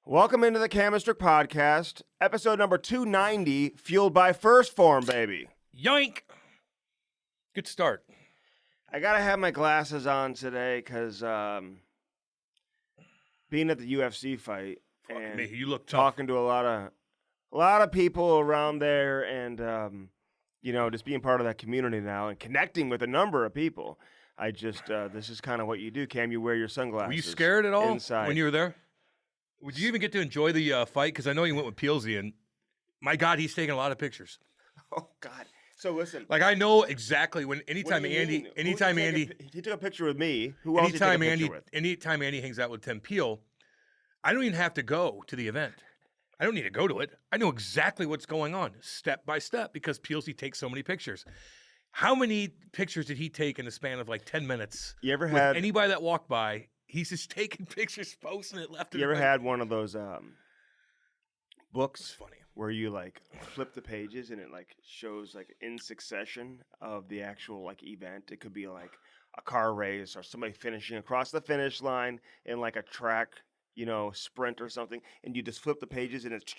Welcome into the Chemistry Podcast, episode number 290, fueled by First Form, baby. Yoink! Good start. I gotta have my glasses on today because being at the UFC fight and You look tough. talking to a lot of people around there, and just being part of that community now and connecting with a number of people. I just this is kind of what you do, Cam. You wear your sunglasses. Were you scared at all inside when you were there? Did you even get to enjoy the fight? Because I know you went with Peelsy, and my God, he's taking a lot of pictures. Oh God! So listen, Like I know exactly anytime what do you Andy, mean? anytime Andy, he took a picture with me. Who else did he take a picture with? anytime Andy hangs out with Tim Peel, I don't even have to go to the event. I don't need to go to it. I know exactly what's going on, step by step, because Peelsy takes so many pictures. How many pictures did he take in the span of like 10 minutes? You ever with had anybody that walked by? He's just taking pictures, posting it left and right. You ever had one of those books It's funny. where you like flip the pages and it like shows like in succession of the actual like event? It could be like a car race or somebody finishing across the finish line in like a track, sprint or something, and you just flip the pages and it's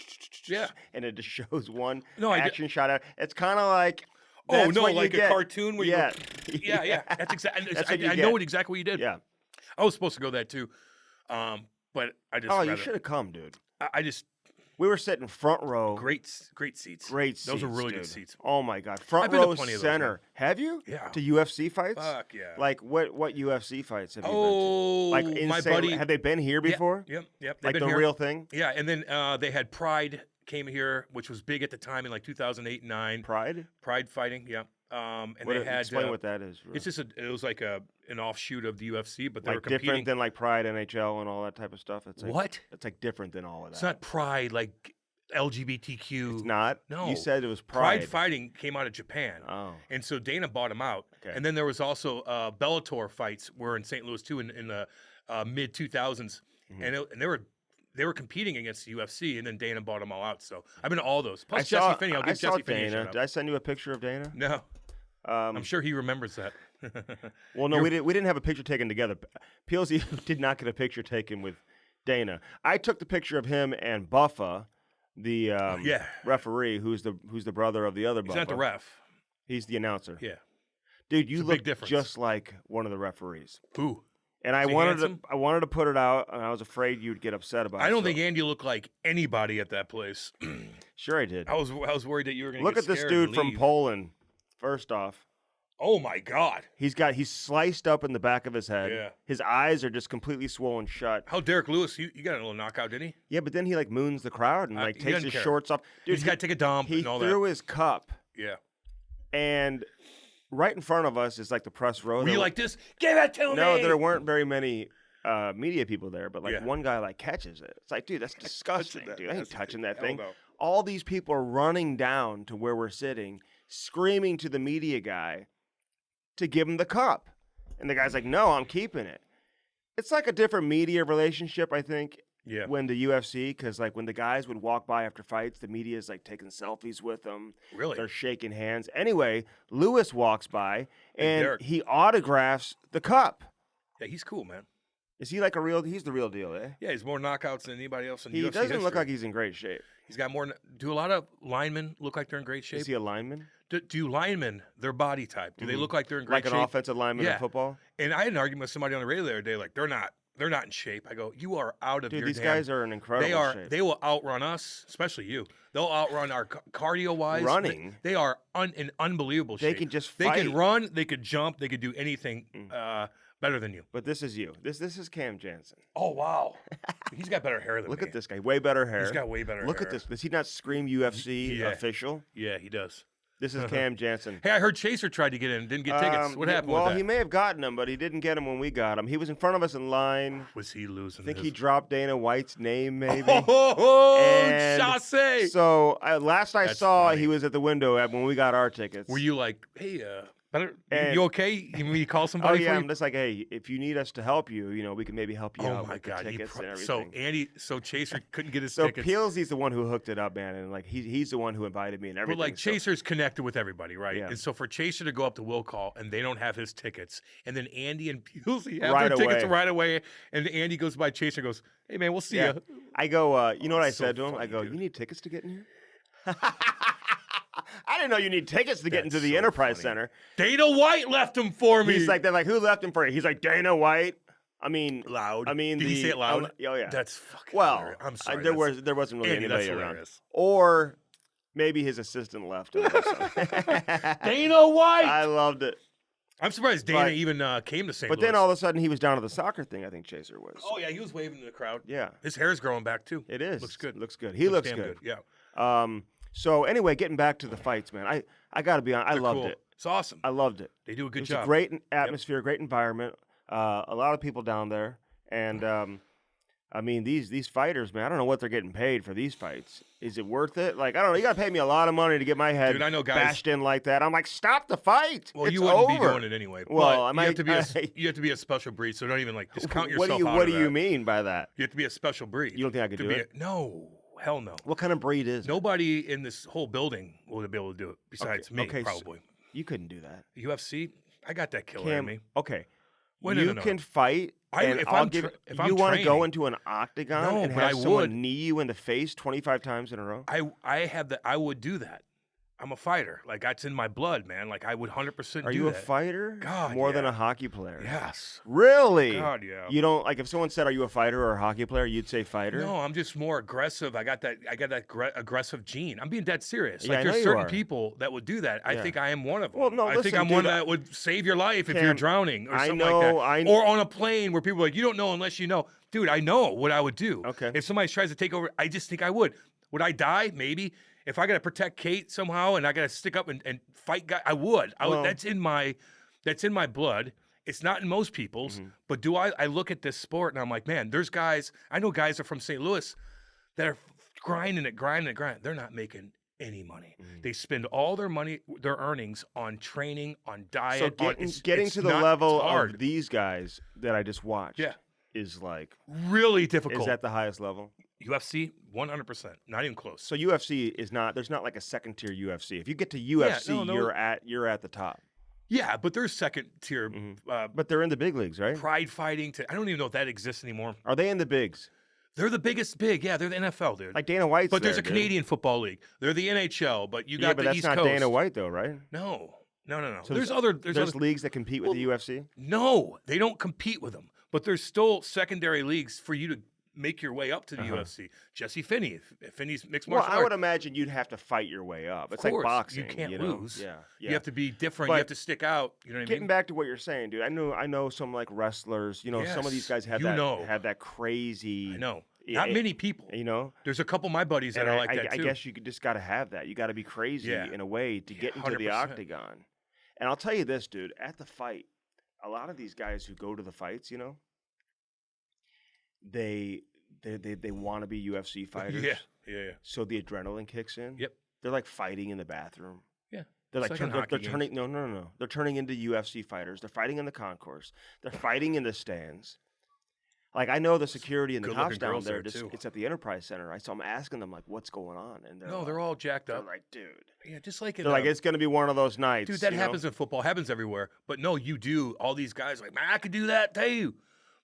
and it just shows one action shot out. It's kind of like like a cartoon where yeah. yeah. That's exactly. That's I know exactly what you did. Yeah. I was supposed to go that too, but I just. Oh, you should have come, dude. I just. We were sitting front row. Great seats. Great seats. Those are really dude. good seats. Oh my God, front I've been row to plenty of those, center. man. Have you? Yeah. To UFC fights? Fuck yeah. Like what UFC fights have you Oh, been to? Like my insane. buddy. Have they been here before? Yep. They've Like been the here. real thing? Yeah, and then they had Pride came here, which was big at the time in like 2008 and 9. Pride fighting. Yeah. And they had explain what that is. It's just it was like an offshoot of the UFC, but they were like competing. different than like Pride NHL and all that type of stuff. It's like, What? It's like different than all of that. It's not Pride like LGBTQ. It's not. No. You said it was Pride Pride. fighting came out of Japan. Oh. And so Dana bought him out. Okay. And then there was also Bellator fights were in St. Louis too in the mid 2000s, and they were competing against the UFC, and then Dana bought them all out. So I've been to all those. Plus Jesse Finney. I'll give Jesse Finney a shout Dana. out. Did I send you a picture of Dana? No. I'm sure he remembers that. Well, no, we didn't have a picture taken together. Peelsy did not get a picture taken with Dana. I took the picture of him and Buffa, the referee, who's the brother of the other Buffa. He's not the ref. He's the announcer. Yeah. Dude, you look difference. just like one of the referees. Who? And I wanted to put it out, and I was afraid you'd get upset about it. I don't think Andy looked like anybody at that place. Sure, I did. I was worried that you were going to look at this dude from Poland. First off, oh my God, he's sliced up in the back of his head. Yeah. His eyes are just completely swollen shut. How Derek Lewis? You got a little knockout, didn't he? Yeah, but then he like moons the crowd and like he takes doesn't his care. shorts off. Dude, He's got to take a dump He and all that. threw his cup, Yeah. and right in front of us is like the press row. Were you like this? Give it to me. No, there weren't very many media people there, but like Yeah. one guy like catches it. It's like, dude, that's disgusting, dude. I ain't touching that thing. No. All these people are running down to where we're sitting, screaming to the media guy to give him the cup. And the guy's like, no, I'm keeping it. It's like a different media relationship, I think, when the UFC, because like when the guys would walk by after fights, the media is like taking selfies with them. Really? They're shaking hands. Anyway, Lewis walks by and Derek. he autographs the cup. Yeah, he's cool, man. Is he he's the real deal, eh? Yeah, he's more knockouts than anybody else in He UFC doesn't look history. like he's in great shape. He's got more. Do a lot of linemen look like they're in great shape? Is he a lineman? Do linemen, their body type, do they look like they're in great Like shape? an offensive lineman in Yeah. football? And I had an argument with somebody on the radio the other day, like they're not in shape. I go, you are out of Dude, your these damn. guys are in incredible shape. They will outrun us, especially you. They'll outrun our cardio wise. Running. They are in unbelievable shape. They can just They fight. can run. They could jump. They could do anything better than you. But this is you. This is Cam Jansen. Oh wow, he's got better hair than Look me. at this guy. Way better hair. He's got way better Look hair. at this. Does he not scream UFC Yeah. official? Yeah, he does. This is Cam Jansen. Hey, I heard Chaser tried to get in, didn't get tickets. What happened Well, with that? he may have gotten them, but he didn't get them when we got him. He was in front of us in line. Was he losing? I think his... he dropped Dana White's name, maybe. Oh, chasse! So last I That's saw, funny. he was at the window when we got our tickets. Were you like, hey, Better, And- you okay? You mean you call Oh somebody? yeah, for I'm you? just like, hey, if you need us to help you, we can maybe help you Oh out my with God! the tickets and So everything. so Chaser couldn't get his So tickets. Peelsy's the one who hooked it up, man, and like he's the one who invited me and But everything. like so- Chaser's connected with everybody, right? Yeah. And so for Chaser to go up to Will Call and they don't have his tickets, and then Andy and Peelsy have Right their tickets away. right away, and Andy goes by Chaser and goes, "Hey man, we'll see Yeah. you." I go, you know what I So said to him? I funny, go, dude. you need tickets to get in here? I didn't know you need tickets to get That's into the so Enterprise funny. Center. Dana White left them for me. They're like, who left him for you? He's like, Dana White. I mean, loud. I mean, did he say it loud? Oh yeah. That's fucking. Well, hilarious. I'm sorry. there that's- wasn't really Andy, that's anybody around, hilarious. or maybe his assistant left him. Or something. Dana White. I loved it. I'm surprised Dana But- even came to St. But Louis. then all of a sudden he was down to the soccer thing. I think Chaser was. Oh yeah, he was waving to the crowd. Yeah, His hair's growing back too. it is. Looks good. Looks good. He looks damn good. Yeah. So anyway, getting back to the fights, man. I got to be honest. I They're loved cool. it. It's awesome. I loved it. They do a It good was job. a great atmosphere, great environment. A lot of people down there, and I mean these fighters, man. I don't know what they're getting paid for these fights. Is it worth it? Like I don't know. You got to pay me a lot of money to get my head Dude, I know guys- bashed in like that. I'm like, stop the fight. Well, It's you wouldn't over. be doing it anyway. Well, but I you might- have to be you have to be a special breed. So don't even like discount What yourself do you out What of do you that. mean by that? You have to be a special breed. You don't think I could to do be it? No, hell no. What kind of breed is it? Nobody in this whole building would be able to do it besides me, okay, so- probably. You couldn't do that. UFC, I got that killer in Cam, me. okay. Wait, you no. can fight. And if I'll I'm give. if you I'm want to go training- into an octagon No, and but have I someone would. knee you in the face 25 times in a row? I would do that. I'm a fighter. Like that's in my blood, man. Like I would 100% Are do you a that. fighter? God, More than yeah. a hockey player? Yes. Really? God, yeah. You don't like if someone said, "Are you a fighter or a hockey player?" You'd say fighter. No, I'm just more aggressive. I got that aggressive gene. I'm being dead serious. Yeah, Like I know there's you certain are. people that would do that. I Yeah. think I am one of them. Well, no, I think listen, I'm one dude, that would save your life if you're Cam, drowning or I something know, like that. Or on a plane where people are like, you don't know unless you know. Dude, I know what I would do. Okay. If somebody tries to take over, I just think I would. Would I die? Maybe. If I got to protect Kate somehow and I got to stick up and fight guy, I would. Well- That's in my blood. It's not in most people's, Mm-hmm. but I look at this sport and I'm like, man, there's guys, I know guys are from St. Louis that are grinding it. They're not making any money. Mm-hmm. They spend all their money, their earnings on training, on diet. So on, getting it's to the not- level it's hard. of these guys that I just watched, Yeah. is like, Really difficult. is that the highest level? UFC? 100%. Not even close. So UFC is not. There's not like a second tier UFC. If you get to UFC, no. you're at the top. Yeah, but there's second tier But they're in the big leagues, right? pride fighting. I don't even know if that exists anymore. Are they in the bigs? They're the biggest big. Yeah, they're the NFL, dude. Like Dana White's But there's there, a dude. Canadian football league. They're the NHL, but you got Yeah, but the that's East not Coast. Dana White though, right? No. So There's there's other. leagues that compete with the UFC. No, they don't compete with them. But there's still secondary leagues for you to make your way up to the UFC. Jesse Finney, Finney's mixed Well, martial I art. would imagine you'd have to fight your way up. It's like course, boxing. you can't know? lose. Yeah, You have to be different. But you have to stick out. You know what I Getting mean? back to what you're saying, dude. I know some like wrestlers. You know, some of these Yes, guys have have that crazy. I know. Yeah, Not many people. You know, There's a couple of my buddies that and are like that I too. guess you just got to have that. You got to be crazy Yeah. in a way to get into the 100%. octagon. And I'll tell you this, dude. At the fight, a lot of these guys who go to the fights, you know, they want to be UFC fighters. Yeah. So the adrenaline kicks in. Yep. They're like fighting in the bathroom. Yeah. They're It's like, like in they're hockey turning. No. They're turning into UFC fighters. They're fighting in the concourse. They're fighting in the stands. Like I know the security and the Good-looking cops down girls there. there, too. It's at the Enterprise Center. So I'm asking them like, what's going on? And No, they're all jacked they're up. like, dude. Yeah, just like in They're like, it's gonna be one of those nights. dude, that you know? happens in football, happens everywhere. But no, you do. All these guys are like, man, I could do that too.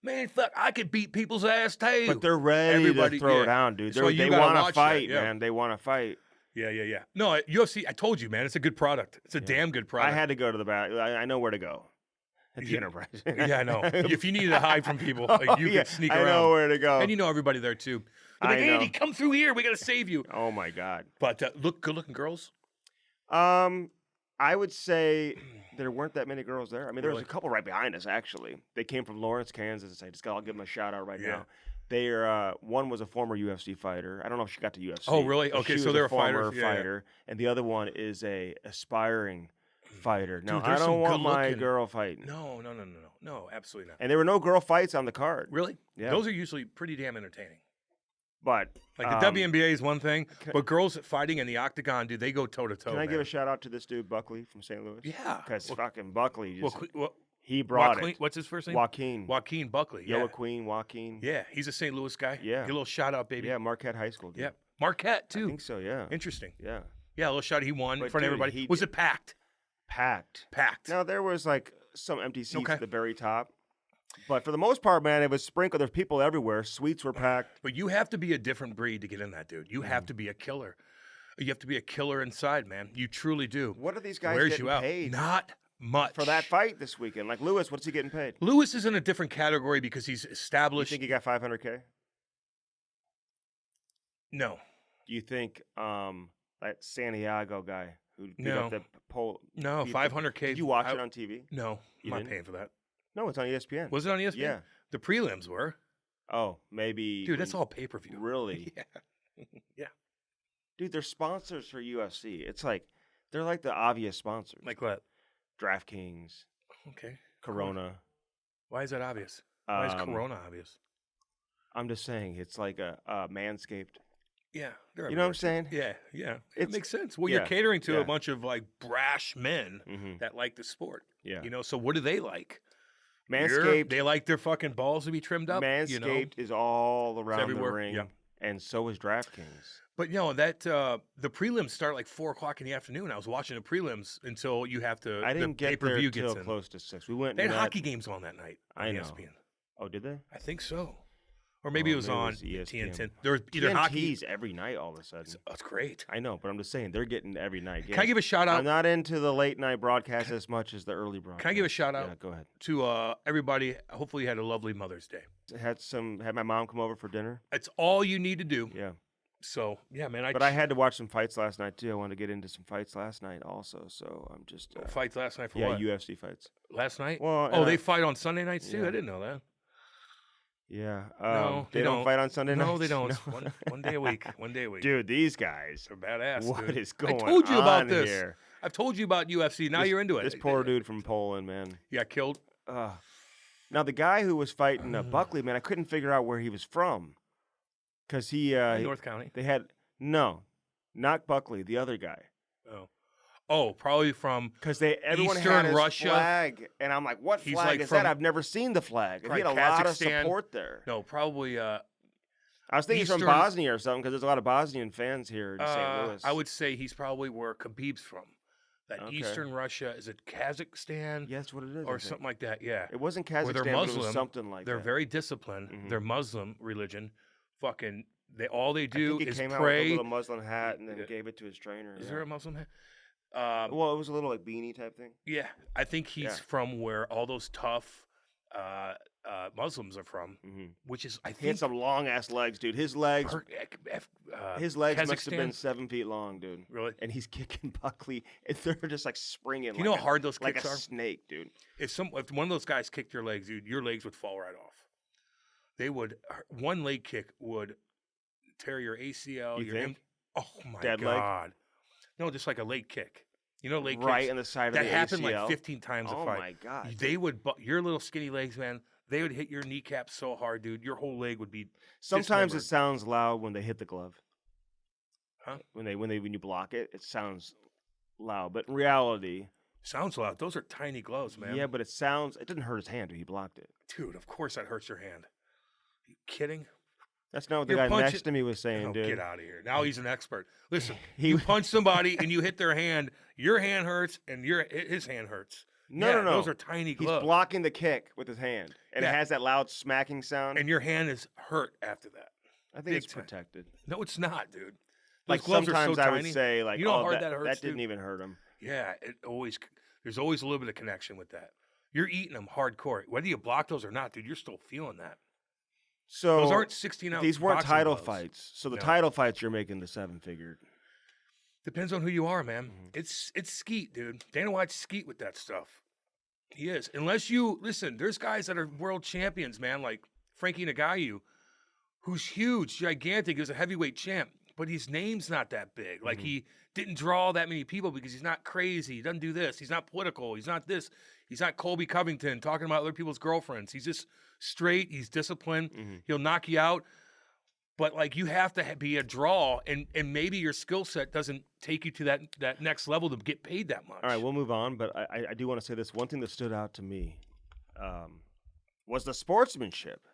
Man, fuck, I could beat people's ass too. But they're ready Everybody- to throw yeah. down, dude. So you They gotta want to watch fight, that, yeah. man. They want to fight. Yeah. No, UFC, I told you, man, it's a good product. It's a damn good product. I had to go to the back. I know where to go. At the Yeah. Enterprise. Yeah, I know. If you needed to hide from people, like, you yeah, could sneak I around. know where to go. And you know everybody there too. They're like, I know. Andy, come through here. We got to save you. Oh my God. But good-looking girls. I would say there weren't that many girls there. I mean, there was Really? a couple right behind us, actually. They came from Lawrence, Kansas. I'll give them a shout out right Yeah. now. They're one was a former UFC fighter. I don't know if she got to UFC. Oh, really? but Okay, she so was they're a a fighter. former Yeah, yeah. fighter, and the other one is a aspiring fighter. Now, Dude, I there's don't some want my good-looking- girl fighting. No, absolutely not. And there were no girl fights on the card. Really? Yeah. Those are usually pretty damn entertaining. But Like the WNBA is one thing, but girls fighting in the octagon, dude, they go toe to toe. Can I give a shout out to this dude Buckley from St. Louis? Yeah, because fucking Buckley just well, he brought Joaquin, it. What's his first name? Joaquin Buckley. Yeah. Joaquin. Yeah, he's a St. Louis guy. Yeah. Get a little shout out, baby. Yeah, Marquette High School. Dude. Yeah, Marquette too. I think so. Yeah. Interesting. Yeah. Yeah, a little shout. He won in But front of dude, everybody. Was it packed? Packed. Now there was like some empty seats at the very top. But for the most part, man, it was sprinkled. There's people everywhere. Suites were packed. But you have to be a different breed to get in that, dude. You have to be a killer. You have to be a killer inside, man. You truly do. What are these guys Wears getting you out. paid? Not much. For that fight this weekend. Like Lewis, what's he getting paid? Lewis is in a different category because he's You established. think he got $500K? No. Do you think that Santiago guy who beat No. up the pole? No, beat 500K. Did you watch it on TV? No, You I'm not didn't? paying for that. No, it's on ESPN. Was it on ESPN? Yeah. The prelims were. Oh, maybe. Dude, that's all pay-per-view. Really? Yeah. Yeah. Dude, they're sponsors for UFC. It's like they're like the obvious sponsors. Like what? DraftKings, Okay. Corona. Why is that obvious? Why is Corona obvious? I'm just saying, it's like a Manscaped. Yeah. They're You know what I'm everywhere. saying? Yeah, yeah. It It's- makes sense. Well, yeah, you're catering to yeah. a bunch of like brash men Mm-hmm. that like the sport. Yeah. You know, so what do they like? Manscaped. They like their fucking balls to be trimmed up. Manscaped You know? is all around the everywhere, ring, yeah. and so is DraftKings. But you know that the prelims start like 4:00 in the afternoon. I was watching the prelims until you have to. I didn't the get there pay-per-view till gets in. close to 6. We went. They had and met- hockey games on that night. On I know. ESPN. Oh, did they? I think so, or maybe Oh, it was maybe it on was ESPN. TNT. There was either hockey. TNT's every night all of a sudden. That's great. I know, but I'm just saying they're getting every night. Can I give a shout out? I'm not into the late night broadcast as much as the early broadcast. Can I give a shout out Yeah, go ahead. to everybody? Hopefully, you had a lovely Mother's Day. Had my mom come over for dinner. It's all you need to do. Yeah. So yeah, man. But I had to watch some fights last night too. I wanted to get into some fights last night also. So I'm just fights last night for yeah, what? UFC fights. Last night? Well, Oh, they fight on Sunday nights too. yeah. I didn't know that. Yeah. No, they don't fight on Sunday nights. No, they don't. No. One day a week. One day a week. Dude, these guys. They're badass. What dude. is going on? I told you about this. Here? I've told you about UFC. Now you're into it. This poor dude from Poland, man. He got killed. Now the guy who was fighting Buckley, man, I couldn't figure out where he was from, because he North County. They had not Buckley, the other guy. Oh, probably from Because everyone Eastern had his Russia. flag, and I'm like, what He's flag like is from- that? I've never seen the flag. And he had a probably lot of Kazakhstan. support there. no, probably. I was thinking he's from Eastern- Bosnia or something, because there's a lot of Bosnian fans here in St. Louis. I would say he's probably where Khabib's from. That Okay. Eastern Russia, is it Kazakhstan Yeah, that's what it is. I or think. something like that? Yeah. It wasn't Where Kazakhstan, they're but it Muslim. was something like They're that. very disciplined. Mhm. They're Muslim religion. Fucking, all they I do think he is came out with a pray. little Muslim hat and then Yeah. gave it to his trainer. Is yeah. there a Muslim hat? Well, it was a little like beanie type thing. Yeah, I think he's Yeah. from where all those tough Muslims are from, Mm-hmm. which is, I He had think, some long ass legs, dude. His legs must have been Kazakhstan? 7 feet long, dude. Really? And he's kicking Buckley, and they're just like springing. Do you know like how hard those like kicks a are? snake, dude. If one of those guys kicked your legs, dude, your legs would fall right off. They would. One leg kick would tear your ACL. You your think? Oh my Dead leg? god! No, just like a leg kick. You know, leg Right kicks in the side of that the happened ACL. like 15 times a Oh fight. my god! They would your little skinny legs, man. They would hit your kneecap so hard, dude. Your whole leg would be. Sometimes it dismembered. sounds loud when they hit the glove. Huh? When you block it, it sounds loud. But in reality, Sounds loud. Those are tiny gloves, man. yeah, but it didn't hurt his hand when he blocked it. Dude, of course that hurts your hand. Are you kidding? That's not what the You're guy punching- next to me was saying, Oh, dude. get out of here. Now he's an expert. Listen, He- you punch somebody and you hit their hand, your hand hurts and his hand hurts. No. Those are tiny He's gloves. blocking the kick with his hand, and Yeah. it has that loud smacking sound. And your hand is hurt after that. I think big it's time. protected. No, it's not, dude. Those Like gloves are sometimes so I tiny. would say, like, You know how oh, hard that hurts, that didn't dude? even hurt him. Yeah, there's always a little bit of connection with that. You're eating them hardcore. Whether you block those or not, dude, you're still feeling that. So Those aren't 16-ounce these weren't boxing title gloves. fights. So the No. title fights, you're making the 7-figure. Depends on who you are, man. Mhm. It's skeet, dude. Dana White's skeet with that stuff. He is. Unless you listen, there's guys that are world champions, man, like Frankie Ngannou, who's huge, gigantic, is a heavyweight champ, but his name's not that big. Like Mhm. he didn't draw that many people because he's not crazy. He doesn't do this. He's not political. He's not this. He's not Colby Covington talking about other people's girlfriends. He's just straight. He's disciplined. Mhm. He'll knock you out. But like you have to be a draw, and maybe your skill set doesn't take you to that next level to get paid that much. All right, we'll move on. But I do want to say this. One thing that stood out to me was the sportsmanship.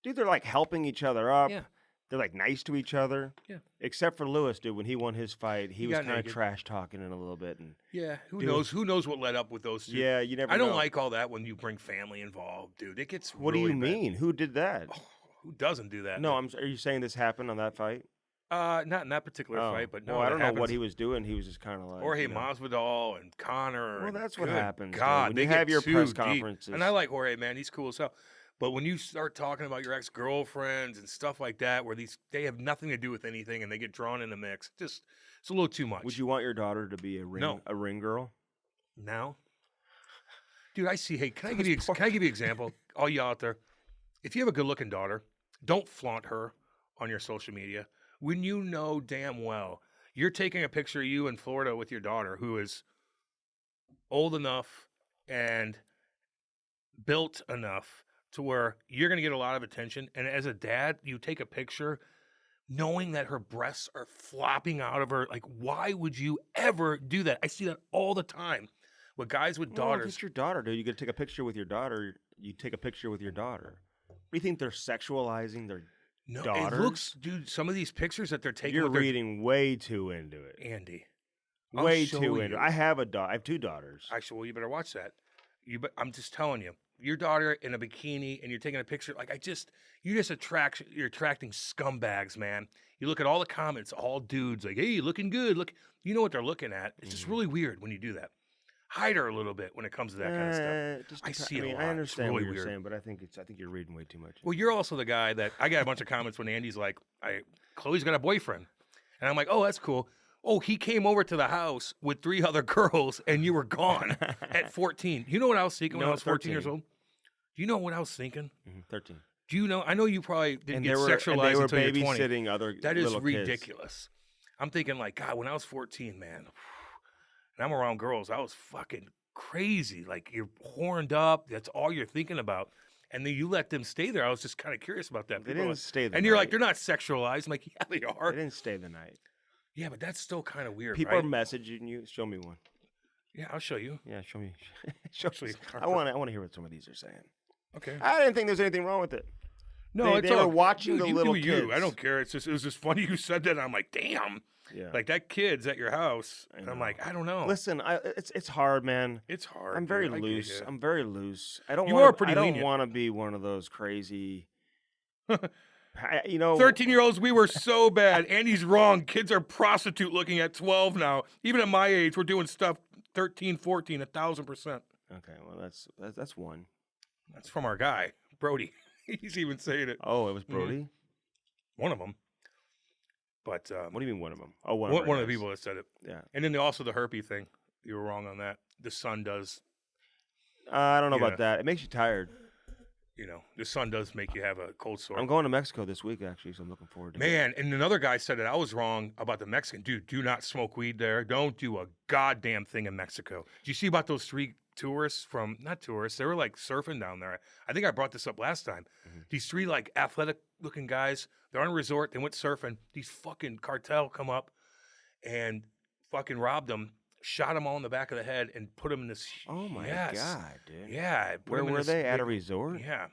Dude, they're like helping each other up. Yeah. They're like nice to each other. Yeah. Except for Lewis, dude. When he won his fight, he was got kind of naked. trash talking it a little bit. And Yeah, who Dude. knows? Who knows what led up with those two? yeah, you never. I don't know. like all that when you bring family involved, dude. It gets. What really do you bad. mean? Who did that? Oh, who doesn't do that? No, man? are you saying this happened on that fight? Not in that particular fight, but no. Well, I it don't know what happens. he was doing. He was just kind of like Jorge you know. Masvidal and Connor. Well, and that's what good happens. dude. God, when they you have get your too press deep. conferences. And I like Jorge, man. He's cool as hell. But when you start talking about your ex-girlfriends and stuff like that, where they have nothing to do with anything and they get drawn in the mix, it's a little too much. Would you want your daughter to be a ring girl? Now? Dude, I see. Hey, can I give you an example? All you out there, if you have a good-looking daughter, don't flaunt her on your social media when you know damn well you're taking a picture of you in Florida with your daughter who is old enough and built enough to where you're going to get a lot of attention. And as a dad, you take a picture knowing that her breasts are flopping out of her. Like, why would you ever do that? I see that all the time with guys with Well, daughters. if it's your daughter, dude. You get to take a picture with your daughter. You take a picture with your daughter. What do you think they're sexualizing their No, daughters? it looks, dude, some of these pictures that they're taking You're with their reading way too into it. Andy. I'll Way show too you. into it. I have I have two daughters. Actually, well, you better watch that. I'm just telling you, your daughter in a bikini and you're taking a picture. Like you're attracting scumbags, man. You look at all the comments, all dudes like, hey, looking good. Look, you know what they're looking at. It's just really weird when you do that. Hide her a little bit when it comes to that kind of stuff. I see it a lot. I understand it's really what you're weird. saying, but I think you're reading way too much. Well, you're also the guy that I got a bunch of comments when Andy's like, Chloe's got a boyfriend. And I'm like, oh, that's cool. Oh, he came over to the house with 3 other girls and you were gone at 14. You know what I was thinking when I was 14 years 13. old? Do you know what I was thinking? 13. Do you know? I know you probably didn't And get they were sexualized until you're 20. babysitting other That is little kids. ridiculous. I'm thinking like, God, when I was 14, man, and I'm around girls, I was fucking crazy. Like you're horned up. That's all you're thinking about. And then you let them stay there. I was just kind of curious about that. They People are didn't like- stay the And you're like, night. they're not sexualized. I'm like, yeah, they are. They didn't stay the night. Yeah, but that's still kind of weird, People right? are messaging you. Show me one. Yeah, I'll show you. Yeah, show me. show Actually, I want to hear what some of these are saying. Okay. I didn't think there's anything wrong with it. No, They were watching dude, the you little do you. I kids. don't care. It was just funny you said that. And I'm like, damn. Yeah. Like that kid's at your house. I And I'm know. like, I don't know. Listen, it's hard, man. It's hard. I'm very dude. I get loose. ya. I'm very loose. I don't. You wanna, are pretty I don't lenient. want to be one of those crazy. 13-year-olds, we were so bad. Andy's wrong. Kids are prostitute looking at 12 now. Even at my age, we're doing stuff 13, 14, 1,000%. Okay, well that's one. That's from our guy, Brody. He's even saying it. Oh, it was Brody. One of them. But What do you mean one of them? Oh, one of the people that said it. Yeah. And then also the herpy thing. You were wrong on that. The sun does, I don't know Yeah. about that. It makes you tired. the sun does make you have a cold sore. I'm going to Mexico this week, actually, so I'm looking forward to it. Man, and another guy said that I was wrong about the Mexican. Dude, do not smoke weed there. Don't do a goddamn thing in Mexico. Did you see about those 3 tourists not tourists, they were like surfing down there. I think I brought this up last time. These 3 like athletic looking guys, they're on a resort, they went surfing. These fucking cartel come up and fucking robbed them, shot them all in the back of the head and put them in this. Oh my Yes. god, dude. Yeah. put Where 'em in were this they? At a big- resort? Yeah.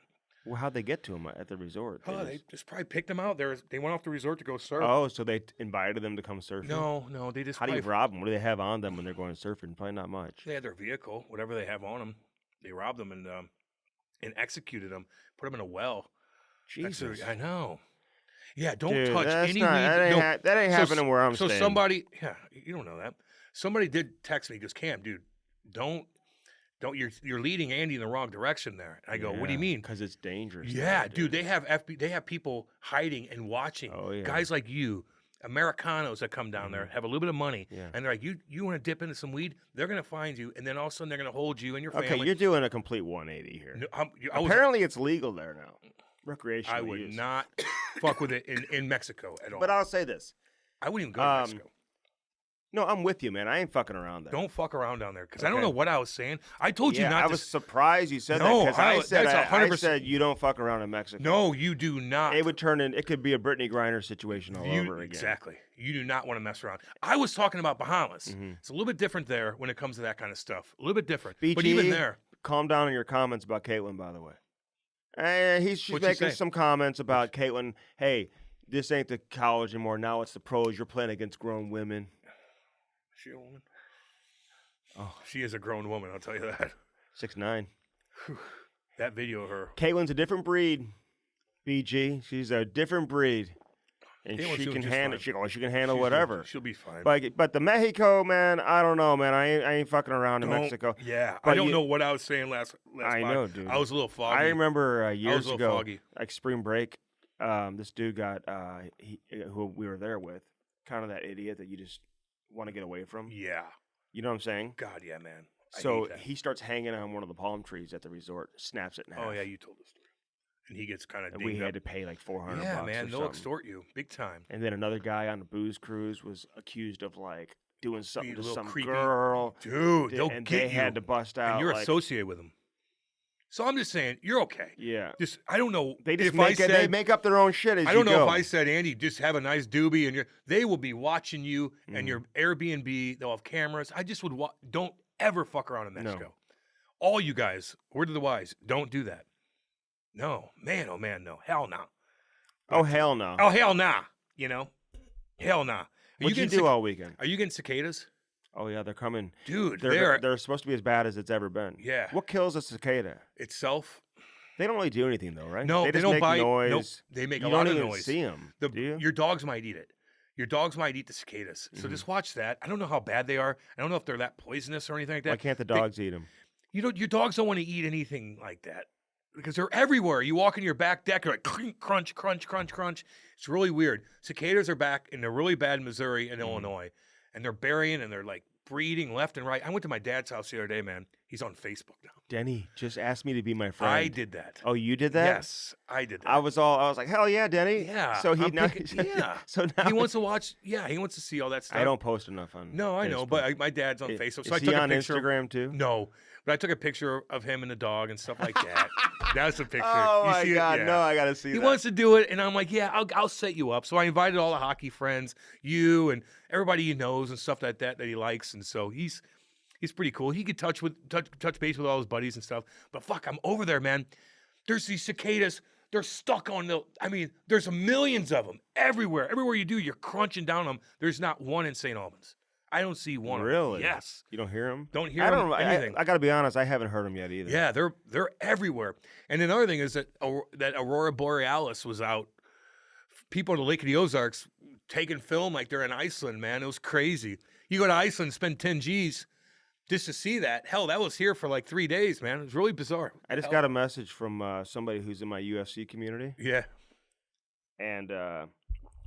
Well, how'd they get to them at the resort? They just probably picked them out. They went off the resort to go surf. Oh, so they invited them to come surfing? No, they just How do you probably- rob them? What do they have on them when they're going surfing? Probably not much. They had their vehicle, whatever they have on them. They robbed them and executed them, put them in a well. That's Jesus. I know. Yeah, don't Dude, touch that's any not- weed. That ain't, No. that ain't So happening where I'm So staying. somebody, you don't know that. Somebody did text me, goes, Cam, dude, don't, you're leading Andy in the wrong direction there. And I go, what do you mean? Because it's dangerous. Yeah, there, dude, they have people hiding and watching. Oh, yeah. Guys like you, Americanos that come down there, have a little bit of money, Yeah. and they're like, you want to dip into some weed? They're going to find you, and then all of a sudden they're going to hold you and your family. Okay, you're doing a complete 180 here. No, Apparently, it's legal there now. Recreational I would use. not fuck with it in Mexico at all. But I'll say this. I wouldn't even go to Mexico. No, I'm with you, man. I ain't fucking around there. Don't fuck around down there because I don't Okay. know what I was saying. I told you Yeah, not I to. was surprised you said No, that because that's I 100%. said you don't fuck around in Mexico. No, you do not. It would turn in. It could be a Brittany Griner situation all over again. Exactly. You do not want to mess around. I was talking about Bahamas. Mm-hmm. It's a little bit different there when it comes to that kind of stuff. A little bit different. BG, but even there, calm down on your comments about Caitlin, by the way. She's What'd she making say? some comments about Caitlin. Hey, this ain't the college anymore. Now it's the pros. You're playing against grown women. is she a woman? Oh, She is a grown woman, I'll tell you that. 6'9". That video of her. Caitlin's a different breed. BG, she's a different breed, and Caitlin's she doing can just handle. fine. She can handle She's whatever. She'll be fine. But the Mexico, man, I don't know, man. I ain't fucking around in Don't- Mexico. Yeah. But I don't you- know what I was saying last I pod. know, dude. I was a little foggy. I remember I was years a little ago, foggy. like spring break, this dude got who we were there with, kind of that idiot that you just want to get away from. Yeah. You know what I'm saying? God, yeah, man. I So hate that. he starts hanging on one of the palm trees at the resort, snaps it in half. Oh, yeah, you told the story. And he gets kind of And we dinged had up. to pay like $400. Yeah, or man, they'll something. extort you big time. And then another guy on a booze cruise was accused of like doing something Being a to little some creepy. girl, Dude, they'll and get they you. had to bust out. And you're like, associated with them. So I'm just saying, you're okay. yeah. Just I don't know They just if I make it, said, they make up their own shit as I don't you know go. if I said, Andy, just have a nice doobie, and they will be watching you Mm-hmm. and your Airbnb. They'll have cameras. I just would don't ever fuck around in No. Mexico. All you guys, word of the wise, don't do that. No, man, oh man, no, hell no. Oh hell no! Oh hell nah. You know, hell nah. What'd you do all weekend? Are you getting cicadas, Oh yeah, they're coming. dude? They're supposed to be as bad as it's ever been. Yeah. What kills a cicada? Itself. They don't really do anything though, right? No, they just don't make bite. noise. Nope, they make You a lot don't of even noise. see them. Do you? Your dogs might eat it. Your dogs might eat the cicadas. So just watch that. I don't know how bad they are. I don't know if they're that poisonous or anything like that. Why can't the dogs eat them? Your dogs don't want to eat anything like that because they're everywhere. You walk in your back deck, you're like crunch, crunch, crunch, crunch. It's really weird. Cicadas are back, and they're really bad in Missouri and Illinois, and they're burying and they're like breeding left and right. I went to my dad's house the other day, man. He's on Facebook now. Denny just asked me to be my friend. I did that. Oh, you did that? Yes, I did that. I was like, hell yeah, Denny. Yeah, So he I'm now, thinking- yeah. So now he wants to watch. Yeah, he wants to see all that stuff. I don't post enough on. No, I know, Facebook. but my dad's on Facebook, so Is I he took on a picture. Instagram too? No, but I took a picture of him and the dog and stuff like that. That's the picture. Oh You my see it? god, Yeah. no, I gotta see He that. wants to do it, and I'm like, yeah, I'll set you up. So I invited all the hockey friends, you and everybody he knows and stuff like that he likes, and so he's pretty cool. He could touch base with all his buddies and stuff. But fuck, I'm over there, man. There's these cicadas. They're stuck on there's millions of them everywhere. Everywhere you do, you're crunching down them. There's not one in St. Albans. I don't see one. Really? Of them. Yes. You don't hear him? Don't hear I them don't. anything. I gotta be honest. I haven't heard him yet either. Yeah, they're everywhere. And another thing is that Aurora Borealis was out. People in the Lake of the Ozarks taking film like they're in Iceland, man. It was crazy. You go to Iceland, spend 10 G's just to see that. Hell, that was here for like 3 days, man. It was really bizarre. I just got a message from somebody who's in my UFC community, Yeah. and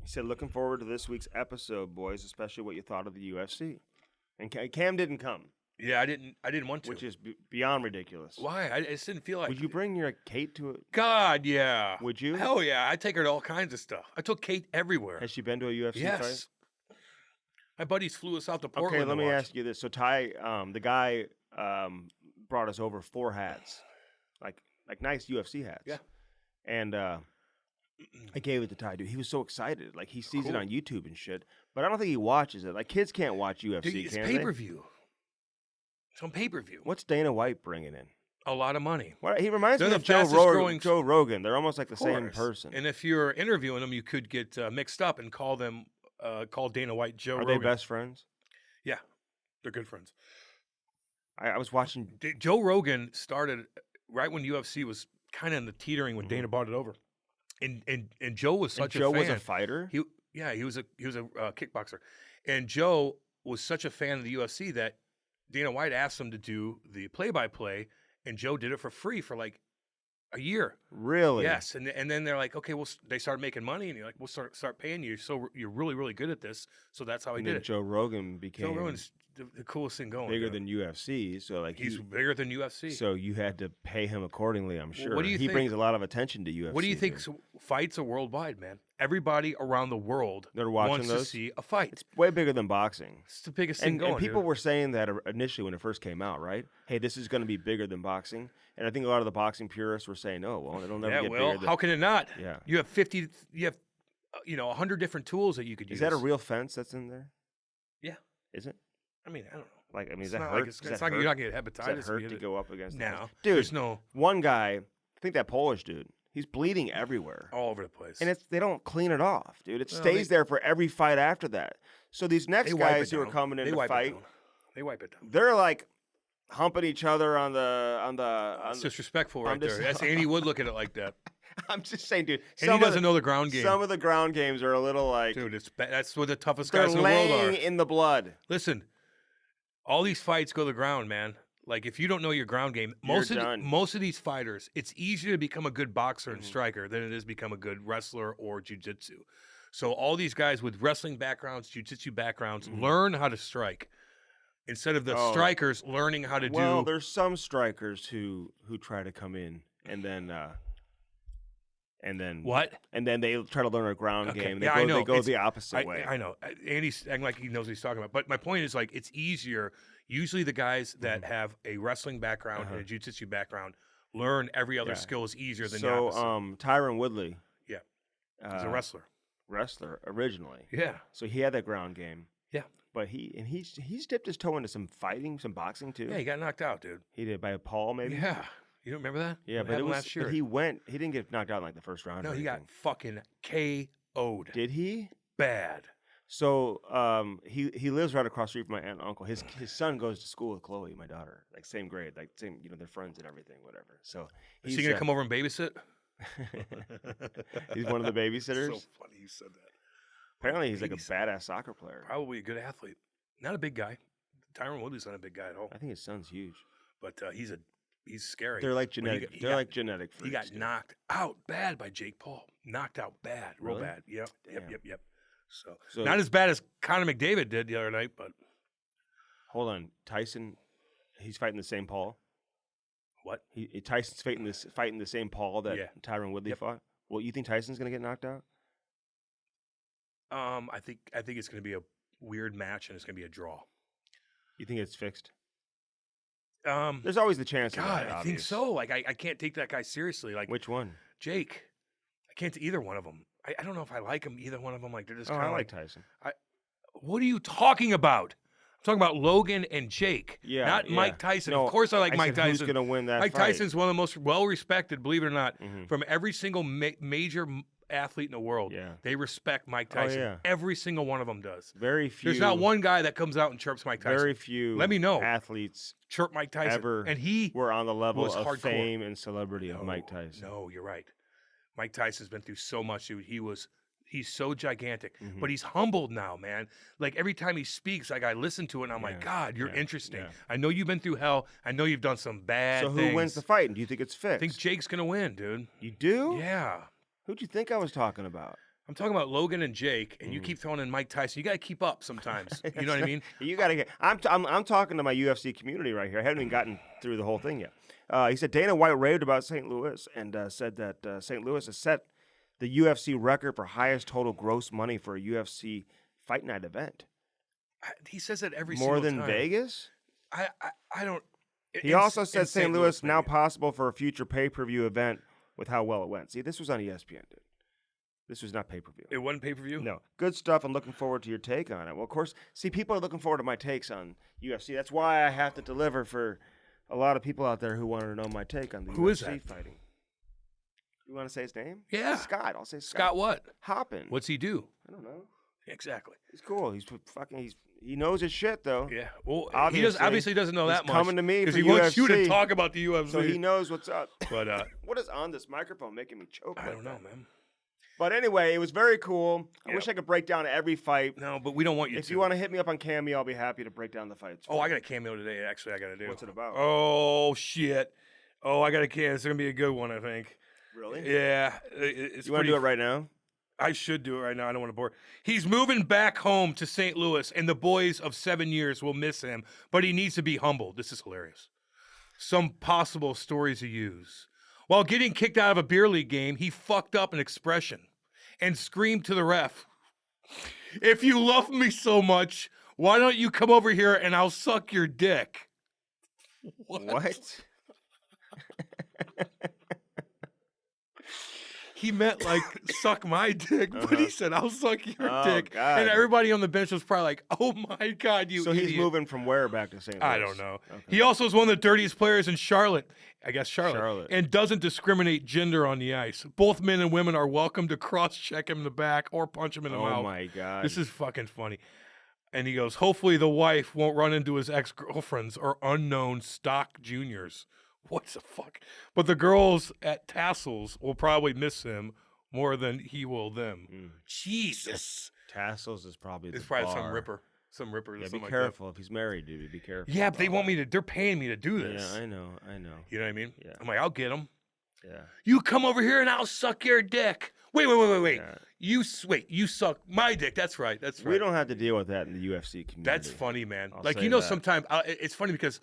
he said, "Looking forward to this week's episode, boys. Especially what you thought of the UFC." And Cam didn't come, Yeah, I didn't want to. which is beyond ridiculous. Why? I just didn't feel like. Would you bring your Kate to it? God, yeah. Would you? Hell yeah. I take her to all kinds of stuff. I took Kate everywhere. Has she been to a UFC yes. fight? My buddies flew us out to Portland. Okay, let to me watch. ask you this. So Ty, the guy brought us over 4 hats, like nice UFC hats. Yeah. And I gave it to Ty, dude. He was so excited. Like he sees it Cool. on YouTube and shit, but I don't think he watches it. Like kids can't watch UFC, Dude, it's can pay-per-view. It's on pay-per-view. What's Dana White bringing in? A lot of money. What he reminds They're me the of Joe fastest Rogan. growing- Joe Rogan. They're almost like the Of same course. person. And if you're interviewing them, you could get mixed up and call Dana White Joe Are Rogan. they best friends? Yeah, they're good friends. I was watching. Joe Rogan started right when UFC was kind of in the teetering when Mm-hmm. Dana bought it over, and Joe was And such Joe a fan. was a fighter. He was a kickboxer, and Joe was such a fan of the UFC that Dana White asked him to do the play-by-play, and Joe did it for free for like a year. Really? Yes, and then they're like, okay, well, they started making money, and you're like, we'll start paying you. So you're really, really good at this. So that's how he And did then it. Joe Rogan became Joe Rogan's the coolest thing going. bigger dude. than UFC. So like He's bigger than UFC. So you had to pay him accordingly. I'm sure. what do you he think- brings a lot of attention to UFC. What do you think? dude. fights are worldwide, man. Everybody around the world They're watching wants to those? see a fight. It's way bigger than boxing. It's the biggest thing And, going. and people dude. were saying that initially when it first came out, right? Hey, this is going to be bigger than boxing. And I think a lot of the boxing purists were saying, oh, well, it'll never get bigger than... how can it not? Yeah. You have 50, you have, 100 different tools that you could use. Is that a real fence that's in there? Yeah. Is it? I mean, I don't know. Like, I mean, It's is that not hurt? like it's Does not, that you're not hurt? going to get Does hepatitis. that hurt if to you- go up against No. Dude, There's no one guy, I think that Polish dude, he's bleeding everywhere. all over the place. And they don't clean it off, dude. It Well, stays there for every fight after that. So these next they wipe guys it who are down. coming in They to wipe fight, it down. They wipe it down. they're like humping each other on the It's disrespectful right I'm just- there. That's Andy would look at it like that. I'm just saying, dude. And he doesn't know the ground game. Some of the ground games are a little like Dude, that's what the toughest they're guys in the world laying are. in the blood. Listen, all these fights go to the ground, man. Like if you don't know your ground game, You're done. most of these fighters, it's easier to become a good boxer and Mhm. striker than it is become a good wrestler or jiu-jitsu. So all these guys with wrestling backgrounds, jiu-jitsu backgrounds, Mhm. learn how to strike instead of the Oh. strikers learning how to Well, do. there's some strikers who try to come in and then What? and then they try to learn a ground Okay. game. And Yeah, I know. They go It's- the opposite way. I know. Andy's acting like he knows what he's talking about. But my point is, like, it's easier. Usually the guys that have a wrestling background and a jiu-jitsu background learn every other Yeah. skill is easier than the So opposite. Tyron Woodley, Yeah. He's a wrestler. wrestler originally. Yeah. So he had that ground game. Yeah. But he's dipped his toe into some fighting, some boxing too. Yeah, he got knocked out, dude. He did by Paul maybe. Yeah. You don't remember that? Yeah, What but it happened was last year. but he didn't get knocked out in like the first round. No, or he got anything. fucking KO'd. Did he? Bad. So he lives right across the street from my aunt and uncle. His son goes to school with Chloe, my daughter, like same grade, like same, they're friends and everything, whatever. So Is he gonna come over and babysit? he's one of the babysitters. So funny you said that. Apparently he's like a Babysit. badass soccer player. Probably a good athlete. Not a big guy. Tyron Woodley's not a big guy at all. I think his son's huge. But he's scary. They're like When genetic. he They're got- like genetic freaks. He got dude. knocked out bad by Jake Paul. Knocked out bad, real Really? bad. Yep. Damn. So not as bad as Connor McDavid did the other night, but Hold on, Tyson. He's fighting the same Paul. what? Tyson's fighting the same Paul that Yeah. Tyron Woodley Yep. fought. Well, you think Tyson's gonna get knocked out? I think it's going to be a weird match and it's going to be a draw. You think it's fixed? God, There's always the chance. of that, I think obvious. so. Like I can't take that guy seriously. Like Which one? Jake, I can't take either one of them. I don't know if I like them. Either one of them. Like they're just Oh, kind I of like like. Tyson. What are you talking about? I'm talking about Logan and Jake. Yeah, not yeah. Mike Tyson. No, Of course, I like Mike said, Tyson. Who's gonna win that Mike fight? Tyson's one of the most well-respected, believe it or not, Mhm. from every single major athlete in the world. Yeah. They respect Mike Oh, Tyson. yeah. Every single one of them does. Very few. There's not one guy that comes out and chirps Mike Tyson. Very few. Let me know. Athletes Chirp Mike Tyson. ever And he were on the level was of hardcore. fame and celebrity of Mike Tyson. No, you're right. Mike Tyson's been through so much, dude. He's so gigantic, Mhm. but he's humbled now, man. Like every time he speaks, like I listen to it and I'm like, Yeah, God, you're yeah, interesting. yeah. I know you've been through hell. I know you've done some bad So who things. wins the fight? And do you think it's fixed? I think Jake's gonna win, dude. You do? Yeah. Who'd you think I was talking about? I'm talking about Logan and Jake, and you Mhm. keep throwing in Mike Tyson. You got to keep up sometimes. You know what I mean? You gotta get. I'm talking to my UFC community right here. I haven't even gotten through the whole thing yet. He said Dana White raved about St. Louis and said that St. Louis has set the UFC record for highest total gross money for a UFC fight night event. He says that every More single than time. Vegas. I don't. He in- also in said St. Louis now maybe. possible for a future pay-per-view event with how well it went. See, this was on ESPN, dude. This was not pay-per-view. It wasn't pay per view. No. Good stuff. I'm looking forward to your take on it. Well, of course, see, people are looking forward to my takes on UFC. That's why I have to deliver for a lot of people out there who want to know my take on the Who is UFC that? fighting. You want to say his name? Yeah. Scott. I'll say Scott, what? Hoppin. What's he do? I don't know. Exactly. He's cool. He knows his shit, though. Yeah. Well, Obviously, obviously doesn't know he's that much. coming to me because for he wants you to UFC. talk about the UFC. So he knows what's up. But What is on this microphone making me choke? I like don't know, that? man. But anyway, it was very cool. I Yeah. wish I could break down every fight. No, but we don't want you If to. you want to hit me up on Cameo, I'll be happy to break down the fights. Oh, I got a cameo today. Actually, I got to do. What's it about? Oh shit. Oh, I got a cameo. It's gonna be a good one, I think. Really? Yeah. It's You want to do it right now? I should do it right now. I don't want to bore. He's moving back home to St. Louis, and the boys of 7 years will miss him, but he needs to be humbled. This is hilarious. Some possible stories to use. While getting kicked out of a beer league game, he fucked up an expression and screamed to the ref, "If you love me so much, why don't you come over here and I'll suck your dick?" What? He meant like suck my dick, but he said I'll suck your dick. God. And everybody on the bench was probably like, "Oh my God, you So idiot." he's moving from where back to St. Louis? I don't know. Okay. He also is one of the dirtiest players in Charlotte. I guess Charlotte. And doesn't discriminate gender on the ice. Both men and women are welcome to cross-check him in the back or punch him in the mouth. Oh my God. This is fucking funny. And he goes, hopefully the wife won't run into his ex-girlfriends or unknown stock juniors. What the fuck? But the girls at Tassels will probably miss him more than he will them. Jesus. Tassels is probably It's the probably bar. some ripper. Yeah, be something careful. Like if he's married, dude. Be careful. yeah, but they want me to. They're paying me to do this. Yeah, I know. You know what I mean? Yeah. I'm like, I'll get him. Yeah. You come over here and I'll suck your dick. Wait. Yeah. You suck my dick. That's right. We don't have to deal with that in the UFC community. That's funny, man. I'll like, say you know, that. sometimes it's funny because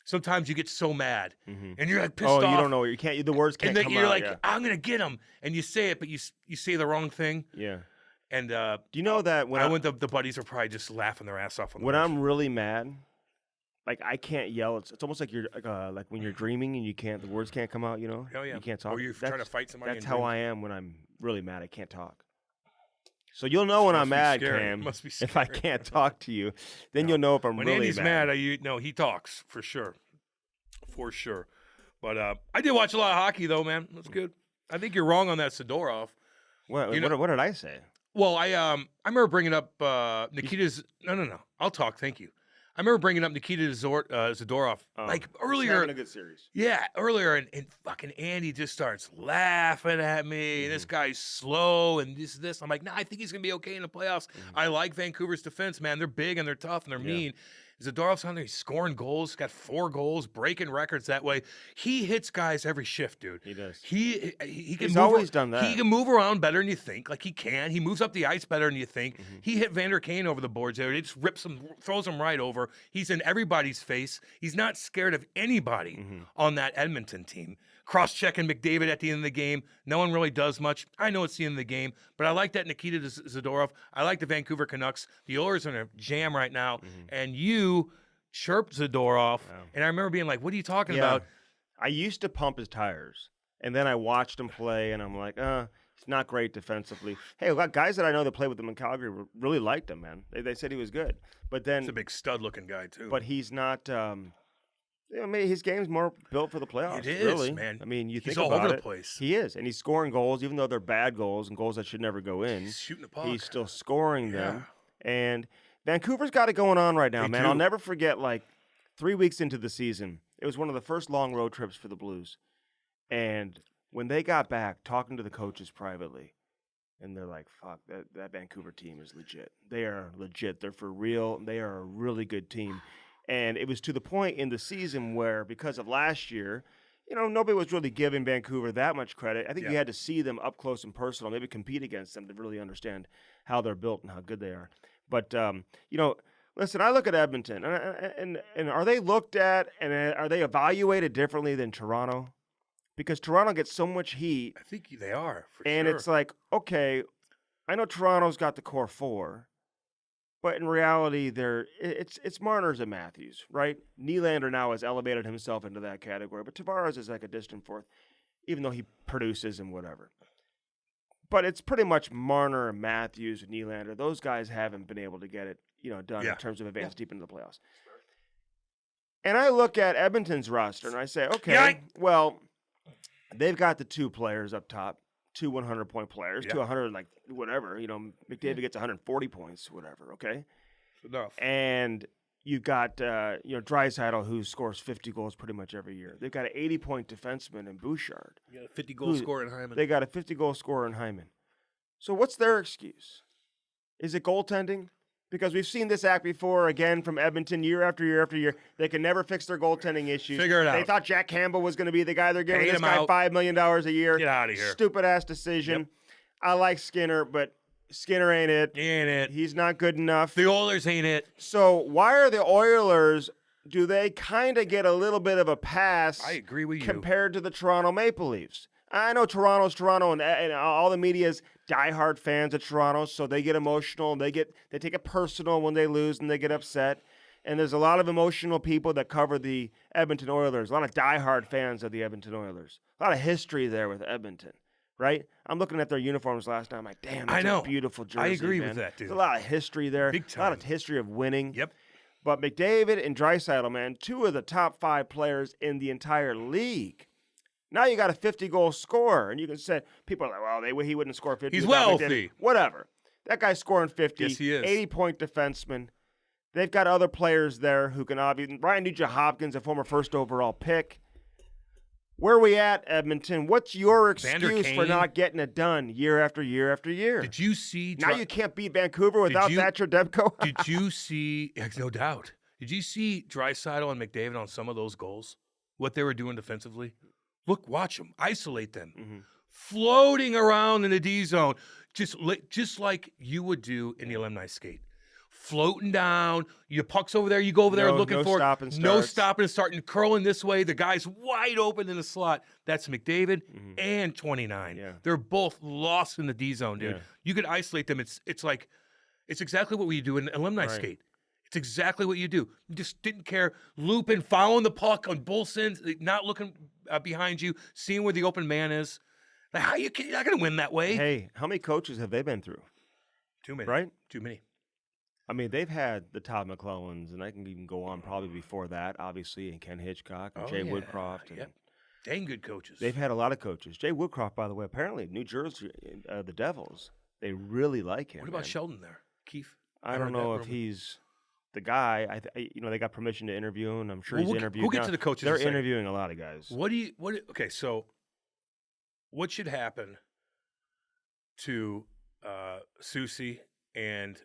sometimes you get so mad and you're like pissed Oh, off. you don't know. You can't. The words can't and then come you're out. like, Yeah. I'm gonna get him, and you say it, but you say the wrong thing. Yeah. And Do you know that when the buddies are probably just laughing their ass off. when I'm really mad, like I can't yell. It's almost like you're like when you're dreaming and the words can't come out. You know. Oh yeah. You can't talk. Or you're trying to fight somebody. That's how I am when I'm really mad. I can't talk. So you'll know when I'm mad, Cam. Must be scary. If I can't talk to you, then you'll know if I'm when really Andy's mad. He talks for sure. But I did watch a lot of hockey though, man. That's good. I think you're wrong on that Sidorov. What did I say? Well, I remember bringing up Nikita's. No. I'll talk. Thank you. I remember bringing up Nikita Zadorov like earlier. Having a good series. Yeah, earlier, and fucking Andy just starts laughing at me. And this guy's slow and this. I'm like, nah, I think he's gonna be okay in the playoffs. I like Vancouver's defense, man. They're big and they're tough and they're mean. Zadorov's on there. He's scoring goals. He's got 4 goals, breaking records that way. He hits guys every shift, dude. He does. He's always done that. He can move around better than you think. Like he can. He moves up the ice better than you think. He hit Vander Kane over the boards there. He just rips him, throws him right over. He's in everybody's face. He's not scared of anybody on that Edmonton team. Cross-checking McDavid at the end of the game. No one really does much. I know it's the end of the game, but I like that Nikita Zadorov. I like the Vancouver Canucks. The Oilers are in a jam right now, and you chirped Zadorov, and I remember being like, what are you talking about? I used to pump his tires, and then I watched him play, and I'm like, he's not great defensively. Hey, guys that I know that played with him in Calgary really liked him, man. They said he was good. But then He's a big stud-looking guy, too. But he's not maybe his game's more built for the playoffs. It is, really. man. I mean, He's think all about over it. the place. He is, and he's scoring goals, even though they're bad goals and goals that should never go in. He's shooting the puck. He's still scoring them. And Vancouver's got it going on right now, man. I'll never forget, like, 3 weeks into the season, it was one of the first long road trips for the Blues. And when they got back, talking to the coaches privately, and they're like, fuck, that Vancouver team is legit. They are legit. They're for real. They are a really good team. And it was to the point in the season where, because of last year, nobody was really giving Vancouver that much credit. I think you had to see them up close and personal, maybe compete against them to really understand how they're built and how good they are. But, listen, I look at Edmonton, and are they looked at and are they evaluated differently than Toronto? Because Toronto gets so much heat. I think they are, for and sure. It's like, okay, I know Toronto's got the core 4. But in reality, it's Marner's and Matthews, right? Nylander now has elevated himself into that category, but Tavares is like a distant fourth, even though he produces and whatever. But it's pretty much Marner and Matthews and Nylander. Those guys haven't been able to get it, done in terms of advance deep into the playoffs. And I look at Edmonton's roster and I say, okay, well, they've got the 2 players up top. 2 100-point players, 200, like, whatever. McDavid gets 140 points, whatever, okay? Enough. And you've got, Draisaitl, who scores 50 goals pretty much every year. They've got an 80-point defenseman in Bouchard. You got a 50-goal scorer in Hyman. They got a 50-goal scorer in Hyman. So what's their excuse? Is it goaltending? Because we've seen this act before, again, from Edmonton, year after year after year. They can never fix their goaltending issues. Figure it out. They thought Jack Campbell was going to be the guy. They're giving Paid this him guy out. $5 million a year. Get out of here. Stupid-ass decision. Yep. I like Skinner, but Skinner ain't it. He ain't it. He's not good enough. The Oilers ain't it. So why are the Oilers do they kind of get a little bit of a pass? I agree with you. Compared to the Toronto Maple Leafs. I know Toronto's Toronto, and all the media is diehard fans of Toronto, so they get emotional. They take it personal when they lose and they get upset. And there's a lot of emotional people that cover the Edmonton Oilers. A lot of diehard fans of the Edmonton Oilers. A lot of history there with Edmonton, right? I'm looking at their uniforms last night. I'm like, damn, that's a beautiful jersey. I agree man. with that, dude. There's a lot of history there. Big time. A lot of history of winning. Yep. But McDavid and Draisaitl, man, 2 of the top 5 players in the entire league. Now you got a 50-goal scorer, and you can say, people are like, well, he wouldn't score 50. He's wealthy. Whatever. That guy's scoring 50. Yes, he is. 80-point defenseman. They've got other players there who can obviously. Ryan Nugent-Hopkins, a former first overall pick. Where are we at, Edmonton? What's your excuse for not getting it done year after year after year? Did you see? Now you can't beat Vancouver without Thatcher Demko? Did you see? No doubt. Did you see Draisaitl and McDavid on some of those goals? What they were doing defensively? Look, watch them. Isolate them. Mm-hmm. Floating around in the D zone, just like you would do in the alumni skate. Floating down, your puck's over there, you go over there looking for it. No stopping and starting, curling this way. The guy's wide open in the slot. That's McDavid and 29. Yeah. They're both lost in the D zone, dude. Yeah. You could isolate them. It's exactly what we do in alumni skate. It's exactly what you do. You just didn't care. Looping, following the puck on both ends, not looking behind you, seeing where the open man is. Like, you're not going to win that way. Hey, how many coaches have they been through? Too many. Right? Too many. I mean, they've had the Todd McClellans, and I can even go on probably before that, obviously, and Ken Hitchcock and Jay Woodcroft. And dang good coaches. They've had a lot of coaches. Jay Woodcroft, by the way, apparently, New Jersey, the Devils, they really like him. What about Sheldon there? Keith? I don't know if he's the guy. They got permission to interview him. I'm sure he's interviewed. We'll get to the coaches. They're interviewing a lot of guys. Okay, so what should happen to Susie and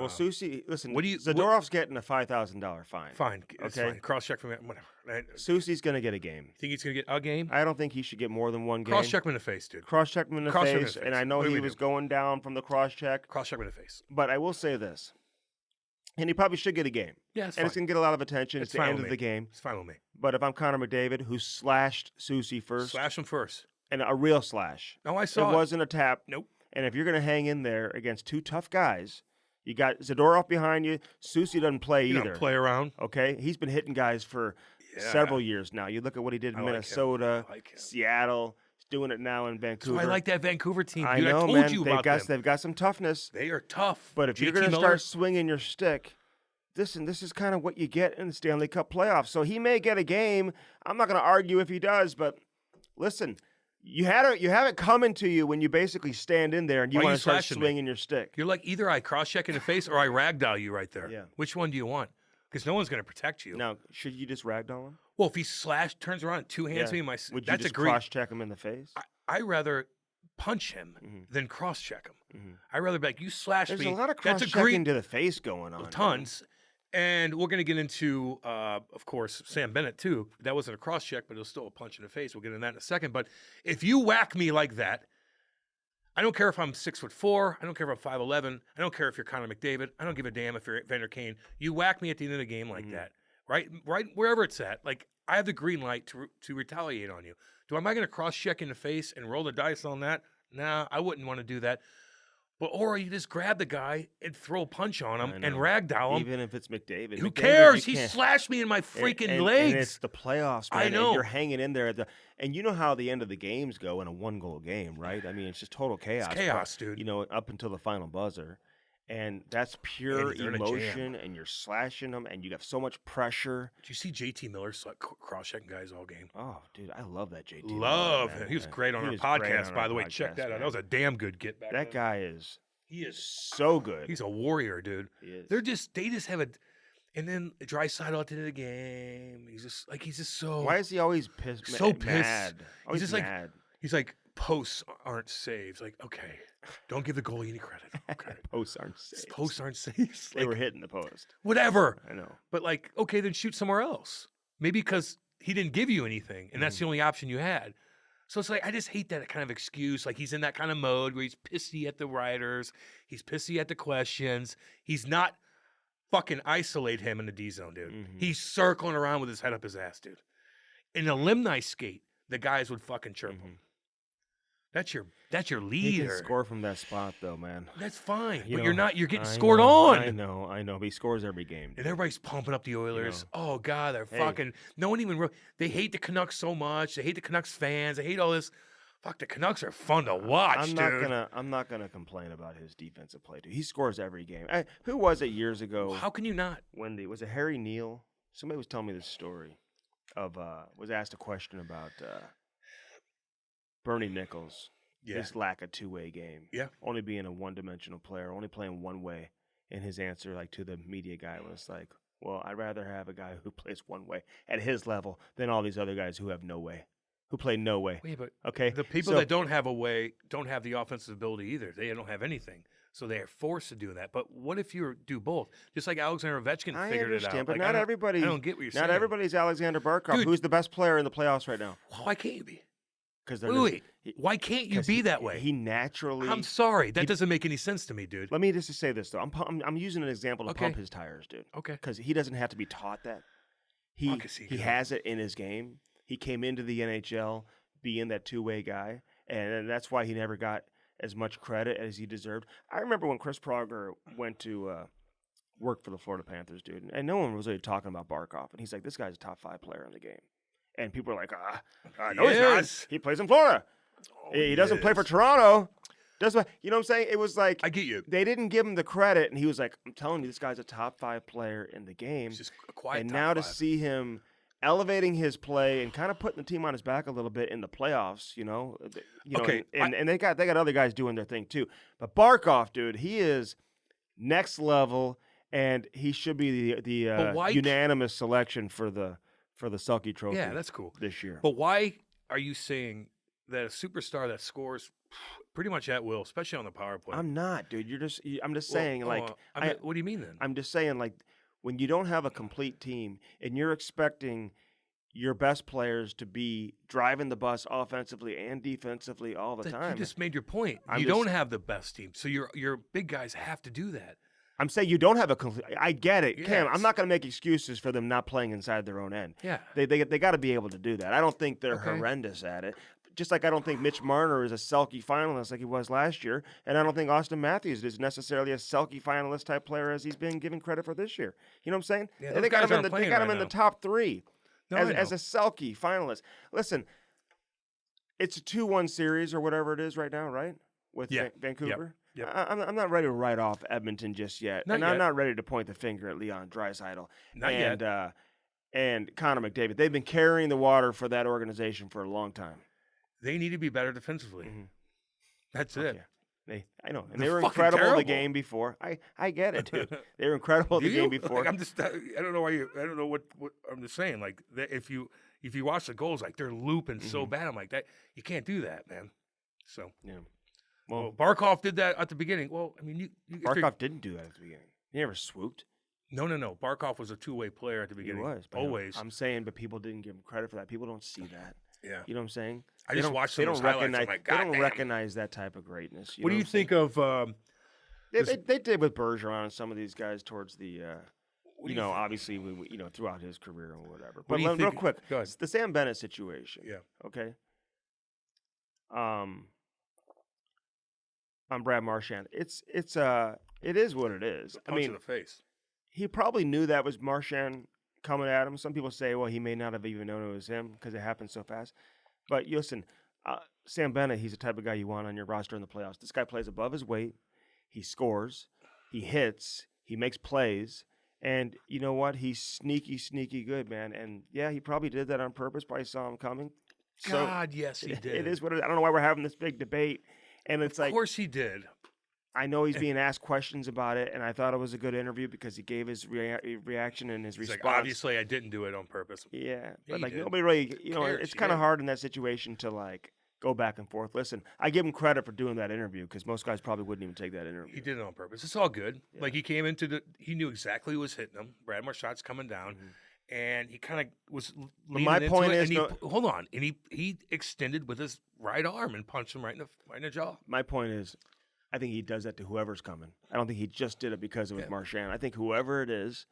Susie, listen, Zadorov's getting a $5,000 fine. Fine. Okay. Fine. Cross-check from whatever. Susie's going to get a game. Think he's going to get a game? I don't think he should get more than one game. Cross-check him in the face, dude. Cross-check him in the face. And I know he was going down from the cross-check. Cross-check him in the face. But I will say this. And he probably should get a game. Yeah, it's fine. It's going to get a lot of attention. It's the end of the game. It's fine with me. But if I'm Connor McDavid, who slashed Susie first. Slash him first. And a real slash. No, I saw it. It wasn't a tap. Nope. And if you're going to hang in there against 2 tough guys, you got Zadorov behind you. Susie doesn't play either. He don't play around. Okay? He's been hitting guys for several years now. You look at what he did in Minnesota, Seattle. He's doing it now in Vancouver. So I like that Vancouver team. I know, I told you about them. They've got some toughness. They are tough. But if you're going to start swinging your stick, this is kind of what you get in the Stanley Cup playoffs. So he may get a game. I'm not going to argue if he does, but listen, you have it coming to you when you basically stand in there and you want to start swinging your stick. You're like, either I cross-check in the face or I ragdoll you right there. Yeah. Which one do you want? Because no one's going to protect you. Now, should you just ragdoll him? Well, if he turns around and 2 hands me in my... Would you just cross-check him in the face? I'd rather punch him than cross-check him. I'd rather be like, you slashed me. There's a lot of cross-checking to the face going on. Tons. And we're going to get into, of course, Sam Bennett, too. That wasn't a cross-check, but it was still a punch in the face. We'll get into that in a second. But if you whack me like that, I don't care if I'm 6'4", I don't care if I'm 5'11", I don't care if you're Connor McDavid, I don't give a damn if you're Vander Kane. You whack me at the end of the game like that, right wherever it's at. Like, I have the green light to retaliate on you. Am I going to cross-check in the face and roll the dice on that? Nah, I wouldn't want to do that. Or you just grab the guy and throw a punch on him and ragdoll him. Even if it's McDavid. Who cares? He slashed me in my freaking legs. And it's the playoffs, man. I know. And you're hanging in there. And you know how the end of the games go in a 1-goal game, right? I mean, it's just total chaos. It's chaos, dude. You know, up until the final buzzer. And that's pure emotion, and you're slashing them, and you have so much pressure. Did you see JT Miller cross-checking guys all game? Oh, dude, I love that JT. Love him. He was great on our podcast, by the way. Check that out. That was a damn good get back. That guy is. He is so good. He's a warrior, dude. He is. They just have a, and then Draisaitl at the end of the game. He's just so. Why is he always pissed? So pissed. Mad. Always he's just mad. He's like, posts aren't saves. Like, okay, don't give the goalie any credit. Okay, posts aren't saves. Posts aren't saves. They were hitting the post. Whatever. I know. But like, okay, then shoot somewhere else. Maybe because he didn't give you anything, and that's the only option you had. So it's like, I just hate that kind of excuse. Like, he's in that kind of mode where he's pissy at the writers. He's pissy at the questions. He's not fucking isolate him in the D zone, dude. He's circling around with his head up his ass, dude. In an alumni skate, the guys would fucking chirp him. That's your leader. He can score from that spot though, man. That's fine, You but know, you're getting scored on. I know. But he scores every game. And everybody's pumping up the Oilers. You know. Oh God, they're fucking. No one even. They hate the Canucks so much. They hate the Canucks fans. They hate all this. Fuck, the Canucks are fun to watch, dude. I'm not gonna complain about his defensive play, dude. He scores every game. Who was it years ago? How can you not? Was it Harry Neal? Somebody was telling me this story of was asked a question about Bernie Nichols. Yeah. His lack of two-way game. Yeah. Only being a one-dimensional player, only playing one way. And his answer, like, to the media guy was like, well, I'd rather have a guy who plays one way at his level than all these other guys who have no way, who play no way. Wait, but okay? the people that don't have a way don't have the offensive ability either. They don't have anything. So they are forced to do that. But what if you do both? Just like Alexander Ovechkin figured it out. But like, not everybody. I don't get what you're saying. Not everybody's Alexander Barkov, Dude, who's the best player in the playoffs right now. Why can't you be? Wait. Why can't you be that way? He naturally. I'm sorry. That doesn't make any sense to me, dude. Let me just say this, though. I'm using an example to pump his tires, dude. Okay. Because he doesn't have to be taught that. He has it in his game. He came into the NHL being that two-way guy, and that's why he never got as much credit as he deserved. I remember when Chris Pronger went to work for the Florida Panthers, dude, and no one was really talking about Barkov, and he's like, this guy's a top 5 player in the game. And people are like, no, he's not. He plays in Florida. He doesn't play for Toronto. You know what I'm saying? It was like, I get you. They didn't give him the credit, and he was like, I'm telling you, this guy's a top 5 player in the game. He's just a quiet and top now 5. to see him elevating his play and kind of putting the team on his back a little bit in the playoffs, Okay, and they got other guys doing their thing too. But Barkov, dude, he is next level, and he should be the unanimous selection for the Selke Trophy. Yeah, that's cool this year. But why are you saying that a superstar that scores pretty much at will, especially on the power play? I'm not, dude. I'm just saying, what do you mean then? I'm just saying, like, when you don't have a complete team and you're expecting your best players to be driving the bus offensively and defensively all the time. You just made your point. You don't have the best team, so your big guys have to do that. I'm saying you don't have a complete. I get it, yes. Cam. I'm not going to make excuses for them not playing inside their own end. Yeah, they got to be able to do that. I don't think they're horrendous at it. Just like I don't think Mitch Marner is a Selke finalist like he was last year, and I don't think Austin Matthews is necessarily a Selke finalist type player as he's been given credit for this year. You know what I'm saying? Yeah, they got him in the top 3 as a Selke finalist. Listen, it's a 2-1 series or whatever it is right now, right? With Vancouver. Yep. I'm not ready to write off Edmonton just yet, I'm not ready to point the finger at Leon Draisaitl and Connor McDavid. They've been carrying the water for that organization for a long time. They need to be better defensively. Mm-hmm. That's it. Yeah. I know, and they were incredible the game before. I get it, dude. They were incredible the game before. Like, I don't know why I don't know what I'm just saying. Like if you watch the goals, like they're looping so bad, I'm like that. You can't do that, man. So yeah. Well, Barkov did that at the beginning. Well, I mean, Barkov didn't do that at the beginning. He never swooped. No. Barkov was a two-way player at the beginning. He was. Always. I'm saying, but people didn't give him credit for that. People don't see that. Yeah. You know what I'm saying? I just watched some of those highlights. I'm like, they don't recognize that type of greatness. What do you think of? They did with Bergeron and some of these guys towards the, obviously, throughout his career or whatever. But real quick, the Sam Bennett situation. Yeah. Okay. On Brad Marchand, it is what it is. I mean, in the face. He probably knew that was Marchand coming at him. Some people say, well, he may not have even known it was him because it happened so fast. But listen, Sam Bennett, he's the type of guy you want on your roster in the playoffs. This guy plays above his weight. He scores. He hits. He makes plays. And you know what? He's sneaky good, man. And yeah, he probably did that on purpose. Probably saw him coming. God, yes, he did. It is what it is. I don't know why we're having this big debate. And it's of course he did. I know he's being asked questions about it, and I thought it was a good interview because he gave his reaction and his response. Like, obviously, I didn't do it on purpose. Yeah, but like nobody really, it's kind of hard in that situation to like go back and forth. Listen, I give him credit for doing that interview because most guys probably wouldn't even take that interview. He did it on purpose. It's all good. Yeah. Like he came into he knew exactly who was hitting him. Brad Marchand's coming down. Mm-hmm. And he kind of was leaning my point into is, it, and hold on, and he extended with his right arm and punched him right in the jaw. My point is, I think he does that to whoever's coming. I don't think he just did it because it was Marchand. I think whoever it is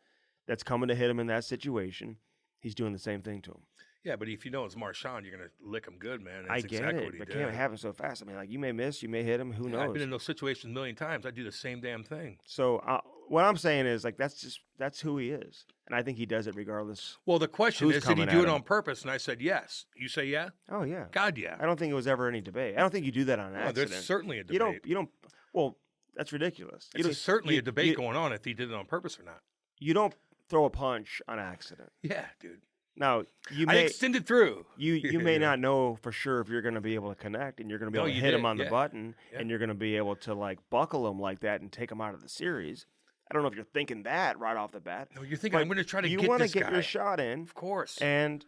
that's coming to hit him in that situation, he's doing the same thing to him. Yeah, but if you know it's Marchand, you're going to lick him good, man. That's I get exactly it, what he but did. can't happen so fast. I mean, like, you may miss, you may hit him, who knows? I've been in those situations a million times. I do the same damn thing. So what I'm saying is, like, that's who he is. And I think he does it regardless. Well, the question Who's is, did he coming do at it him? on purpose? And I said yes. You say yeah? Oh, yeah. God, yeah. I don't think it was ever any debate. I don't think you do that on Well, accident. there's certainly a debate. You don't, well, that's ridiculous. There's certainly a debate going on if he did it on purpose or not. You don't throw a punch on accident. Yeah, dude. Now, I extended through. You may not know for sure if you're going to be able to connect and you're going to be able to hit him on the button and you're going to be able to, like, buckle him like that and take him out of the series. I don't know if you're thinking that right off the bat. No, you're thinking, I'm going to try to get this guy. You want to get your shot in. Of course. And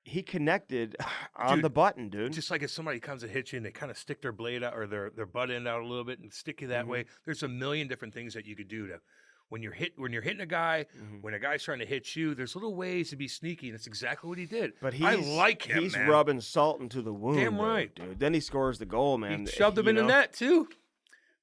he connected on the button, dude. Just like if somebody comes and hits you and they kind of stick their blade out or their butt end out a little bit and stick you that way. There's a million different things that you could do to when you're hitting a guy, when a guy's trying to hit you, there's little ways to be sneaky, and that's exactly what he did. But I like him, He's man. rubbing salt into the wound. Damn right. Dude. Then he scores the goal, man. He shoved him in the net, too.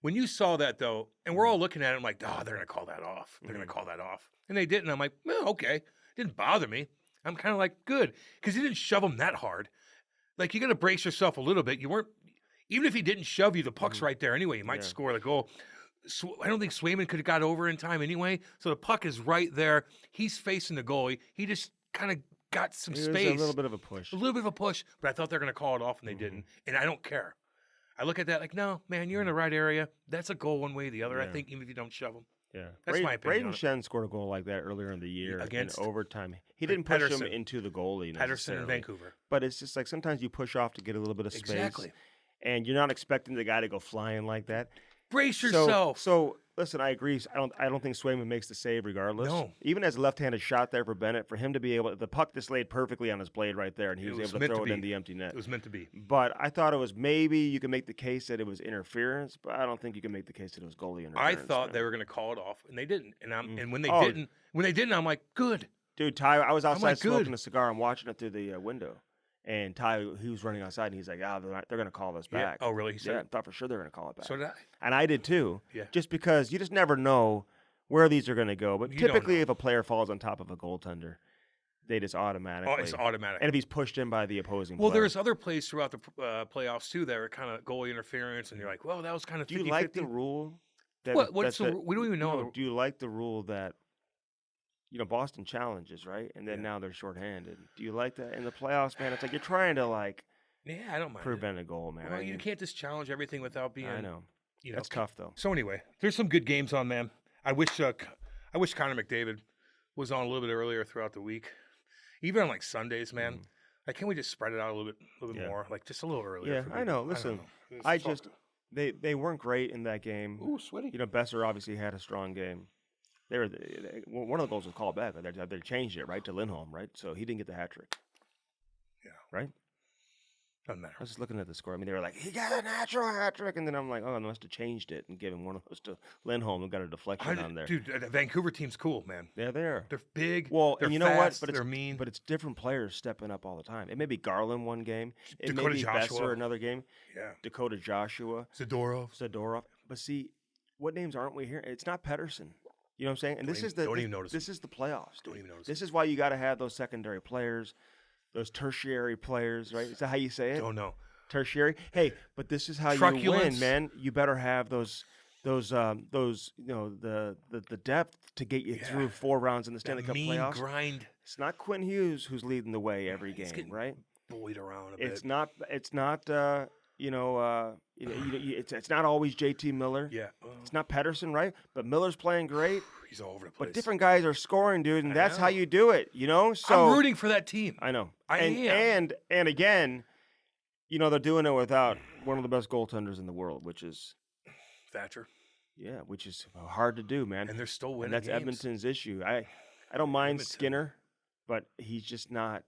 When you saw that, though, and we're all looking at it, I'm like, oh, they're going to call that off. They're going to call that off. And they didn't. I'm like, well, okay. Didn't bother me. I'm kind of like, good. Because he didn't shove him that hard. Like, you got to brace yourself a little bit. You weren't, even if he didn't shove you, the puck's right there anyway. You might score the goal. I don't think Swayman could have got over in time anyway. So the puck is right there. He's facing the goalie. He just kind of got some space. A little bit of a push. A little bit of a push, but I thought they were going to call it off, and they didn't. And I don't care. I look at that like, no, man, you're in the right area. That's a goal one way or the other, I think, even if you don't shove them. Yeah. That's my opinion. Braden Schenn scored a goal like that earlier in the year against in overtime. He didn't push him into the goalie Patterson in Vancouver. But it's just like sometimes you push off to get a little bit of space. Exactly. And you're not expecting the guy to go flying like that. Brace yourself. So listen, I agree. I don't think Swayman makes the save regardless. No. Even as a left-handed shot there for Bennett, for him to be able, the puck just laid perfectly on his blade right there, and he was able to throw it in the empty net. It was meant to be. But I thought it was maybe you could make the case that it was interference, but I don't think you can make the case that it was goalie interference. I thought they were going to call it off, and they didn't. And when they didn't, I'm like, good. Dude, Ty, I was outside smoking a cigar and watching it through the window. And Ty, he was running outside, and he's like, they're going to call this back. Oh, really? He said I thought for sure they're going to call it back. So did I. And I did too. Yeah. Just because you just never know where these are going to go. But typically, if a player falls on top of a goaltender, they just automatically. Oh, it's automatic. And if he's pushed in by the opposing player. There's other plays throughout the playoffs, too, that are kind of goalie interference, and you're like, well, that was kind of 50-50. Do you like the rule? We don't even know. Do you like the rule that, Boston challenges, right? And then now they're shorthanded. Do you like that? In the playoffs, man, it's like you're trying to, I don't mind prevent a goal, man. Well, you can't just challenge everything without being. I know. That's tough, though. So anyway, there's some good games on, man. I wish Connor McDavid was on a little bit earlier throughout the week, even on Sundays, man. Like, can we just spread it out a little bit more, just a little earlier? Yeah, I know. Listen, they weren't great in that game. Ooh, sweaty. Besser obviously had a strong game. One of the goals was called back. They changed it, right, to Lindholm, right? So he didn't get the hat trick. Yeah. Right? Doesn't matter. I was just looking at the score. I mean, they were like, he got a natural hat trick. And then I'm like, oh, they must have changed it and given one of those to Lindholm and got a deflection on there. Dude, the Vancouver team's cool, man. Yeah, they are. They're big. Well, they're and you know fast, what? But they're mean. But it's different players stepping up all the time. It may be Garland one game. It Dakota may be Joshua. Besser another game. Yeah. Dakota Joshua. Zadorov. But see, what names aren't we hearing? It's not Pedersen. You know what I'm saying? And this is the playoffs. Don't even notice. This is why you got to have those secondary players, those tertiary players, right? Is that how you say it? Don't know. Tertiary. Hey, but this is how you win, man. You better have the depth to get you through 4 rounds in the Stanley Cup playoffs. Grind. It's not Quinn Hughes who's leading the way every game, right? Bullied around a bit. It's not. It's not always JT Miller. Yeah. It's not Pedersen, right? But Miller's playing great. He's all over the place. But different guys are scoring, dude, and that's how you do it, So I'm rooting for that team. I know. I am. And again, they're doing it without one of the best goaltenders in the world, which is Thatcher. Yeah, which is hard to do, man. And they're still winning. And that's games. Edmonton's issue. I don't mind Skinner, but he's just not.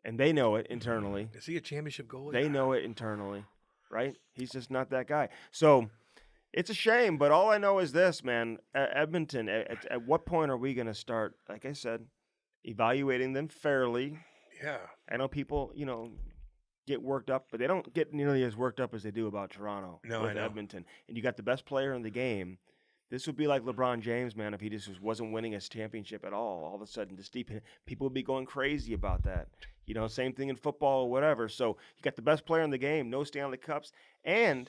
And they know it internally. Is he a championship goalie? They know it internally, right? He's just not that guy. So it's a shame, but all I know is this, man. Edmonton, at what point are we going to start, like I said, evaluating them fairly? Yeah. I know people, get worked up, but they don't get nearly as worked up as they do about Toronto No, with I know. Edmonton. And you got the best player in the game. This would be like LeBron James, man, if he just wasn't winning his championship at all. All of a sudden, people would be going crazy about that. You know, same thing in football or whatever. So you got the best player in the game, no Stanley Cups. And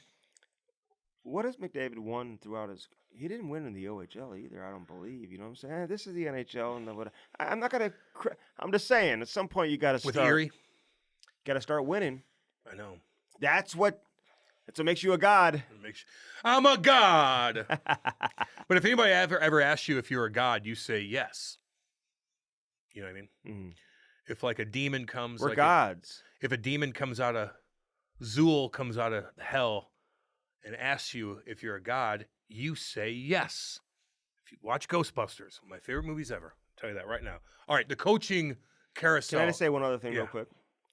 what has McDavid won throughout his – he didn't win in the OHL either, I don't believe. You know what I'm saying? This is the NHL. And I'm not going to – I'm just saying, at some point you got to start – With Erie? Got to start winning. I know. That's what makes you a god. I'm a god. But if anybody ever asks you if you're a god, you say yes. You know what I mean? Mm. If like a demon comes, We're like gods. if a demon comes out of Zool comes out of hell and asks you if you're a god, you say yes. If you watch Ghostbusters, one of my favorite movies ever. I'll tell you that right now. All right, the coaching carousel. Can I just say one other thing Yeah. real quick?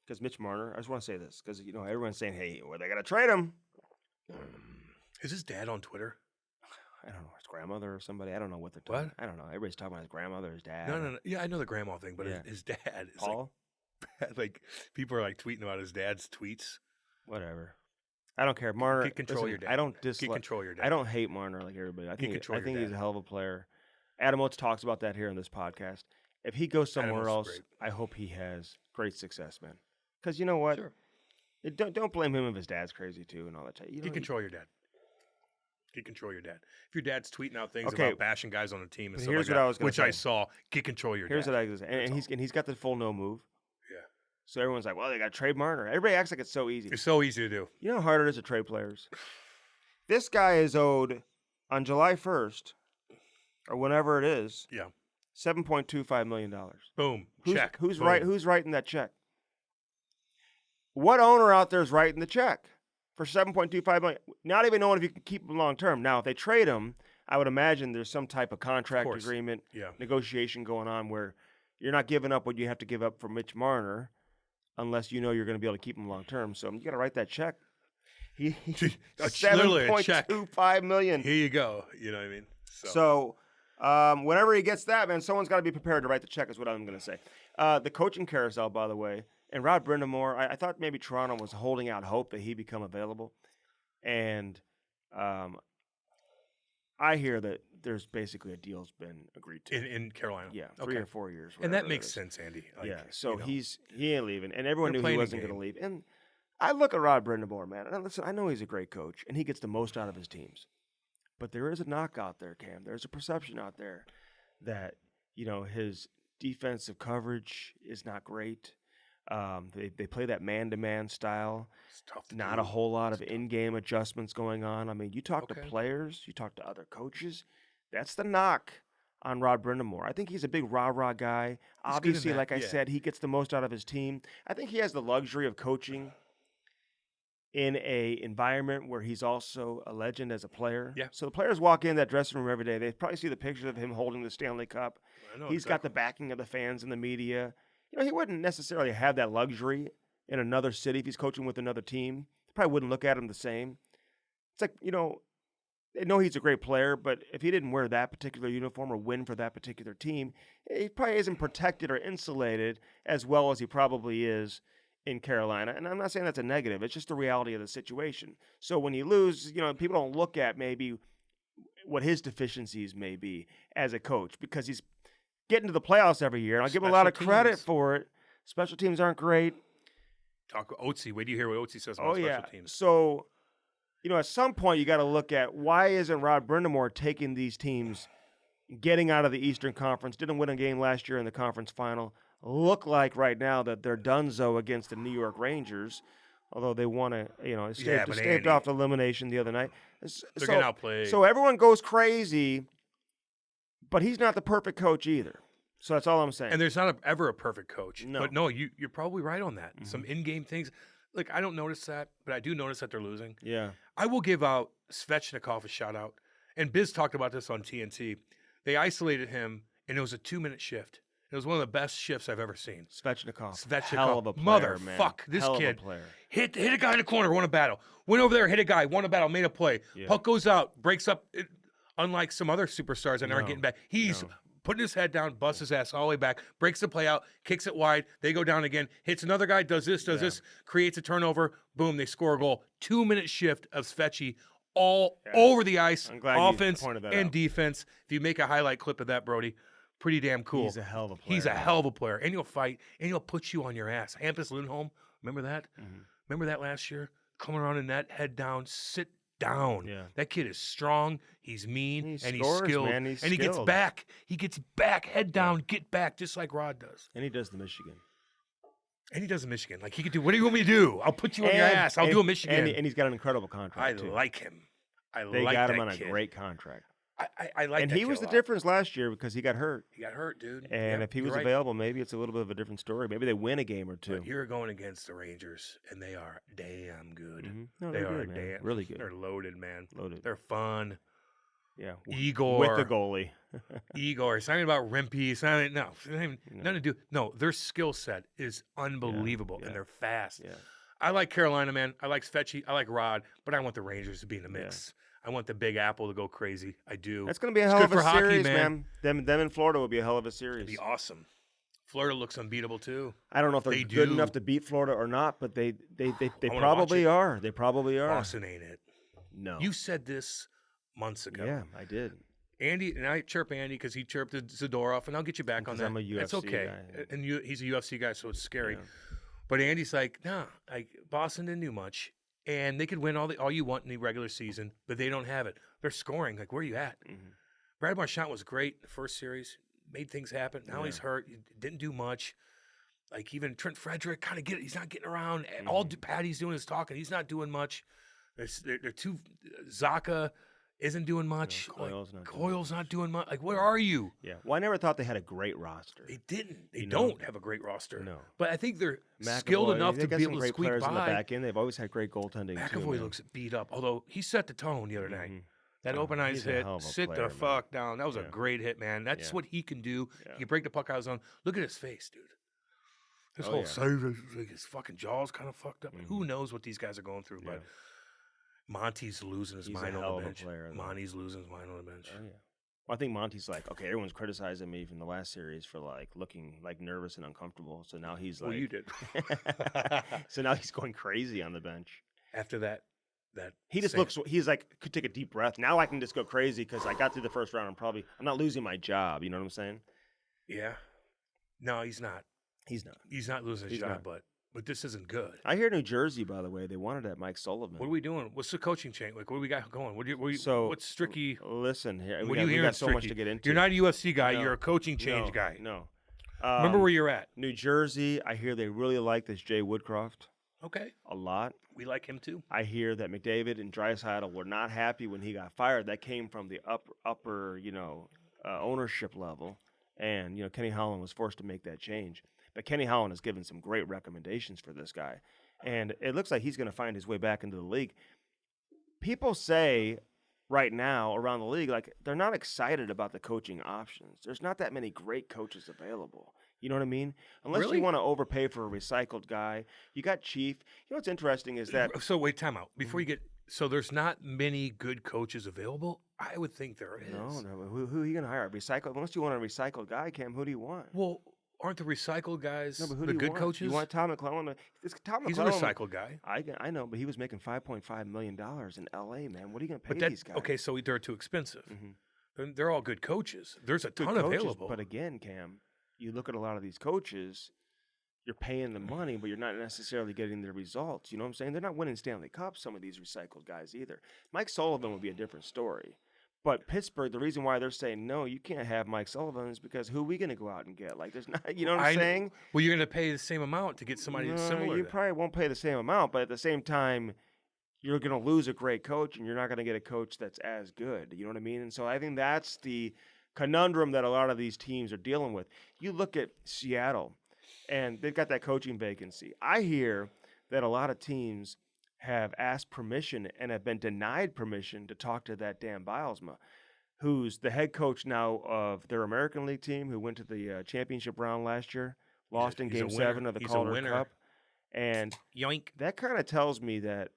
Because Mitch Marner, I just want to say this because you know everyone's saying, "Hey, well, they got to trade him." Is his dad on Twitter? I don't know, his grandmother or somebody. I don't know what they're talking. What? I don't know. Everybody's talking about his grandmother, his dad. No. Yeah, I know the grandma thing, but Yeah. his dad is Paul. like people are like tweeting about his dad's tweets. Whatever. I don't care. Marner. Get control listen, your dad. I don't Get dislike. control your dad. I don't hate Marner like everybody. I think control your he's dad. a hell of a player. Adam Oates talks about that here in this podcast. If he goes Adam somewhere Oates else, is I hope he has great success, man. Because you know what? Sure. Don't blame him if his dad's crazy too and all that. You know, Get control your dad. Get control your dad. If your dad's tweeting out things Okay. about bashing guys on the team and But stuff here's like what that, I was gonna which I say. saw, get control your Here's dad. what I was saying, and he's got the full no move. Yeah. So everyone's like, well, they got to trade Marner. Everybody acts like it's so easy. It's so easy to do. You know how hard it is to trade players. This guy is owed on July 1st, or whenever it is, Yeah. $7.25 million. Boom. Who's, Check. Who's Boom. Who's writing that check? What owner out there is writing the check for $7.25 million? Not even knowing if you can keep him long term. Now, if they trade him, I would imagine there's some type of contract course. agreement, Yeah. negotiation going on where you're not giving up what you have to give up for Mitch Marner, unless you know you're going to be able to keep him long term. So you got to write that check. Literally a check. $7.25 million. Here you go. You know what I mean? So whenever he gets that, man, someone's got to be prepared to write the check is what I'm going to say. The coaching carousel, by the way, and Rod Brind'Amour, I thought maybe Toronto was holding out hope that he become available. And I hear that there's basically a deal's been agreed to. in Carolina. Yeah, Okay. 3 or 4 years. And that whatever makes is. sense, Andy. Like, Yeah, so you know, he ain't leaving. And everyone They're knew he playing a wasn't going to game. leave. And I look at Rod Brind'Amour, man, and listen, I know he's a great coach, and he gets the most out of his teams. But there is a knock out there, Cam. There's a perception out there that, you know, his defensive coverage is not great. They play that man-to-man style. it's tough to Not do. a whole lot of in-game adjustments going on. I mean, you talk to Okay. players, you talk to other coaches. That's the knock on Rod Brind'Amour. I think he's a big rah-rah guy. He's good in Obviously, that, like I yeah. said, he gets the most out of his team. I think he has the luxury of coaching in a environment where he's also a legend as a player. Yeah. So the players walk in that dressing room every day. They probably see the pictures of him holding the Stanley Cup. I know He's got the exactly. backing of the fans and the media. You know, he wouldn't necessarily have that luxury in another city if he's coaching with another team. They probably wouldn't look at him the same. It's like, you know, they know he's a great player, but if he didn't wear that particular uniform or win for that particular team, he probably isn't protected or insulated as well as he probably is in Carolina. And I'm not saying that's a negative. It's just the reality of the situation. So when you lose, you know, people don't look at maybe what his deficiencies may be as a coach because he's getting to the playoffs every year. And I'll give him a lot of Special credit teams. for it. Special teams aren't great. Talk Oatsey. Wait do you hear what Oatsey says Oh, about yeah. special teams? So, you know, at some point you got to look at why isn't Rod Brind'Amour taking these teams, getting out of the Eastern Conference, didn't win a game last year in the conference final, look like right now that they're donezo against the New York Rangers, although they won a, you know, Yeah, but staved Andy- off elimination the other night. They're getting outplayed. So everyone goes crazy, but he's not the perfect coach either. So that's all I'm saying. And there's not ever a perfect coach. No. But no, you're probably right on that. Mm-hmm. Some in-game things. Like, I don't notice that, but I do notice that they're losing. yeah. I will give out Svechnikov a shout-out. And Biz talked about this on TNT. They isolated him, and it was a 2-minute shift. It was one of the best shifts I've ever seen. Svechnikov. Svechnikov. Hell of a player, man. Motherfuck, this Hell kid. Of a player. Hit a guy in the corner, won a battle. Went over there, hit a guy, won a battle, made a play. Yeah. Puck goes out, breaks up. Unlike some other superstars that aren't No. getting back, he's No. putting his head down, busts his ass all the way back, breaks the play out, kicks it wide. They go down again, hits another guy, does this, creates a turnover. Boom, they score a goal. 2-minute shift of Svechy all over the ice, offense and defense. If you make a highlight clip of that, Brody, pretty damn cool. He's a hell of a player. He's a hell of a player. And he'll fight, and he'll put you on your ass. Hampus Lindholm, remember that? Mm-hmm. Remember that last year? Coming around in that, head down, sit down. Yeah. That kid is strong. He's mean, he's skilled. Man. He's skilled. He gets back. He gets back, head down, get back, just like Rod does. And he does the Michigan. Like, he could do, what do you want me to do? I'll put you on your ass. I'll do a Michigan. And he's got an incredible contract, I like him. They got him on a great contract. I like and he was the difference last year because he got hurt. He got hurt, dude. And if he was available, maybe it's a little bit of a different story. Maybe they win a game or two. But you're going against the Rangers, and they are damn good. Mm-hmm. No, they are good, really good. They're loaded, man. Loaded. They're fun. Yeah. Igor. With the goalie. Igor. It's not even about Rempe. It's not, nothing to do. No, their skill set is unbelievable, and they're fast. Yeah. I like Carolina, man. I like Svechy. I like Rod, but I want the Rangers to be in the mix. Yeah. I want the Big Apple to go crazy. I do. That's going to be a hell of a series, man. Them in Florida will be a hell of a series. It'll be awesome. Florida looks unbeatable too. I don't know if they're good enough to beat Florida or not, but they probably are. They probably are. Boston ain't it. No. You said this months ago. Yeah, I did. Andy, and I chirp Andy because he chirped Zadorov, and I'll get you back on that. I'm a UFC That's okay. guy. And he's a UFC guy, so it's scary. Yeah. But Andy's like, Boston didn't do much. And they could win all you want in the regular season, but they don't have it. They're scoring. Like, where are you at? Mm-hmm. Brad Marchand was great in the first series, made things happen. Now he's hurt. He didn't do much. Like, even Trent Frederick he's not getting around. Mm-hmm. All Patty's doing is talking. He's not doing much. They're too Zaka isn't doing much. Coyle's not doing much. Like, where are you? Yeah. Well, I never thought they had a great roster. They didn't. They don't have a great roster. No. But I think they're skilled enough to be able to squeak by. On the back end. They've always had great goaltending. McAvoy looks beat up, although he set the tone the other night. That open ice hit, sit the fuck down. That was a great hit, man. That's what he can do. Yeah. He can break the puck out of his zone. Look at his face, dude. His whole side, his fucking jaw's kind of fucked up. Who knows what these guys are going through, but Monty's losing his mind on the bench. Monty's losing his mind on the bench. Oh, yeah. Well, I think Monty's like, okay, everyone's criticizing me from the last series for like looking like nervous and uncomfortable. So now he's like, well, you did. So now he's going crazy on the bench. After that he just looks. He's like, could take a deep breath. Now I can just go crazy because I got through the first round. I'm not losing my job. You know what I'm saying? Yeah. No, he's not. He's not. He's not losing his job, but this isn't good. I hear New Jersey, by the way, they wanted that Mike Sullivan. What are we doing? What's the coaching change? Like, what do we got going? What's Stricky? Listen, here, what are you hearing? So much to get into. You're not a UFC guy. You're a coaching change guy. No. Remember where you're at. New Jersey. I hear they really like this Jay Woodcroft. Okay. A lot. We like him too. I hear that McDavid and Draisaitl were not happy when he got fired. That came from the upper ownership level, and Kenny Holland was forced to make that change. But Kenny Holland has given some great recommendations for this guy. And it looks like he's going to find his way back into the league. People say right now around the league, like, they're not excited about the coaching options. There's not that many great coaches available. You know what I mean? Unless you want to overpay for a recycled guy. You got Chief. You know what's interesting is that... So wait, time out. Before you get... So there's not many good coaches available? I would think there is. No. Who are you going to hire? Unless you want a recycled guy, Cam, who do you want? Well... Aren't the recycled guys the good coaches? You want Tom McClellan? He's a recycled guy. I know, but he was making $5.5 million in L.A., man. What are you going to pay these guys? Okay, so they're too expensive. Mm-hmm. They're all good coaches. There's a ton available. But again, Cam, you look at a lot of these coaches, you're paying the money, but you're not necessarily getting the results. You know what I'm saying? They're not winning Stanley Cups, some of these recycled guys either. Mike Sullivan would be a different story. But Pittsburgh, the reason why they're saying, no, you can't have Mike Sullivan is because who are we going to go out and get? Like, there's not, you know what I'm saying? Well, you're going to pay the same amount to get somebody similar. You probably won't pay the same amount, but at the same time, you're going to lose a great coach, and you're not going to get a coach that's as good. You know what I mean? And so I think that's the conundrum that a lot of these teams are dealing with. You look at Seattle, and they've got that coaching vacancy. I hear that a lot of teams have asked permission and have been denied permission to talk to that Dan Bilesma, who's the head coach now of their American League team, who went to the championship round last year, lost in Game 7 of the Calder Cup. And yoink. That kind of tells me that,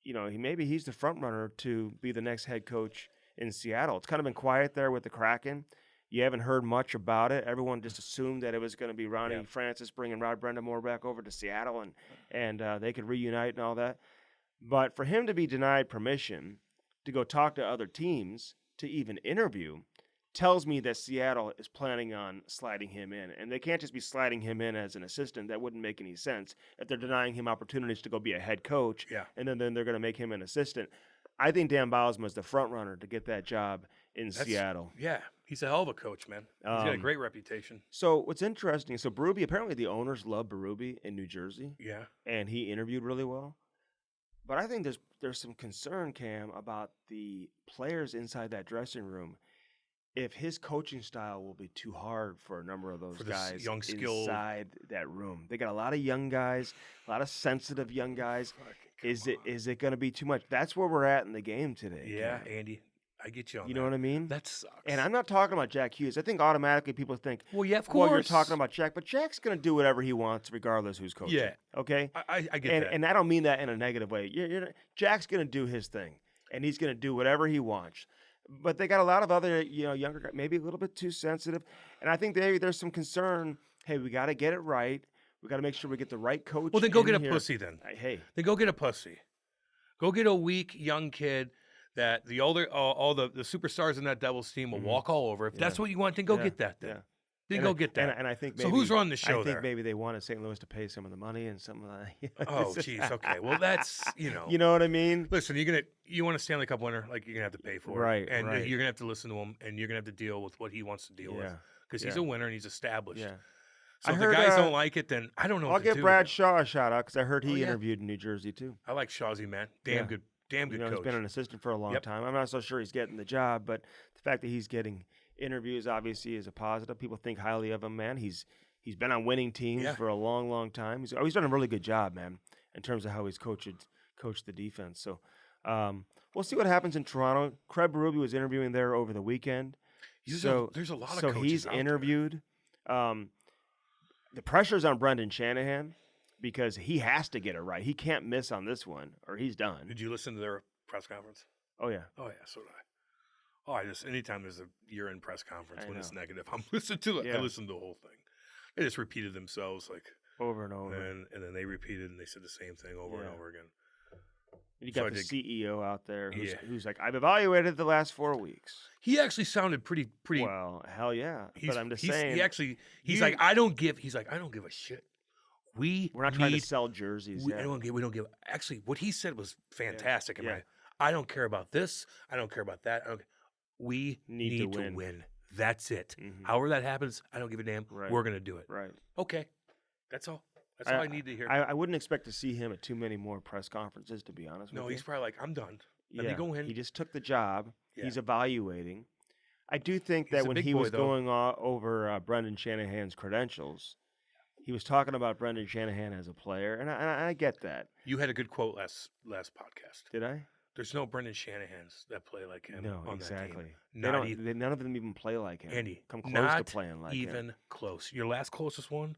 maybe he's the front runner to be the next head coach in Seattle. It's kind of been quiet there with the Kraken. You haven't heard much about it. Everyone just assumed that it was going to be Ronnie Francis bringing Rod Brind'Amour back over to Seattle and they could reunite and all that. But for him to be denied permission to go talk to other teams to even interview tells me that Seattle is planning on sliding him in. And they can't just be sliding him in as an assistant. That wouldn't make any sense if they're denying him opportunities to go be a head coach. Yeah. And then they're going to make him an assistant. I think Dan Bylsma's the front runner to get that job in Seattle. Yeah. He's a hell of a coach, man. He's got a great reputation. So what's interesting, so Berube, apparently the owners love Berube in New Jersey. Yeah. And he interviewed really well. But I think there's some concern, Cam, about the players inside that dressing room. If his coaching style will be too hard for a number of those guys young skill inside that room. They got a lot of young guys, a lot of sensitive young guys. Is it going to be too much? That's where we're at in the game today. Yeah, Cam. Andy, I get you on You that. know what I mean? That sucks. And I'm not talking about Jack Hughes. I think automatically people think, well, yeah, of course. well, you're talking about Jack, but Jack's going to do whatever he wants regardless who's coaching. Yeah. Okay? I get that. And I don't mean that in a negative way. Jack's going to do his thing, and he's going to do whatever he wants. But they got a lot of other, younger guys, maybe a little bit too sensitive. And I think there's some concern. Hey, we got to get it right. We got to make sure we get the right coach. Well, then go get a here. pussy then. Hey. Then go get a pussy. Go get a weak young kid that the older, all the superstars in that Devils team will walk all over. If that's what you want, then go get that then. Yeah. Then go get that. And I think maybe, so who's running the show I think there? maybe they wanted St. Louis to pay some of the money and some of the. Oh, jeez. Okay. Well, that's, You know what I mean? Listen, you want a Stanley Cup winner, like you're gonna have to pay for it, Right? And right. you're gonna have to listen to him, and you're gonna have to deal with what he wants to deal with, because he's a winner and he's established. Yeah. So I if heard, the guys don't like it, then I don't know. I'll what to give do Brad with it. Shaw a shout out because I heard he interviewed in New Jersey too. I like Shawzy, man. Damn good coach. He's been an assistant for a long time. I'm not so sure he's getting the job, but the fact that he's getting interviews obviously is a positive. People think highly of him, man. He's been on winning teams for a long, long time. He's done a really good job, man, in terms of how he's coached the defense. So we'll see what happens in Toronto. Craig Berube was interviewing there over the weekend. There's a lot of coaches he's out interviewed. The pressure's on Brendan Shanahan because he has to get it right. He can't miss on this one or he's done. Did you listen to their press conference? Oh, yeah. Oh, yeah, so did I. Oh, anytime there's a year-end press conference when it's negative, I'm listening to it. Yeah. I listened to the whole thing. They just repeated themselves over and over. And then they repeated and they said the same thing over and over again. You got the CEO out there who's like, I've evaluated the last 4 weeks. He actually sounded pretty. Well, hell yeah. But I'm just saying. He's like, I don't give a shit. We're not trying to sell jerseys. We don't give. Actually, what he said was fantastic. I don't care about this. I don't care about that. We need to win. That's it. Mm-hmm. However that happens, I don't give a damn. Right. We're going to do it. Right. Okay. That's all. That's all I need to hear. I wouldn't expect to see him at too many more press conferences, to be honest with you. No, he's probably like, I'm done. Let me go in. He just took the job. Yeah. He's evaluating. I do think that when he was going over Brendan Shanahan's credentials, he was talking about Brendan Shanahan as a player, and I get that. You had a good quote last podcast. Did I? There's no Brendan Shanahans that play like him. No, on exactly. That team. None of them even play like him. Andy, come close to playing like him. Even close. Your last closest one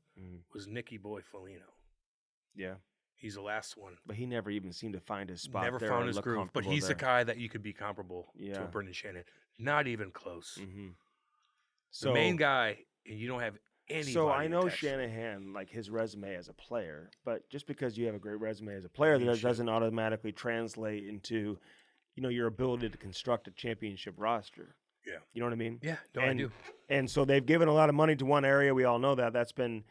was Nicky Boy Foligno. Yeah. He's the last one. But he never even seemed to find his spot. Never found his groove. But he's the guy that you could be comparable to a Brendan Shanahan. Not even close. Mm-hmm. So, the main guy, and you don't have anybody. So I know Shanahan, like his resume as a player, but just because you have a great resume as a player, that doesn't automatically translate into, your ability to construct a championship roster. Yeah. You know what I mean? Yeah, I do. And so they've given a lot of money to one area. We all know that. That's been,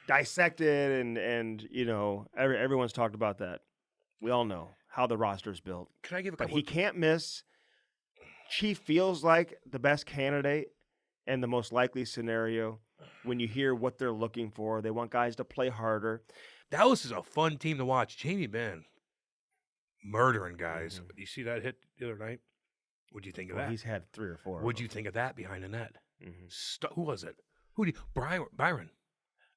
dissected and everyone's talked about that. We all know how the roster's built. Can I give a couple? But he can't miss. Chief feels like the best candidate and the most likely scenario when you hear what they're looking for. They want guys to play harder. Dallas is a fun team to watch. Jamie Benn murdering guys. Mm-hmm. You see that hit the other night? What'd you think of that? He's had 3 or 4. What'd you think of that behind the net? Mm-hmm. Who was it? Byron.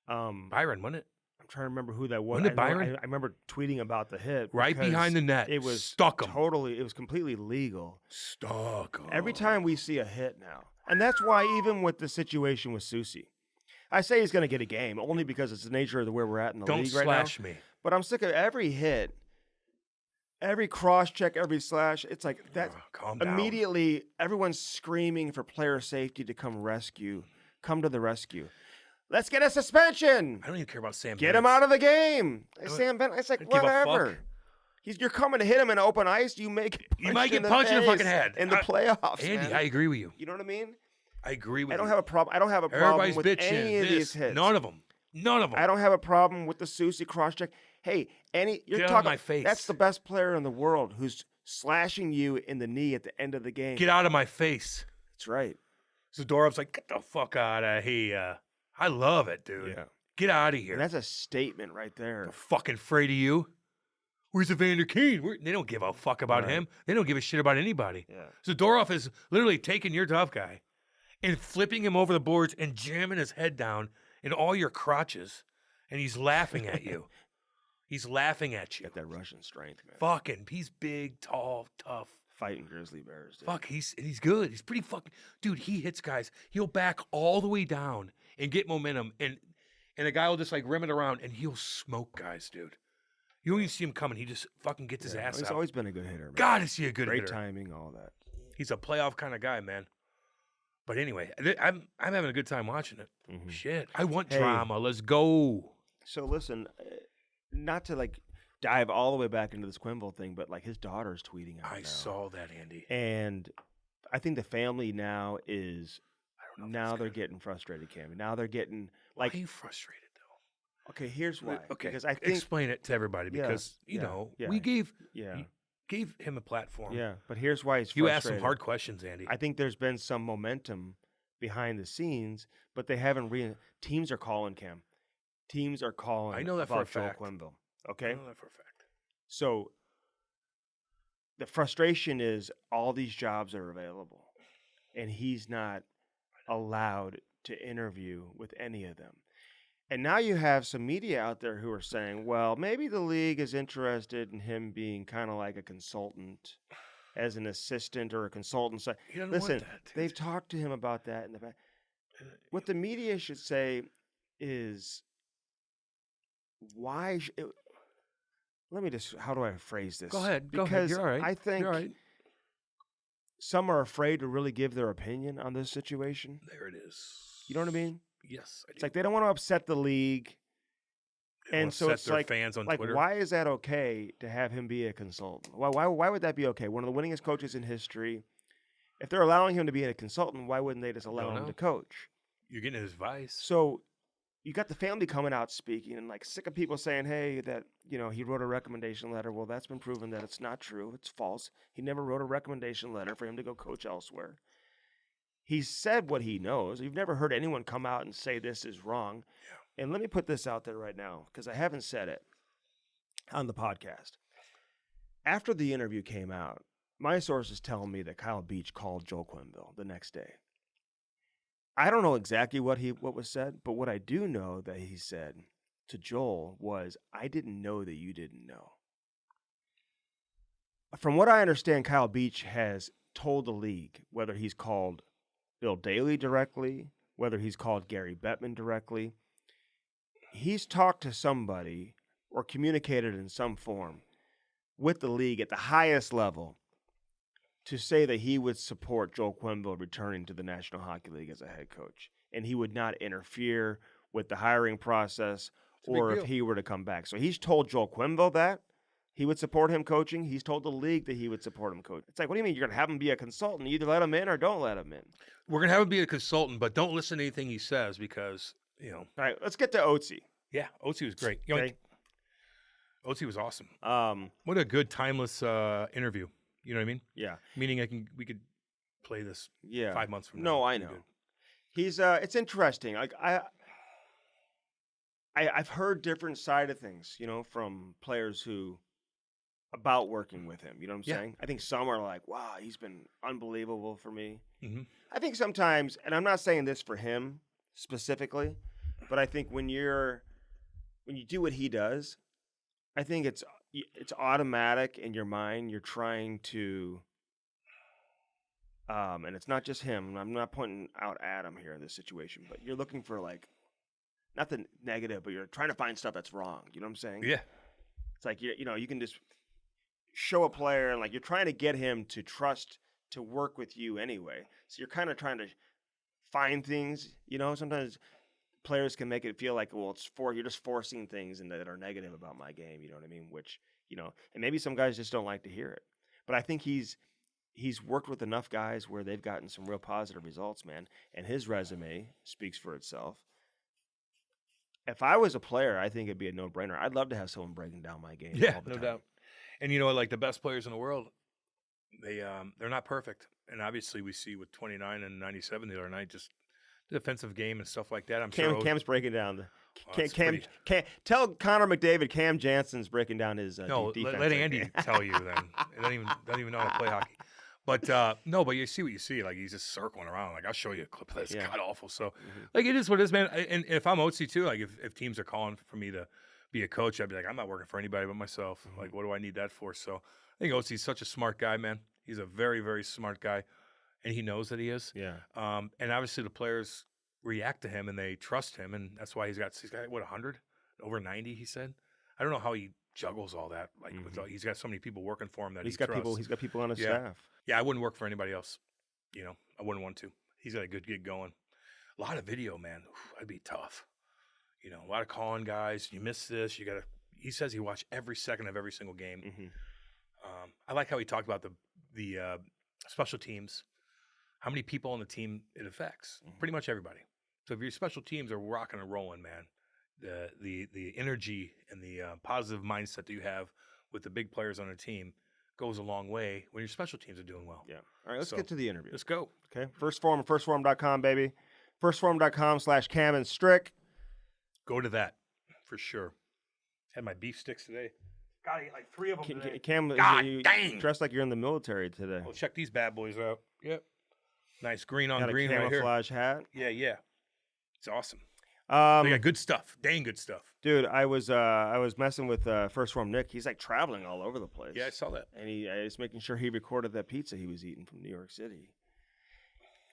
Byron, wasn't it? I'm trying to remember who that was. Wasn't it Byron? I remember tweeting about the hit. Right behind the net. It was stuck him. It was completely legal. Stuck him. Every time we see a hit now. And that's why even with the situation with Soucy, I say he's going to get a game only because it's the nature of where we're at in the league right now. Don't slash me. But I'm sick of every hit. every cross check, every slash. It's like that. Calm down. Immediately, everyone's screaming for player safety to come to the rescue. Let's get a suspension. I don't even care about Sam. Get him out of the game. Sam Bennett. It's like I don't give a whatever. You're coming to hit him in open ice. You might get punched in the fucking head in the playoffs. Andy, man. I agree with you. You know what I mean? I agree with you. I don't have a problem. I don't have a problem Everybody's with bitching. any of these hits. None of them. I don't have a problem with the Susie cross check. Hey, you're Get talking. out of my face. That's the best player in the world who's slashing you in the knee at the end of the game. Get out of my face. That's right. Zadorov's like, get the fuck out of here. I love it, dude. Yeah. Get out of here. And that's a statement right there. They're fucking afraid of you. Where's Evander Kane? They don't give a fuck about him. They don't give a shit about anybody. Yeah. Zadorov is literally taking your tough guy and flipping him over the boards and jamming his head down in all your crotches, and he's laughing at you. He's laughing at you. Got that Russian strength, man. Fucking, he's big, tall, tough. Fighting grizzly bears, dude. Fuck, he's good. He's pretty fucking, dude. He hits guys. He'll back all the way down and get momentum, and the guy will just like rim it around, and he'll smoke guys, dude. You don't even see him coming. He just fucking gets his ass out. He's always been a good hitter, man. God, is he a good hitter. Great timing, all that. He's a playoff kind of guy, man. But anyway, I'm having a good time watching it. Mm-hmm. Shit, I want drama. Let's go. So listen, not to like dive all the way back into this Quenneville thing, but like his daughter's tweeting out. I saw that, Andy. And I think the family now is they're getting frustrated, Cam. Now they're getting like. Why are you frustrated? Okay, here's why. Okay, because I think explain it to everybody because we gave him a platform. Yeah, but here's why he's frustrated. You asked some hard questions, Andy. I think there's been some momentum behind the scenes, but they haven't. Teams are calling, Cam. Teams are calling. I know that for a fact. Quenneville. Okay, I know that for a fact. So the frustration is all these jobs are available, and he's not allowed to interview with any of them. And now you have some media out there who are saying, well, maybe the league is interested in him being kind of like a consultant, as an assistant or a consultant. So, he doesn't listen, want that, dude. they've talked to him about that in the past. What the media should say is, why? How do I phrase this? Go ahead. Because You're all right. I think You're all right. some are afraid to really give their opinion on this situation. There it is. You know what I mean? Yes, I do. It's like they don't want to upset the league. And so it's their like, fans on like Twitter. why is that okay to have him be a consultant? Why would that be okay? One of the winningest coaches in history. If they're allowing him to be a consultant, why wouldn't they just allow him to coach? You're getting his advice. So you got the family coming out speaking and like sick of people saying, hey, that, he wrote a recommendation letter. Well, that's been proven that it's not true. It's false. He never wrote a recommendation letter for him to go coach elsewhere. He said what he knows. You've never heard anyone come out and say this is wrong. Yeah. And let me put this out there right now because I haven't said it on the podcast. After the interview came out, my sources tell me that Kyle Beach called Joel Quenneville the next day. I don't know exactly what was said, but what I do know that he said to Joel was, I didn't know that you didn't know. From what I understand, Kyle Beach has told the league, whether he's called Bill Daly directly, whether he's called Gary Bettman directly, he's talked to somebody or communicated in some form with the league at the highest level to say that he would support Joel Quenneville returning to the National Hockey League as a head coach, and he would not interfere with the hiring process or if he were to come back. So he's told Joel Quenneville that he would support him coaching. He's told the league that he would support him coaching. It's like, what do you mean? You're going to have him be a consultant? You either let him in or don't let him in. We're going to have him be a consultant, but don't listen to anything he says because, All right, let's get to Oatsey. Yeah, Oatsey was great. Okay. Oatsey was awesome. What a good timeless interview. You know what I mean? Yeah. Meaning we could play this 5 months from now. No, I know. He's it's interesting. Like I've heard different side of things, from players who about working with him. You know what I'm saying? I think some are like, wow, he's been unbelievable for me. Mm-hmm. I think sometimes, and I'm not saying this for him specifically, but I think when you do what he does, I think it's automatic in your mind. You're trying to, and it's not just him. I'm not pointing out Adam here in this situation, but you're looking for like, not the negative, but you're trying to find stuff that's wrong. You know what I'm saying? Yeah. It's like, you can just, show a player and like you're trying to get him to trust to work with you anyway. So you're kind of trying to find things, sometimes players can make it feel like, well, you're just forcing things that are negative about my game, you know what I mean? Which, and maybe some guys just don't like to hear it. But I think he's worked with enough guys where they've gotten some real positive results, man. And his resume speaks for itself. If I was a player, I think it'd be a no-brainer. I'd love to have someone breaking down my game. Yeah, all the no time. doubt. And like the best players in the world, they're not perfect. And obviously we see with 29 and 97 the other night, just the defensive game and stuff like that. I'm sure Cam's breaking down tell Connor McDavid Cam Jansen's breaking down his defense. Let Andy tell you then. He doesn't even know how to play hockey. But no, but you see what you see. Like he's just circling around. Like I'll show you a clip of this. God awful. So like it is what it is, man. And if I'm Oatsey too, like if teams are calling for me to be a coach, I'd be like, I'm not working for anybody but myself. Like what do I need that for? So I think Oatsey's such a smart guy, man. He's a very, very smart guy, and he knows that he is. Yeah. And obviously the players react to him and they trust him, and that's why he's got what 100 over 90. He said, I don't know how he juggles all that. Like he's got so many people working for him that he's got people on his staff. Yeah, I wouldn't work for anybody else. I wouldn't want to. He's got a good gig going. A lot of video, man. That'd be tough. A lot of calling guys. You miss this. You gotta. He says he watched every second of every single game. I like how he talked about the special teams. How many people on the team it affects? Pretty much everybody. So if your special teams are rocking and rolling, man, the energy and the positive mindset that you have with the big players on a team goes a long way when your special teams are doing well. Yeah. All right, let's get to the interview. Let's go. Okay. First Forum, firstforum.com, baby. Firstforum.com/Cam and Strick. Go to that for sure. Had my beef sticks today. Got to eat like 3 of them today. Cam, God you dang. dressed like you're in the military today. Well, check these bad boys out. Yep. Nice green on Got green a right here. camouflage hat. Yeah. It's awesome. They got good stuff. Dang good stuff. Dude, I was messing with First Forum Nick. He's like traveling all over the place. Yeah, I saw that. And I was making sure he recorded that pizza he was eating from New York City.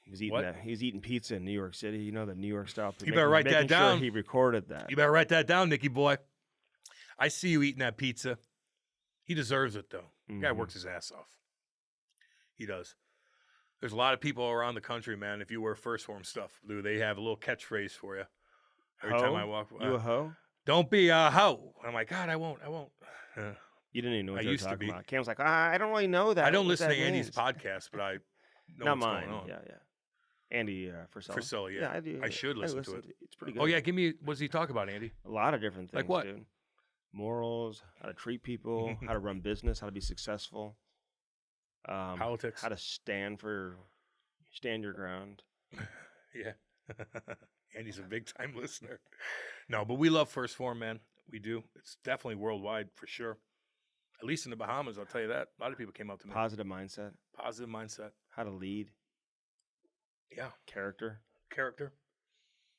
He was eating pizza in New York City. The New York style. You better write that down. Sure he recorded that. You better write that down, Nicky boy. I see you eating that pizza. He deserves it though. The guy works his ass off. He does. There's a lot of people around the country, man. If you wear First Forum stuff, they have a little catchphraise for you. Every time I walk, you a hoe? Don't be a hoe. I'm like, God, I won't. You didn't even know what I you were used to talking be. about. Cam's like, I don't really know that. I don't listen to Andy's podcast, but I know Not what's mine. going on. Yeah. Andy Frisella. Frisella, yeah. Yeah, I do. I should listen to it. It's pretty good. Oh, yeah. What does he talk about, Andy? A lot of different things, Like what? dude. Morals, how to treat people, how to run business, how to be successful. Politics. How to stand your ground. Yeah. Andy's a big-time listener. No, but we love First Forum, man. We do. It's definitely worldwide for sure. At least in the Bahamas, I'll tell you that. A lot of people came up to me. Positive mindset. Positive mindset. How to lead. Yeah. Character.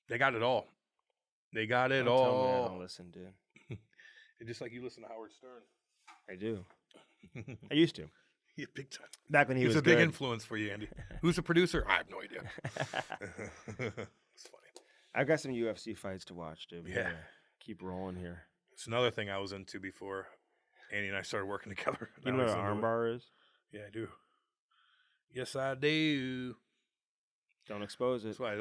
They got it all. They got it Don't tell me all. I don't listen, dude. Just like you listen to Howard Stern. I do. I used to. Yeah, big time. Back when he was a big good. influence for you, Andy. Who's the producer? I have no idea. It's funny. I've got some UFC fights to watch, dude. We Yeah. gotta keep rolling here. It's another thing I was into before Andy and I started working together. You know what an armbar is? Yeah, I do. Yes, I do. Don't expose it. That's why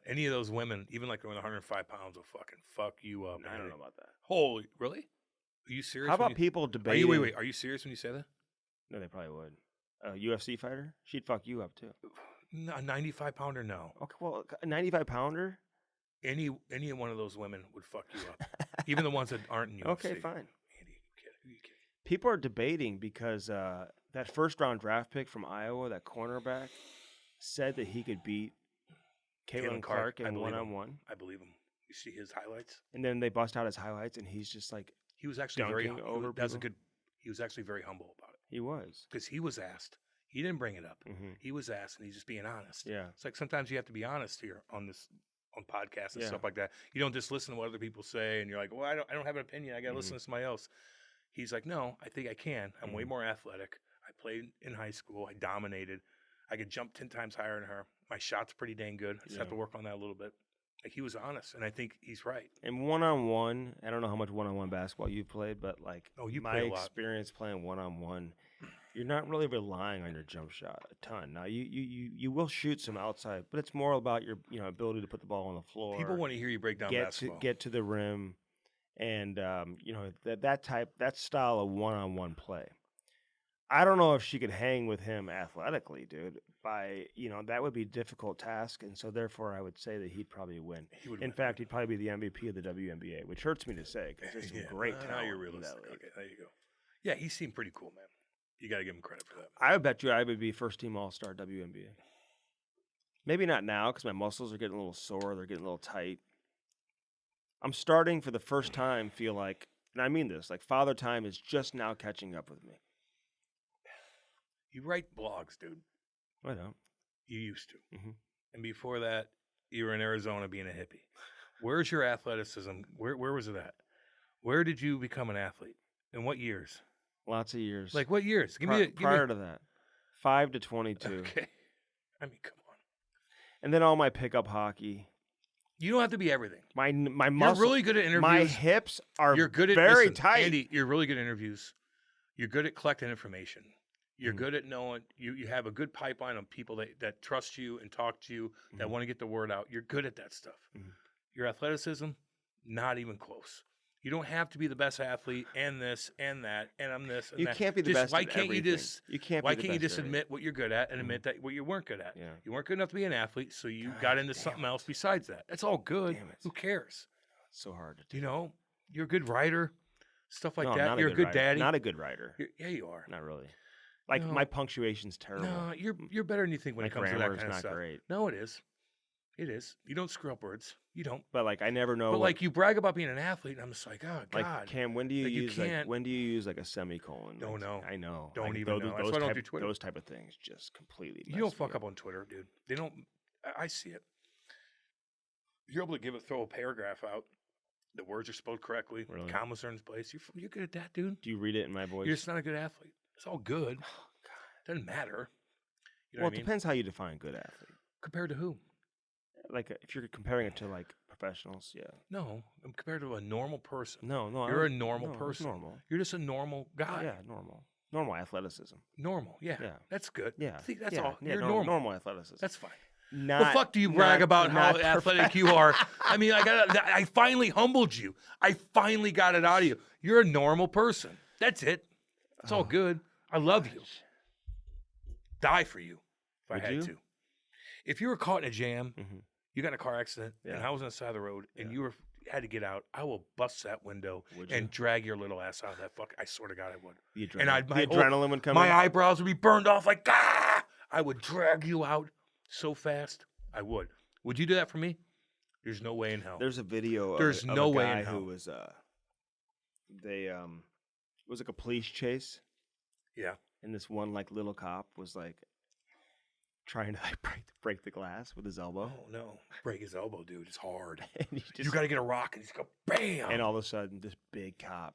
any of those women, even like when 105 pounds, will fucking fuck you up. No, I don't know about that. Holy, really? Are you serious? How about people debating? Are you serious when you say that? No, they probably would. A UFC fighter? She'd fuck you up too. No, a 95-pounder, no. Okay, well, a 95-pounder? Any one of those women would fuck you up. Even the ones that aren't in UFC. Okay, fine. Andy, you kidding? People are debating because that first-round draft pick from Iowa, that cornerback, said that he could beat Caitlin Clark in one-on-one. I believe him. You see his highlights? And then they bust out his highlights, and he's just like he was actually dunking over people. He was actually very humble about it. He was. Because he was asked. He didn't bring it up. Mm-hmm. He was asked, and he's just being honest. Yeah. It's like sometimes you have to be honest here on podcasts and stuff like that. You don't just listen to what other people say, and you're like, well, I don't have an opinion. I got to listen to somebody else. He's like, no, I think I can. I'm way more athletic. I played in high school. I dominated. I could jump 10 times higher than her. My shot's pretty dang good. I just have to work on that a little bit. Like, he was honest, and I think he's right. And one-on-one, I don't know how much one-on-one basketball you've played, but like You my play a lot. experience playing one-on-one, you're not really relying on your jump shot a ton. Now you will shoot some outside, but it's more about your ability to put the ball on the floor. People want to hear you break down basketball. Get to the rim, and that style of one-on-one play. I don't know if she could hang with him athletically, dude. That would be a difficult task, and so therefore I would say that he'd probably win. In fact, he'd probably be the MVP of the WNBA, which hurts me to say because there's some great talent. Now you're realistic. Okay, there you go. Yeah, he seemed pretty cool, man. You got to give him credit for that. I would bet you I would be first-team All-Star WNBA. Maybe not now because my muscles are getting a little sore. They're getting a little tight. I'm starting for the first time feel like, and I mean this, like Father Time is just now catching up with me. You write blogs, dude. I don't. You used to. Mm-hmm. And before that, you were in Arizona being a hippie. Where's your athleticism? Where was it at? Where did you become an athlete? In what years? Lots of years. Like what years? Prior to that. 5 to 22. Okay. I mean, come on. And then all my pickup hockey. You don't have to be everything. My muscle. You're really good at interviews. My hips are very tight. Andy, you're really good at interviews. You're good at collecting information. You're good at knowing, you have a good pipeline of people that trust you and talk to you, that want to get the word out. You're good at that stuff. Your athleticism, not even close. You don't have to be the best athlete and this and that, and I'm this and that. You can't be the best at everything. Why can't you just admit what you're good at and admit that what you weren't good at? Yeah. You weren't good enough to be an athlete, so you got into something else besides that. That's all good. Who cares? It's so hard to do. You're a good writer, stuff like No, that. You're a good daddy. Not a good writer. Yeah, you are. Not really. My punctuation's terrible. No, you're better than you think when it comes to that kind of stuff. Great. No, it is. It is. You don't screw up words. You don't. But I never know. But you brag about being an athlete, and I'm just like, oh God. Like Cam, when do you use a semicolon? Don't know. I know. Don't even know. That's why I don't do Twitter. Those type of things just completely. You don't fuck up on Twitter, dude. They don't. I see it. You're able to throw a paragraph out. The words are spelled correctly. Really? Commas are in place. You're good at that, dude. Do you read it in my voice? You're just not a good athlete. It's all good. Oh, God. Doesn't matter. It depends how you define good athlete. Compared to who? If you're comparing it to professionals, yeah. No, I'm compared to a normal person. No. You're a normal person. Normal. You're just a normal guy. Yeah, normal. Normal athleticism. Normal, yeah. That's good. Yeah. See, that's all. Yeah, You're normal. Normal athleticism. That's fine. The fuck do you brag about how athletic you are? I mean, I finally humbled you. I finally got it out of you. You're a normal person. That's it. It's all good. I love you. Die for you if I had to. If you were caught in a jam, you got in a car accident, and I was on the side of the road, and you had to get out, I will bust that window and drag your little ass out of that fuck. I swear to God, I would. The adrenaline would come. My eyebrows would be burned off like ah. I would drag you out so fast. I would. Would you do that for me? There's no way in hell. There's a video. There's of no a way guy in hell. Who was it was like a police chase. Yeah. And this one little cop was trying to break the glass with his elbow. Oh no! Break his elbow, dude. It's hard. You got to get a rock and just go bam. And all of a sudden, this big cop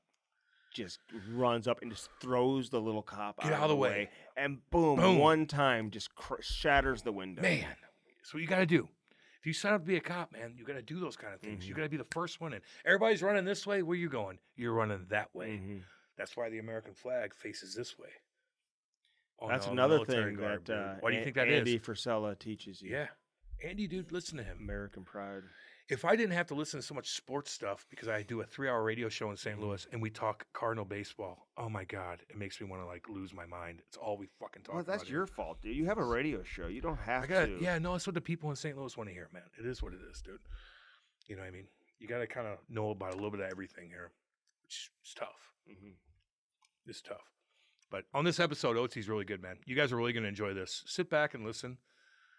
just runs up and just throws the little cop out of the way. And boom, one time just shatters the window. Man, that's what you got to do. If you sign up to be a cop, man, you got to do those kind of things. You got to be the first one in. Everybody's running this way. Where you going? You're running that way. That's why the American flag faces this way. That's another thing that why do you think that Andy Frisella teaches you. Yeah. Andy, dude, listen to him. American pride. If I didn't have to listen to so much sports stuff because I do a 3-hour radio show in St. Louis and we talk Cardinal baseball, oh my God, it makes me want to lose my mind. It's all we fucking talk about. Well, that's your fault, dude. You have a radio show. You don't have to. Yeah, no, that's what the people in St. Louis want to hear, man. It is what it is, dude. You know what I mean? You got to kind of know about a little bit of everything here, which is tough. It's tough. But on this episode, Oatsey's really good, man. You guys are really going to enjoy this. Sit back and listen.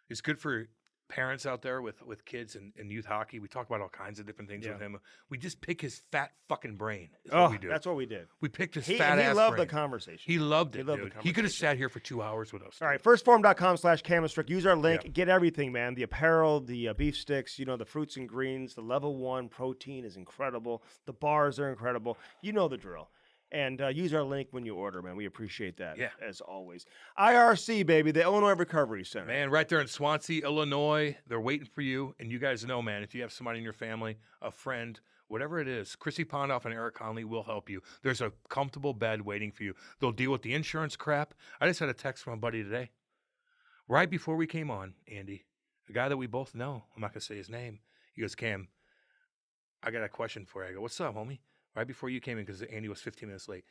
It's good for parents out there with kids and youth hockey. We talk about all kinds of different things with him. We just pick his fat fucking brain. What we do. That's what we did. We picked his fat ass brain. He loved the conversation. He loved it, dude. He could have sat here for 2 hours with us. All right, firstform.com/Camistrick. Use our link. Get everything, man. The apparel, the beef sticks, the fruits and greens. The level 1 protein is incredible. The bars are incredible. You know the drill. And use our link when you order, man. We appreciate that, Yeah. as always. IRC, baby, the Illinois Recovery Center. Man, right there in Swansea, Illinois, they're waiting for you. And you guys know, man, if you have somebody in your family, a friend, whatever it is, Chrissy Pondoff and Eric Conley will help you. There's a comfortable bed waiting for you. They'll deal with the insurance crap. I just had a text from a buddy today. Right before we came on, Andy, a guy that we both know, I'm not going to say his name. He goes, Cam, I got a question for you. I go, what's up, homie? Right before you came in, because Andy was 15 minutes late.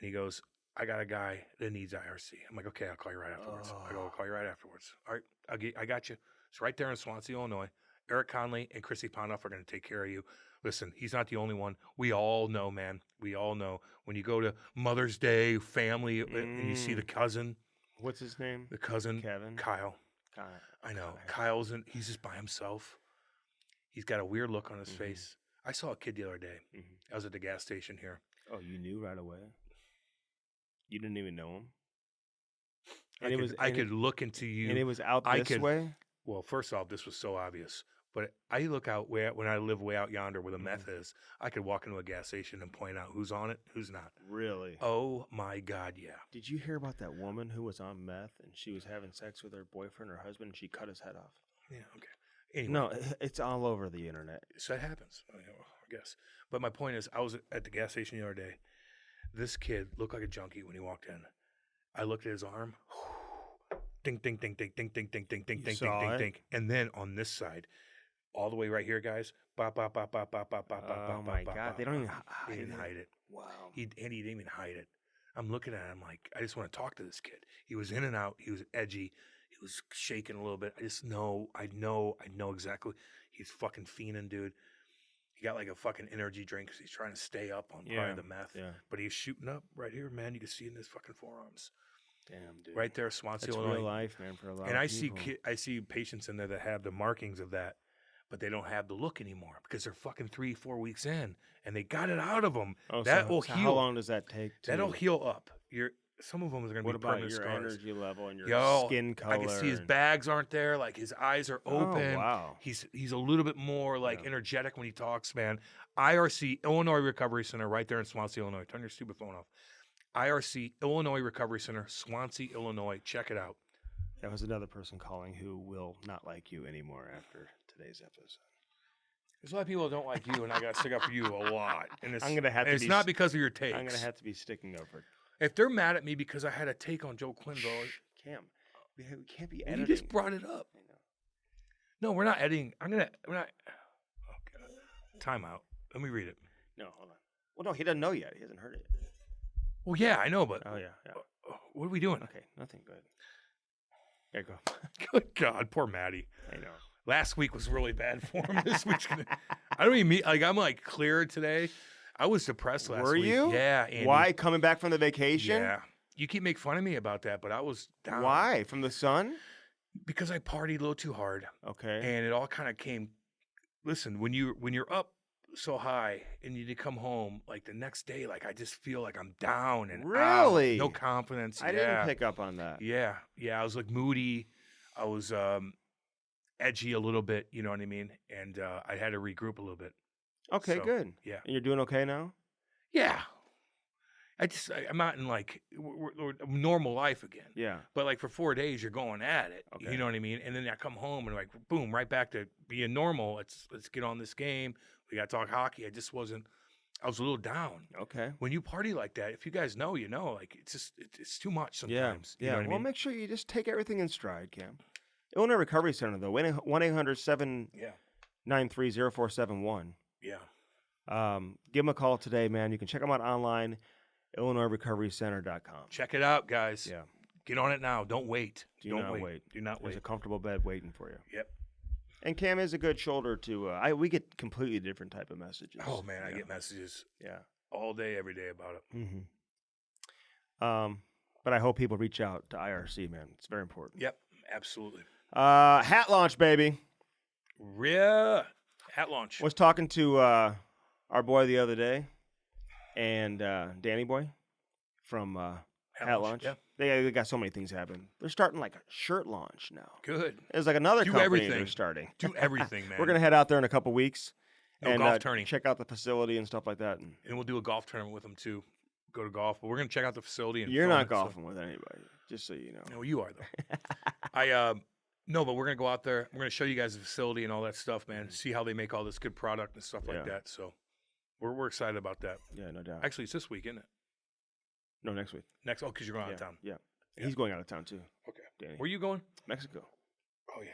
And he goes, I got a guy that needs IRC. I'm like, okay, I'll call you right afterwards. I go, I'll call you right afterwards. All right, I got you. It's right there in Swansea, Illinois. Eric Conley and Chrissy Pondoff are going to take care of you. Listen, he's not the only one. We all know, man. We all know. When you go to Mother's Day, family, and you see the cousin. What's his name? The cousin. Kevin. Kyle. I know. Kyle's he's just by himself. He's got a weird look on his face. I saw a kid the other day. I was at the gas station here. Oh, you knew right away? You didn't even know him? And I could look into you. And it was out this way? Well, first off, this was so obvious. But I look out when I live way out yonder where the meth is, I could walk into a gas station and point out who's on it, who's not. Really? Oh, my God, yeah. Did you hear about that woman who was on meth and she was having sex with her boyfriend or husband and she cut his head off? Yeah, okay. Anyway, no, it's all over the internet. So that happens, I guess. But my point is, I was at the gas station the other day. This kid looked like a junkie when he walked in. I looked at his arm. Ding, ding, ding, ding, ding, ding, ding, ding, ding, ding, ding, ding. And then on this side, all the way right here, guys. Bop, bop, bop, bop, bop, bop, bop, bop, oh my God, they don't even hide it. Wow. He didn't even hide it. I'm looking at him like, I just want to talk to this kid. He was in and out. He was edgy. He was shaking a little bit. I know exactly. He's fucking fiending, dude. He got like a fucking energy drink because he's trying to stay up on probably the meth. Yeah. But he's shooting up right here, man. You can see it in his fucking forearms. Damn, dude. Right there, Swansea, That's Illinois. Real life, man, for a lot and of people. I see patients in there that have the markings of that, but they don't have the look anymore because they're fucking 3-4 weeks in and they got it out of them. Oh, that will heal. How long does that take? That'll heal up. Some of them are going to be permanent scars. What about your energy level and your skin color? I can see his bags aren't there. Like his eyes are open. Oh, wow. He's a little bit more like energetic when he talks, man. IRC, Illinois Recovery Center, right there in Swansea, Illinois. Turn your stupid phone off. IRC, Illinois Recovery Center, Swansea, Illinois. Check it out. That was another person calling who will not like you anymore after today's episode. There's a lot of people that don't like you, and I got to stick up for you a lot. And I'm gonna have to. It's not because of your takes. I'm gonna have to be sticking up for. If they're mad at me because I had a take on Joe Quenneville, Cam, we can't be editing. You just brought it up. I know. No, we're not editing. We're not. Oh God. Time out. Let me read it. No, hold on. Well, no, he doesn't know yet. He hasn't heard it. Well, yeah, I know, but oh yeah. What are we doing? Okay, nothing good. There you go. Good God, poor Maddie. I know. Last week was really bad for him. This week's I don't even mean I'm like cleared today. I was depressed last week. Were you? Yeah. Andy. Why? Coming back from the vacation? Yeah. You keep making fun of me about that, but I was down. Why? From the sun? Because I partied a little too hard. Okay. And it all kind of came. Listen, when you're up so high and you come home, like the next day, like I just feel like I'm down and really out, no confidence. I didn't pick up on that. Yeah. I was like moody. I was edgy a little bit. You know what I mean? And I had to regroup a little bit. Okay, good. Yeah. And you're doing okay now? Yeah. I'm not in like normal life again. Yeah. But like for 4 days, you're going at it. Okay. You know what I mean? And then I come home and like, boom, right back to being normal. Let's get on this game. We got to talk hockey. I was a little down. Okay. When you party like that, if you guys know, you know, like it's too much sometimes. Yeah. You know what I mean? Make sure you just take everything in stride, Cam. Illinois Recovery Center, though, 1-800-793-0471. Yeah. Give them a call today, man. You can check them out online, IllinoisRecoveryCenter.com. Check it out, guys. Yeah. Get on it now. Don't wait. Do not wait. There's a comfortable bed waiting for you. Yep. And Cam is a good shoulder to. We get completely different type of messages. Oh man, I get messages. Yeah. All day, every day about it. Mm-hmm. But I hope people reach out to IRC, man. It's very important. Yep. Absolutely. Hat launch, baby. Yeah. Hat launch. Was talking to our boy the other day, and Danny Boy from Hat launch. Yeah. They got so many things happening. They're starting like a shirt launch now. Good. There's like another company everything. they're starting. Do everything, man. We're gonna head out there in a couple weeks and golf tourney. Check out the facility and stuff like that. And we'll do a golf tournament with them too. go to golf. But we're gonna check out the facility. And You're film not it, so- golfing with anybody, just so you know. No, you are though. No, but we're gonna go out there. We're gonna show you guys the facility and all that stuff, man. See how they make all this good product and stuff like that. So we're excited about that. Yeah, no doubt. Actually, it's this week, isn't it? No, next week. Because you're going out of town. Yeah. He's going out of town too. Okay. Danny. Where are you going? Mexico. Oh yeah.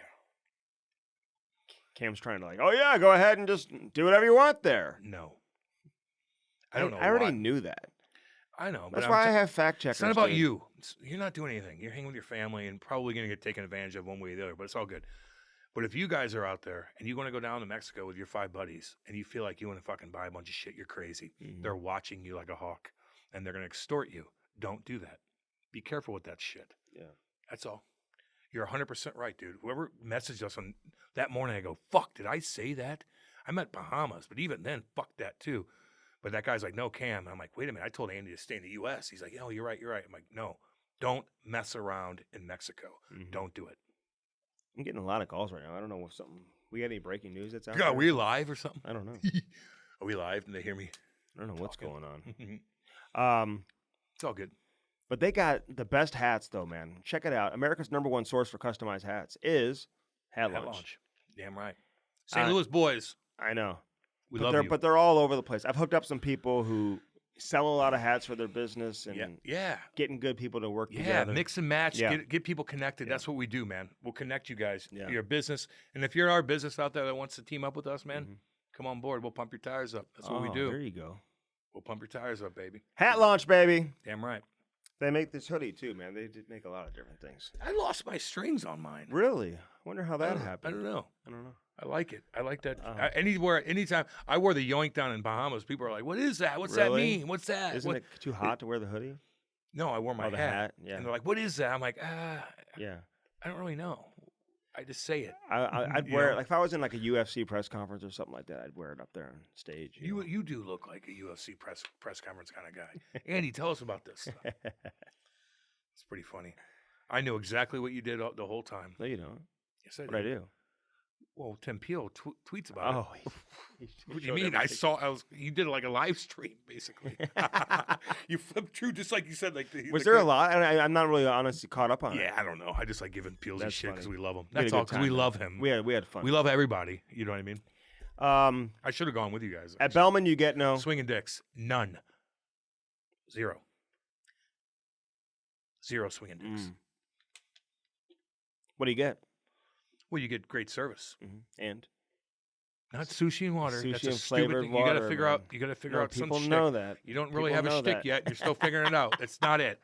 Cam's trying to like, oh yeah, go ahead and just do whatever you want there. No. I don't know. I already why. knew that. I know. That's but why I have fact checkers. It's not about dude. you. You're not doing anything. You're hanging with your family and probably going to get taken advantage of one way or the other, but it's all good. But if you guys are out there and you want to go down to Mexico with your 5 buddies and you feel like you want to fucking buy a bunch of shit, you're crazy. Mhm. They're watching you like a hawk and they're going to extort you. Don't do that. Be careful with that shit. Yeah. That's all. You're 100% right, dude. Whoever messaged us on that morning, I go, fuck, did I say that? I meant Bahamas, but even then, fuck that too. But that guy's like, no, Cam. And I'm like, wait a minute. I told Andy to stay in the U.S. He's like, oh, you're right. I'm like, no, don't mess around in Mexico. Mhm. Don't do it. I'm getting a lot of calls right now. I don't know if something. We got any breaking news that's out God, there? are we live or something? I don't know. Are we live? Did they hear me? I don't know what's Talking. going on. It's all good. But they got the best hats, though, man. Check it out. America's #1 source for customized hats is Hat Launch. Damn right. St. Louis boys. I know. We but love they're, you. But they're all over the place. I've hooked up some people who sell a lot of hats for their business and Yeah. getting good people to work Yeah, together. mix and match, Yeah. get people connected. Yeah. That's what we do, man. We'll connect you guys. Yeah. Your business. And if you're our business out there that wants to team up with us, man, Mhm. come on board. We'll pump your tires up. That's what we do. There you go. We'll pump your tires up, baby. Hat Launch, baby. Damn right. They make this hoodie, too, man. They did make a lot of different things. I lost my strings on mine. Really? Wonder how that I happened. don't know. I don't know. I like it. I like that. Uh-huh. Anytime I wore the yoink down in Bahamas, people are like, "What is that? What's Really? that mean? What's that?" Isn't it too hot to wear the hoodie? No, I wore my the hat. hat, yeah. And they're like, "What is that?" I'm like, Yeah. I don't really know. I just say it. I'd You wear know? it. Like, if I was in, like, a UFC press conference or something like that, I'd wear it up there on stage. know? You do look like a UFC press conference kind of guy. Andy, tell us about this. It's pretty funny. I knew exactly what you did the whole time. No, you don't. Yes, I did. What I do? Well, Tim Peel tweets about it. Oh. What do you mean? You did like a live stream, basically. You flipped through just like you said. Like Was there a lot? I'm not really honestly caught up on it. Yeah, I don't know. I just like giving Peelsy That's shit because funny. we love him. We had a That's good all because time, we though. love him. We had fun. We love everybody. You know what I mean? I should have gone with you guys. At Bellman, you get no. Swinging dicks. None. Zero swinging dicks. What do you get? Well, you get great service. And Not sushi and water. Sushi That's a and stupid flavored thing. You got to water, figure man. out. You got to figure No, out some people shtick. know that. You don't really People have a know shtick that. yet. You're still figuring it out. That's not it.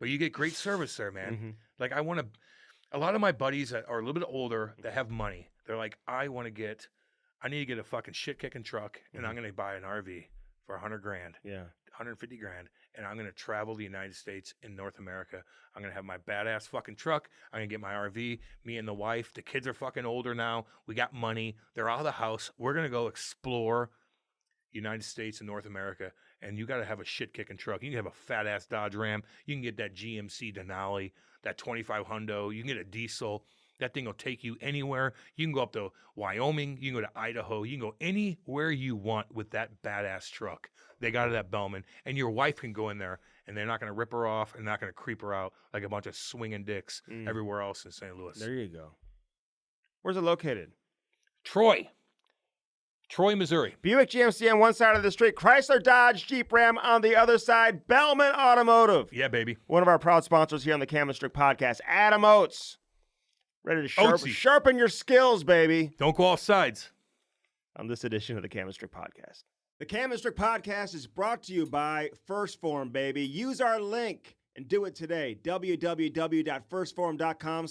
But you get great service there, man. Mhm. Like a lot of my buddies that are a little bit older that have money. They're like, I need to get a fucking shit kicking truck, and I'm going to buy an RV for $100,000. Yeah. 150 grand, and I'm going to travel the United States in North America. I'm going to have my badass fucking truck. I'm going to get my RV, me and the wife. The kids are fucking older now. We got money. They're out of the house. We're going to go explore United States and North America, and you got to have a shit kicking truck. You can have a fat ass Dodge Ram. You can get that GMC Denali, that 25 Hundo. You can get a diesel. That thing will take you anywhere. You can go up to Wyoming. You can go to Idaho. You can go anywhere you want with that badass truck. They got it at Bellman. And your wife can go in there, and they're not going to rip her off and not going to creep her out like a bunch of swinging dicks everywhere else in St. Louis. There you go. Where's it located? Troy, Missouri. Buick GMC on one side of the street, Chrysler Dodge Jeep Ram on the other side, Bellman Automotive. Yeah, baby. One of our proud sponsors here on the Cam and Strick podcast, Adam Oates. Ready to Oatsey. sharpen your skills, baby. Don't go off sides. On this edition of the Cam and Strick podcast. The Cam and Strick podcast is brought to you by First Form, baby. Use our link and do it today.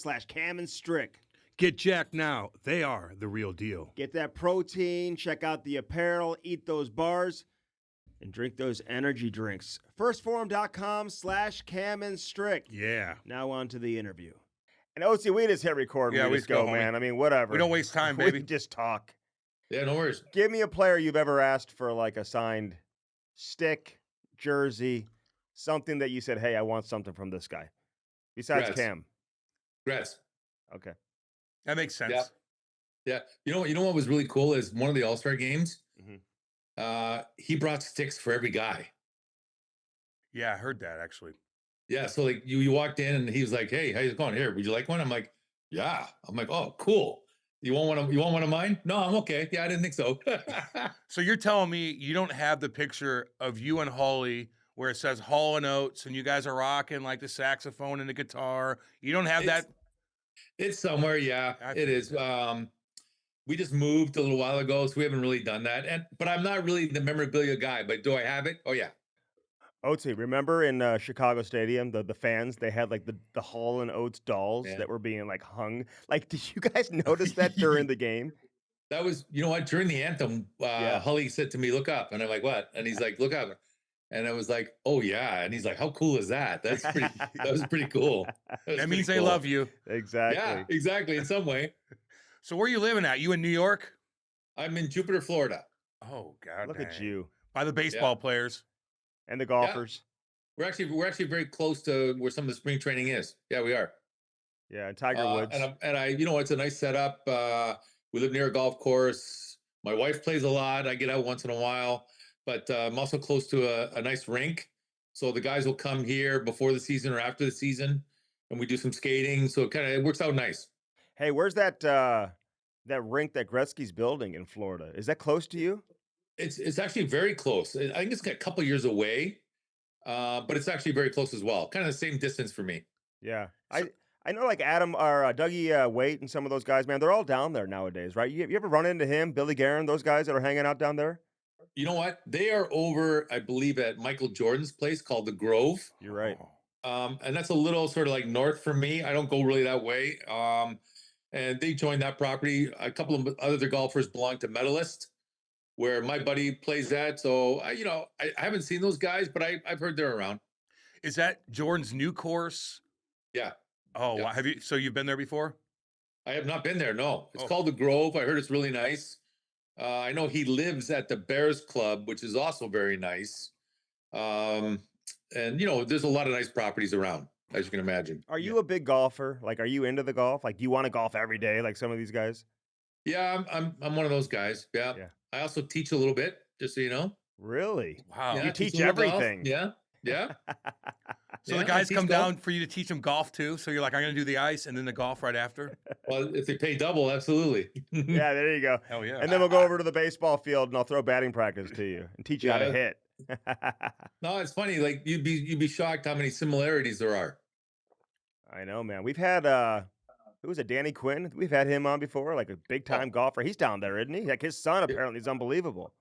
www.firstform.com/camandstrick. Get jacked now. They are the real deal. Get that protein, check out the apparel, eat those bars, and drink those energy drinks. Firstform.com/camandstrick. Yeah. Now on to the interview. And Oatsey, we just hit record. Yeah, we we just just go, go, homie. man. I mean, whatever. We don't waste time, baby. We just talk. Yeah, no worries. Give me a player you've ever asked for like a signed stick, jersey, something that you said, hey, I want something from this guy. Besides Gretz. Cam. Gretz. Okay. That makes sense. Yeah. Yeah. You know what was really cool is one of the All-Star games, Mhm. he brought sticks for every guy. Yeah, I heard that actually. Yeah. So like you walked in and he was like, "Hey, how's it going? Here, would you like one?" I'm like, "Yeah." I'm like, "Oh, cool. You want one? You want one of mine?" "No, I'm okay." "Yeah, I didn't think so." So you're telling me you don't have the picture of you and Holly where it says Hall and Oates and you guys are rocking like the saxophone and the guitar. You don't have it's that. it's somewhere. Yeah, I it figured is. that. We just moved a little while ago, so we haven't really done that. But I'm not really the memorabilia guy. But do I have it? Oh yeah. Oatsey, remember in Chicago Stadium, the fans, they had like the Hall and Oates dolls Yeah. that were being like hung. Like, did you guys notice that during the game? That was, you know what, during the anthem, Yeah. Hully said to me, "Look up." And I'm like, "What?" And he's like, "Look up." And I was like, "Oh yeah." And he's like, "How cool is that?" That was pretty cool. That means they love you. Yeah, Exactly. exactly. In some way. So where are you living at? You in New York? I'm in Jupiter, Florida. Oh God, Look at dang. you By the Yeah. baseball players. and the golfers. We're actually very close to where some of the spring training is. Yeah, we are. Yeah, and Tiger Woods. And I, you know, it's a nice setup. We live near a golf course. My wife plays a lot. I get out once in a while, but I'm also close to a nice rink. So the guys will come here before the season or after the season, and we do some skating. So it works out nice. Hey, where's that rink that Gretzky's building in Florida? Is that close to you? It's actually very close. I think it's a couple years away, but it's actually very close as well. Kind of the same distance for me. Yeah. So- I know like Adam or Dougie Waite and some of those guys, man, they're all down there nowadays, right? You ever run into him, Billy Guerin, those guys that are hanging out down there? You know what? They are over, I believe, at Michael Jordan's place called the Grove. You're right. And that's a little sort of like north for me. I don't go really that way. And they joined that property. A couple of other golfers belong to Medalist, where my buddy plays at. So I haven't seen those guys, but I've heard they're around. Is that Jordan's new course? Yeah. Oh, Yeah. wow. Have you? So you've been there before? I have not been there. No, it's Oh. called the Grove. I heard it's really nice. I know he lives at the Bears Club, which is also very nice. And there's a lot of nice properties around, as you can imagine. Are you a big golfer? Like, are you into the golf? Like, do you want to golf every day like some of these guys? Yeah, I'm one of those guys. Yeah. Yeah. I also teach a little bit, just so you know. Really? Wow. Yeah, You I teach a little golf. everything. Yeah. Yeah. So Yeah, the I guys teach come golf. down for you to teach them golf too. So you're like, I'm going to do the ice and then the golf right after. Well, if they pay double, absolutely. Yeah, there you go. Hell yeah. And then we'll go over to the baseball field and I'll throw batting practice to you and teach you how to Yeah. hit. No, it's funny. Like you'd be shocked how many similarities there are. I know, man. We've had who was it, Danny Quinn? We've had him on before, like a big time golfer. He's down there, isn't he? Like his son apparently is unbelievable.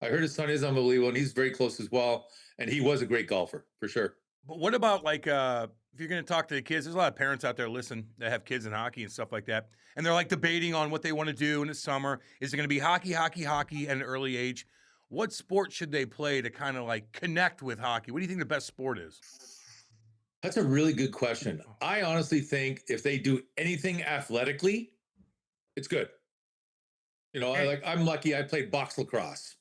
I heard his son is unbelievable, and he's very close as well. And he was a great golfer for sure. But what about like if you're going to talk to the kids? There's a lot of parents out there listen that have kids in hockey and stuff like that, and they're like debating on what they want to do in the summer. Is it going to be hockey at an early age? What sport should they play to kind of like connect with hockey? What do you think the best sport is? That's a really good question. I honestly think if they do anything athletically, it's good. I'm lucky. I played box lacrosse.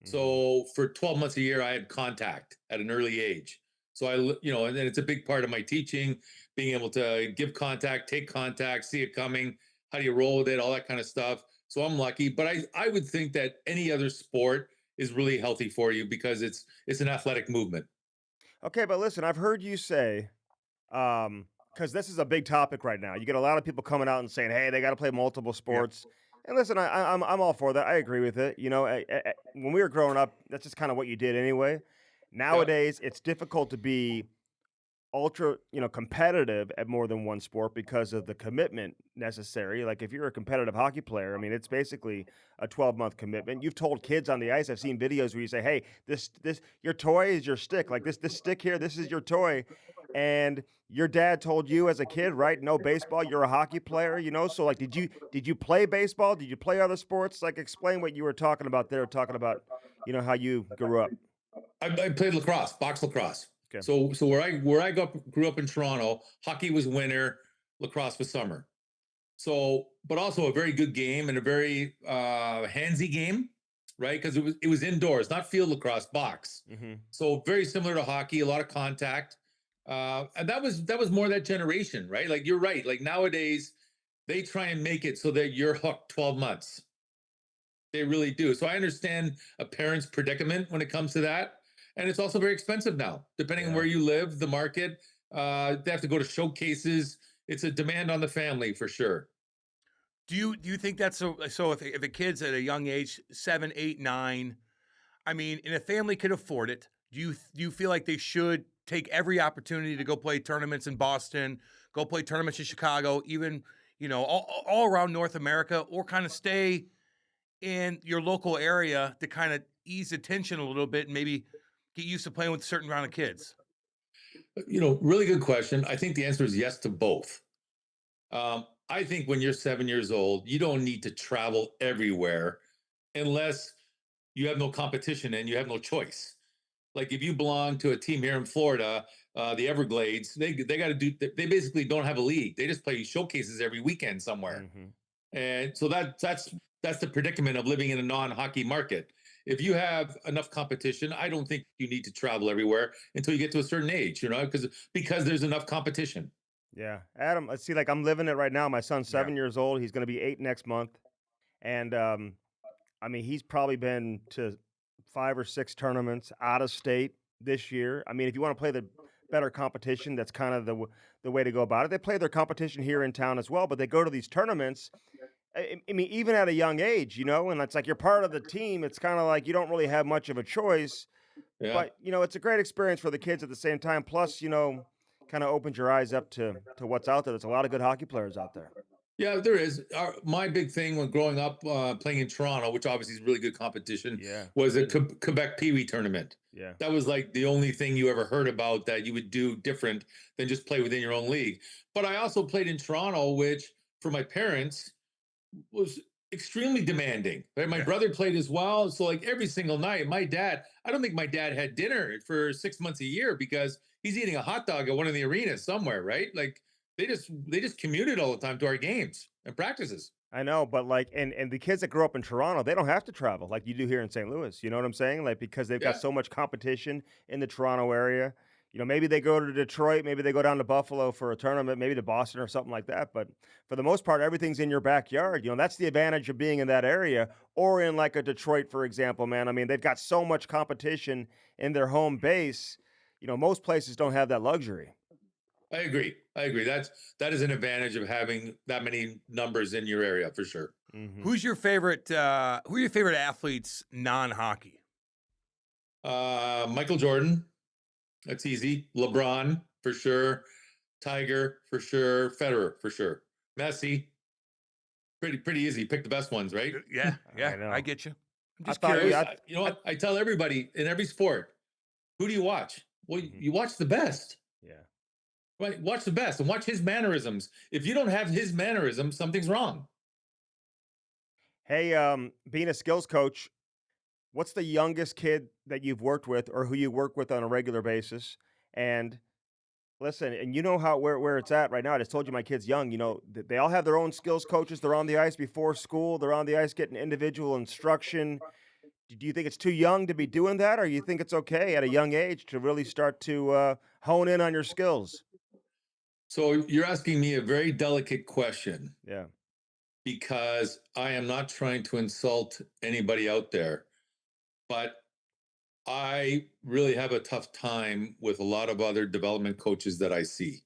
So for 12 months a year, I had contact at an early age. So and then it's a big part of my teaching, being able to give contact, take contact, see it coming, how do you roll with it, all that kind of stuff. So I'm lucky, but I would think that any other sport is really healthy for you because it's an athletic movement. Okay, but listen, I've heard you say, because this is a big topic right now. You get a lot of people coming out and saying, "Hey, they got to play multiple sports." And listen, I'm all for that. I agree with it. When we were growing up, that's just kind of what you did anyway. Nowadays, it's difficult to be ultra, competitive at more than one sport because of the commitment necessary. Like if you're a competitive hockey player, I mean, it's basically a 12-month commitment. You've told kids on the ice, I've seen videos where you say, "Hey, this your toy is your stick. Like this stick here, this is your toy." And your dad told you as a kid, right? No baseball, you're a hockey player, So like did you play baseball? Did you play other sports? Like explain what you were talking about there, talking about, how you grew up. I played lacrosse, box lacrosse. Okay. So where I grew up in Toronto, hockey was winter, lacrosse was summer. So, but also a very good game and a very handsy game, right? Because it was indoors, not field lacrosse, box. Mm-hmm. So very similar to hockey, a lot of contact. And that was more that generation, right? Like you're right. Like nowadays, they try and make it so that you're hooked 12 months. They really do. So I understand a parent's predicament when it comes to that. And it's also very expensive now, depending on where you live, the market. They have to go to showcases. It's a demand on the family for sure. Do you think that's so if a kid's at a young age, 7, 8, 9, I mean, and a family could afford it, do you feel like they should take every opportunity to go play tournaments in Boston, go play tournaments in Chicago, even, all around North America, or kind of stay in your local area to kind of ease the tension a little bit and maybe get used to playing with a certain round of kids? Really good question. I think the answer is yes to both. I think when you're 7 years old, you don't need to travel everywhere unless you have no competition and you have no choice. Like if you belong to a team here in Florida, the Everglades, they got to do. They basically don't have a league. They just play showcases every weekend somewhere, and so that's the predicament of living in a non-hockey market. If you have enough competition, I don't think you need to travel everywhere until you get to a certain age. Because there's enough competition. Yeah, Adam, let's see. Like I'm living it right now. My son's 7 years old. He's going to be 8 next month, and I mean, he's probably been to 5 or 6 tournaments out of state this year. I mean, if you want to play the better competition, that's kind of the way to go about it. They play their competition here in town as well, but they go to these tournaments. I mean, even at a young age, and it's like you're part of the team. It's kind of like you don't really have much of a choice, but it's a great experience for the kids at the same time. Plus, kind of opens your eyes up to what's out there. There's a lot of good hockey players out there. Yeah, there is. My big thing when growing up playing in Toronto, which obviously is really good competition, was a Quebec Pee Wee tournament. Yeah. That was like the only thing you ever heard about that you would do different than just play within your own league. But I also played in Toronto, which for my parents was extremely demanding. Right? My brother played as well. So like every single night, I don't think my dad had dinner for 6 months a year because he's eating a hot dog at one of the arenas somewhere, right? Like they just commuted all the time to our games and practices. I know, but like, and the kids that grew up in Toronto, they don't have to travel like you do here in St. Louis. You know what I'm saying? Like, because they've got so much competition in the Toronto area. Maybe they go to Detroit, maybe they go down to Buffalo for a tournament, maybe to Boston or something like that. But for the most part, everything's in your backyard. That's the advantage of being in that area, or in like a Detroit, for example, man. I mean, they've got so much competition in their home base. Most places don't have that luxury. I agree. That is an advantage of having that many numbers in your area for sure. Mm-hmm. Who are your favorite athletes non-hockey? Michael Jordan. That's easy. LeBron for sure. Tiger for sure. Federer for sure. Messi. Pretty easy. Pick the best ones, right? Yeah. I get you. I'm just curious. You know what? I tell everybody in every sport, who do you watch? Well, you watch the best. Yeah. Right. Watch the best and watch his mannerisms. If you don't have his mannerisms, something's wrong. Hey, being a skills coach, what's the youngest kid that you've worked with or who you work with on a regular basis? And listen, and where it's at right now. I just told you my kid's young. They all have their own skills coaches. They're on the ice before school. They're on the ice getting individual instruction. Do you think it's too young to be doing that, or you think it's okay at a young age to really start to hone in on your skills? So you're asking me a very delicate question. Yeah. Because I am not trying to insult anybody out there, but I really have a tough time with a lot of other development coaches that I see.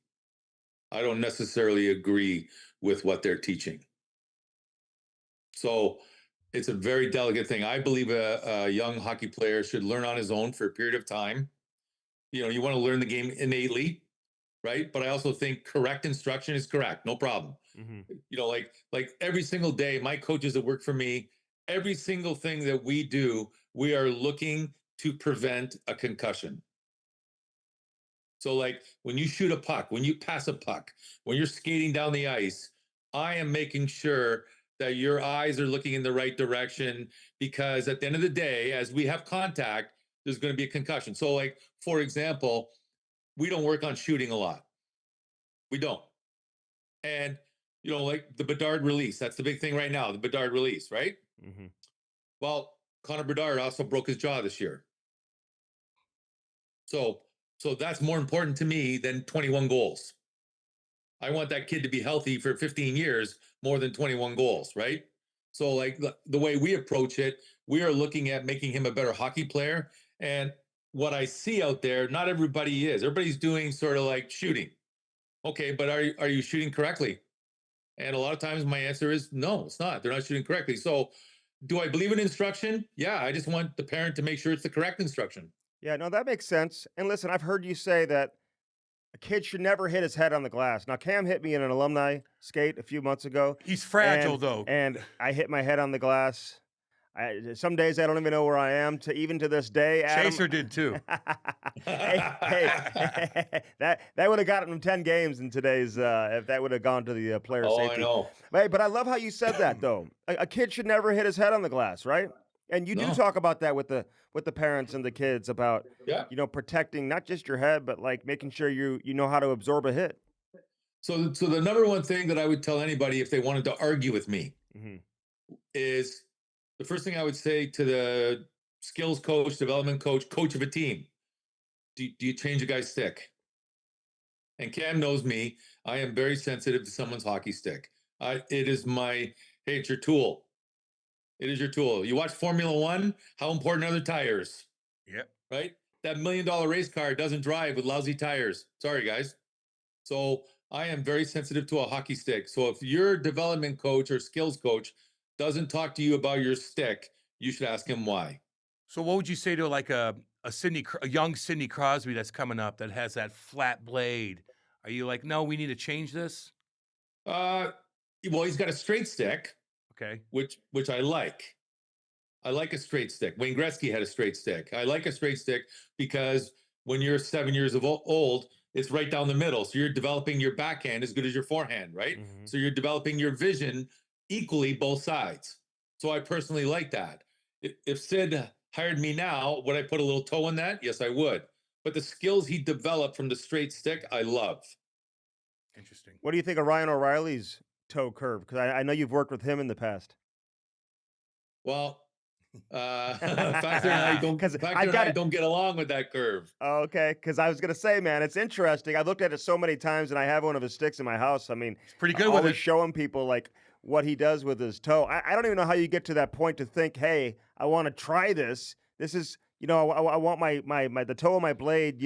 I don't necessarily agree with what they're teaching. So it's a very delicate thing. I believe a young hockey player should learn on his own for a period of time. You want to learn the game innately, right? But I also think correct instruction is correct. No problem. Mm-hmm. Like every single day, my coaches that work for me, every single thing that we do, we are looking to prevent a concussion. So like when you shoot a puck, when you pass a puck, when you're skating down the ice, I am making sure that your eyes are looking in the right direction, because at the end of the day, as we have contact, there's going to be a concussion. So like, for example, we don't work on shooting a lot. We don't. And, like the Bedard release, that's the big thing right now, the Bedard release, right? Mm-hmm. Well, Connor Bedard also broke his jaw this year. So that's more important to me than 21 goals. I want that kid to be healthy for 15 years more than 21 goals, right? So like the way we approach it, we are looking at making him a better hockey player. And what I see out there, not everybody is. Everybody's doing sort of like shooting. Okay, but are you shooting correctly? And a lot of times my answer is no, it's not. They're not shooting correctly. So do I believe in instruction? Yeah, I just want the parent to make sure it's the correct instruction. Yeah, no, that makes sense. And listen, I've heard you say that a kid should never hit his head on the glass. Now, Cam hit me in an alumni skate a few months ago. He's fragile, and, though. And I hit my head on the glass. Some days I don't even know where I am. Even to this day, Adam. Chaser did too. hey, that would have gotten him 10 games in today's. If that would have gone to the player safety. I know. Hey, but I love how you said that though. A kid should never hit his head on the glass, right? And you do talk about that with the parents and the kids about protecting not just your head, but like making sure you know how to absorb a hit. So the number one thing that I would tell anybody if they wanted to argue with me is the first thing I would say to the skills coach, development coach, coach of a team. Do you change a guy's stick? And Cam knows me. I am very sensitive to someone's hockey stick. It is hey, it's your tool. It is your tool. You watch Formula One, how important are the tires? Yep. Right? That $1 million race car doesn't drive with lousy tires. Sorry, guys. So I am very sensitive to a hockey stick. So if your development coach or skills coach doesn't talk to you about your stick, you should ask him why. So what would you say to like a young Sidney Crosby that's coming up that has that flat blade? Are you like, no, we need to change this? Well, he's got a straight stick. Okay. Which I like. I like a straight stick. Wayne Gretzky had a straight stick. I like a straight stick because when you're 7 years old, it's right down the middle. So you're developing your backhand as good as your forehand, right? Mm-hmm. So you're developing your vision equally both sides. So I personally like that. If Sid hired me now, would I put a little toe in that? Yes, I would. But the skills he developed from the straight stick, I love. Interesting. What do you think of Ryan O'Reilly's toe curve? Because I know you've worked with him in the past. Well, Factor and I don't get along with that curve. Okay, because I was going to say, man, it's interesting. I looked at it so many times, and I have one of his sticks in my house. I mean, it's pretty good with it. Showing people like what he does with his toe. I don't even know how you get to that point to think, hey, I want to try this. This is, I want the toe of my blade,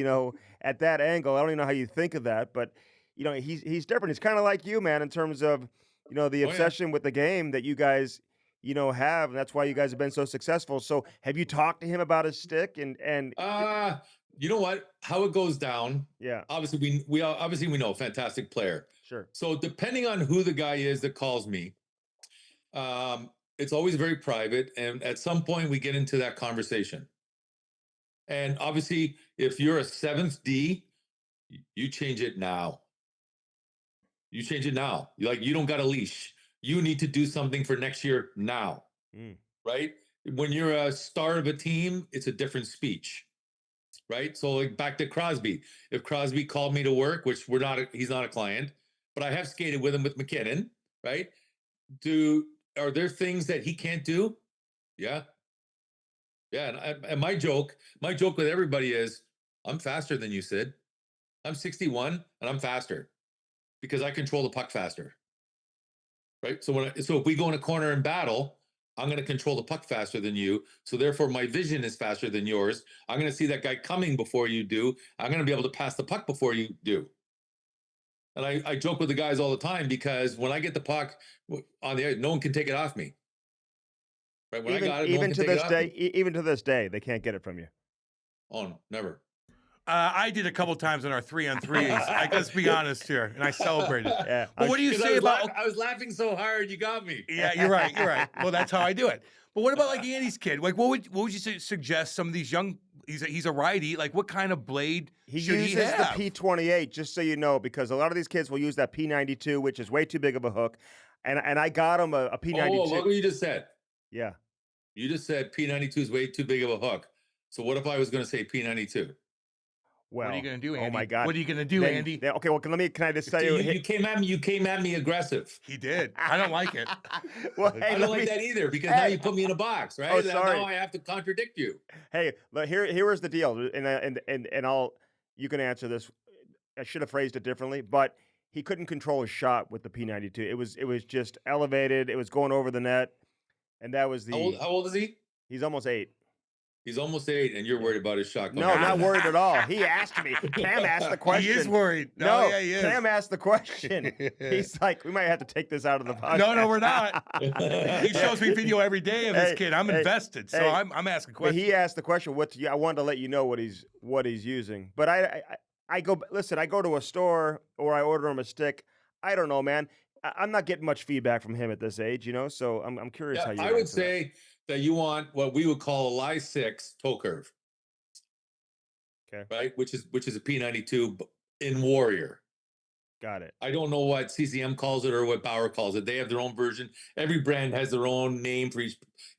at that angle. I don't even know how you think of that, but he's different. He's kind of like you, man, in terms of the obsession with the game that you guys have, and that's why you guys have been so successful. So have you talked to him about his stick and you know what, how it goes down? Yeah. Obviously we know, fantastic player. Sure. So depending on who the guy is that calls me, it's always very private. And at some point we get into that conversation. And obviously if you're a 7th D, you change it now. You change it now. You don't got a leash. You need to do something for next year now, right? When you're a star of a team, it's a different speech, right? So like back to Crosby. If Crosby called me to work, which he's not a client, but I have skated with him with McKinnon, right? Are there things that he can't do? Yeah. Yeah, and my joke with everybody is, I'm faster than you, Sid. I'm 61 and I'm faster because I control the puck faster. Right. So if we go in a corner and battle, I'm going to control the puck faster than you. So therefore my vision is faster than yours. I'm going to see that guy coming before you do. I'm going to be able to pass the puck before you do. And I joke with the guys all the time because when I get the puck on the air, no one can take it off me. Right. When I got it, even to this day, they can't get it from you. Oh, never. I did a couple times on our 3-on-3s. Let's be honest here, and I celebrated. Yeah. But what do you say about? I was laughing so hard, you got me. Yeah, you're right. You're right. Well, that's how I do it. But what about like Andy's kid? Like, what would you suggest some of these young? He's a righty. Like, what kind of blade should he have? He uses the P28, just so you know, because a lot of these kids will use that P92, which is way too big of a hook. And I got him a P92. Oh, look what you just said. Yeah. You just said P92 is way too big of a hook. So what if I was going to say P92? Well, what are you going to do, Andy? Oh my God! What are you going to do, Andy? Okay, well, can I just tell you? You came at me aggressive. He did. I don't like it. Well, hey, I don't like that either because now you put me in a box, right? Oh, sorry. Now I have to contradict you. Hey, look, here's the deal, and you can answer this. I should have phrased it differently, but he couldn't control his shot with the P92. It was just elevated. It was going over the net, and that was the. How old is he? He's almost 8. He's almost 8, and you're worried about his shot. No, not worried at all. He asked me. Cam asked the question. He is worried. No, yeah, he is. Cam asked the question. He's like, we might have to take this out of the podcast. No, we're not. He shows me video every day of this kid. I'm invested, so I'm asking questions. He asked the question. I wanted to let you know what he's using. But I go to a store or I order him a stick. I don't know, man. I'm not getting much feedback from him at this age, So I'm curious how you. I would say that you want what we would call a lie 6 toe curve. Okay. Right, which is a P92 in Warrior. Got it. I don't know what CCM calls it or what Bauer calls it. They have their own version. Every brand has their own name for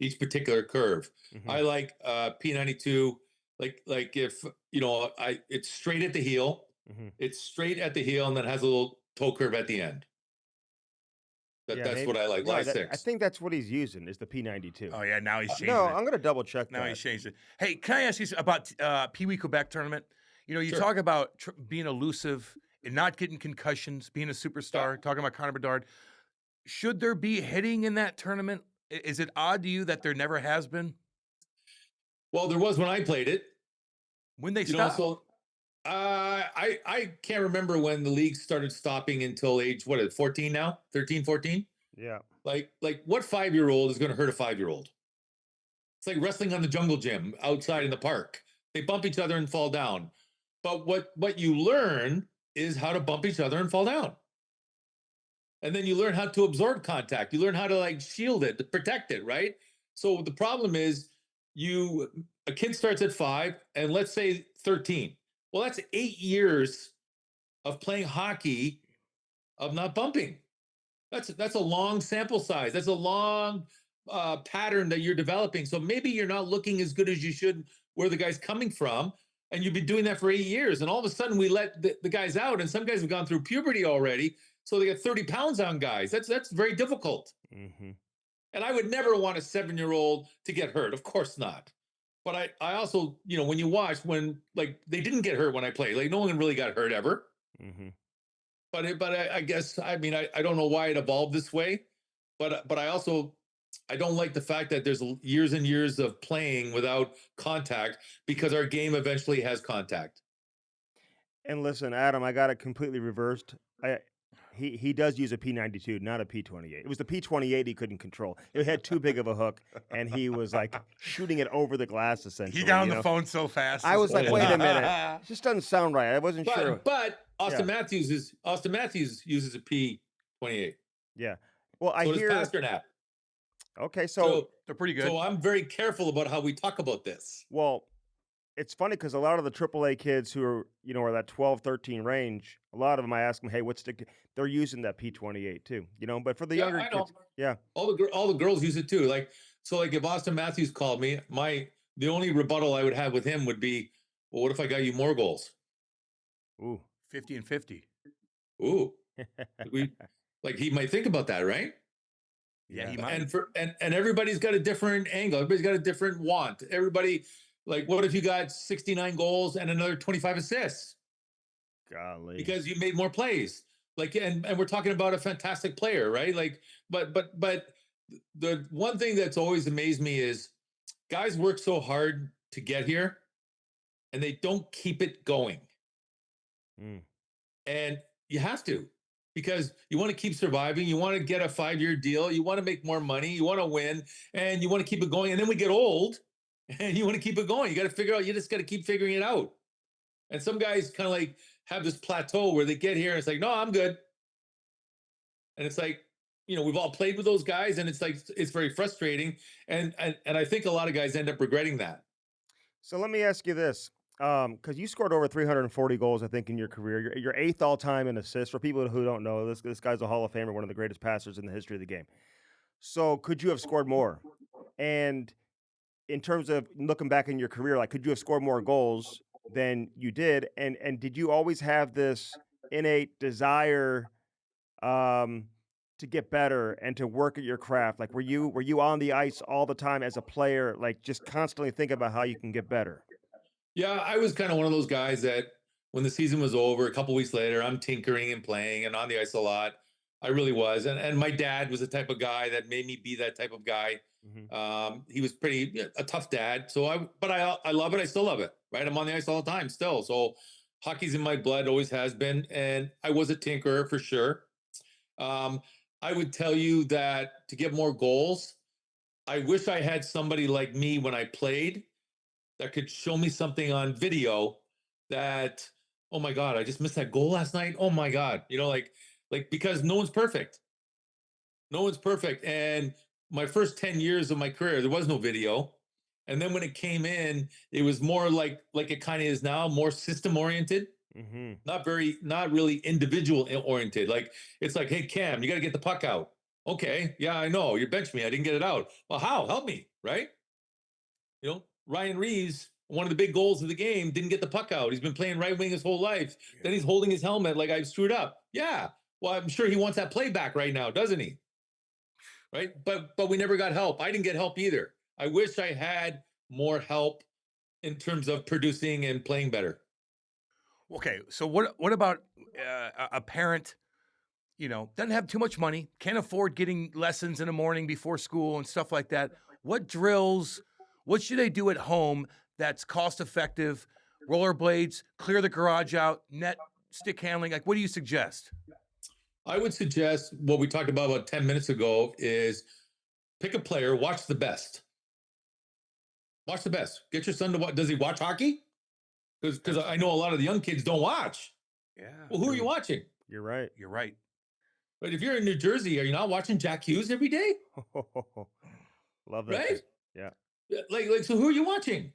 each particular curve. Mm-hmm. I like P92. Like if it's straight at the heel. Mm-hmm. It's straight at the heel and then has a little toe curve at the end. That's what I like. Lie 6. I think that's what he's using is the P92. Oh yeah, now he's changing No, it. I'm gonna double check. Now he's changed it. Hey, can I ask you about Pee Wee Quebec tournament? You Sure. talk about being elusive and not getting concussions, being a superstar. Talking about Connor Bedard. Should there be hitting in that tournament? Is it odd to you that there never has been? Well, there was when I played it. When they stopped? I can't remember when the league started stopping until age 14 now? 13, 14? Yeah. Like what 5-year-old is going to hurt a 5-year-old? It's like wrestling on the jungle gym outside in the park. They bump each other and fall down. But what you learn is how to bump each other and fall down. And then you learn how to absorb contact. You learn how to shield it, to protect it, right? So the problem is a kid starts at 5 and let's say 13. Well, that's 8 years of playing hockey of not bumping. That's a long sample size. That's a long pattern that you're developing. So maybe you're not looking as good as you should where the guy's coming from. And you've been doing that for 8 years. And all of a sudden we let the guys out. And some guys have gone through puberty already. So they got 30 pounds on guys. That's very difficult. Mm-hmm. And I would never want a 7-year-old to get hurt. Of course not. But I also, when you watch when they didn't get hurt when I played, no one really got hurt ever. Mm-hmm. But I guess, I don't know why it evolved this way, but I don't like the fact that there's years and years of playing without contact because our game eventually has contact. And listen, Adam, I got it completely reversed. He does use a P92, not a P28. It was the P28 he couldn't control. It had too big of a hook, and he was shooting it over the glass, essentially. He got on the phone so fast. I was like, wait a minute. It just doesn't sound right. I wasn't sure. But Austin Matthews uses a P28. Yeah. Well, I so hear does Pasternak. Okay, so they're pretty good. So I'm very careful about how we talk about this. Well, it's funny because a lot of the AAA kids who are, are that 12, 13 range, a lot of them, I ask them, hey, what stick? They're using that P28 too, but for the younger kids, all the girls use it too. If Austin Matthews called me, the only rebuttal I would have with him would be, well, what if I got you more goals? Ooh, 50 and 50. Ooh, he might think about that, right? Yeah, he might. And everybody's got a different angle. Everybody's got a different want. Everybody. What if you got 69 goals and another 25 assists? Golly. Because you made more plays. And we're talking about a fantastic player, right? But the one thing that's always amazed me is guys work so hard to get here and they don't keep it going. Mm. And you have to, because you want to keep surviving. You want to get a 5-year deal. You want to make more money. You want to win and you want to keep it going. And then we get old. And you want to keep it going. You got to figure out, you just got to keep figuring it out. And some guys kind of have this plateau where they get here and it's no, I'm good. And it's we've all played with those guys and it's very frustrating. And I think a lot of guys end up regretting that. So let me ask you this. Because you scored over 340 goals, I think, in your career. You're 8th all-time in assists. For people who don't know, this guy's a Hall of Famer, one of the greatest passers in the history of the game. So could you have scored more? And in terms of looking back in your career, could you have scored more goals than you did? And did you always have this innate desire to get better and to work at your craft? Were you on the ice all the time as a player, just constantly thinking about how you can get better? Yeah, I was kind of one of those guys that when the season was over, a couple weeks later, I'm tinkering and playing and on the ice a lot. I really was. And my dad was the type of guy that made me be that type of guy. He was a tough dad. So I love it. I still love it, right? I'm on the ice all the time still. So hockey's in my blood, always has been. And I was a tinkerer for sure. I would tell you that to get more goals, I wish I had somebody like me when I played that could show me something on video that, oh my God, I just missed that goal last night. Oh my God. Because no one's perfect. No one's perfect. And my first 10 years of my career, there was no video. And then when it came in, it was more like it kind of is now, more system oriented. Not really individual oriented. Like, it's like, hey, Cam, you got to get the puck out. Okay. Yeah, I know. You benched me. I didn't get it out. Well, how? Help me. Right. Ryan Reeves, one of the big goals of the game, didn't get the puck out. He's been playing right wing his whole life. Yeah. Then he's holding his helmet like I screwed up. Yeah. Well, I'm sure he wants that play back right now, doesn't he? Right. But we never got help. I didn't get help either. I wish I had more help in terms of producing and playing better. Okay. So what about a parent, doesn't have too much money, can't afford getting lessons in the morning before school and stuff like that? What drills, what should they do at home that's cost effective? Rollerblades, clear the garage out, net, stick handling. Like, what do you suggest? I would suggest what we talked about 10 minutes ago is pick a player, watch the best. Watch the best. Get your son to watch. Does he watch hockey? Because I know a lot of the young kids don't watch. Yeah. Well, who are you watching? You're right. You're right. But if you're in New Jersey, are you not watching Jack Hughes every day? Love that. Right? Yeah. So who are you watching?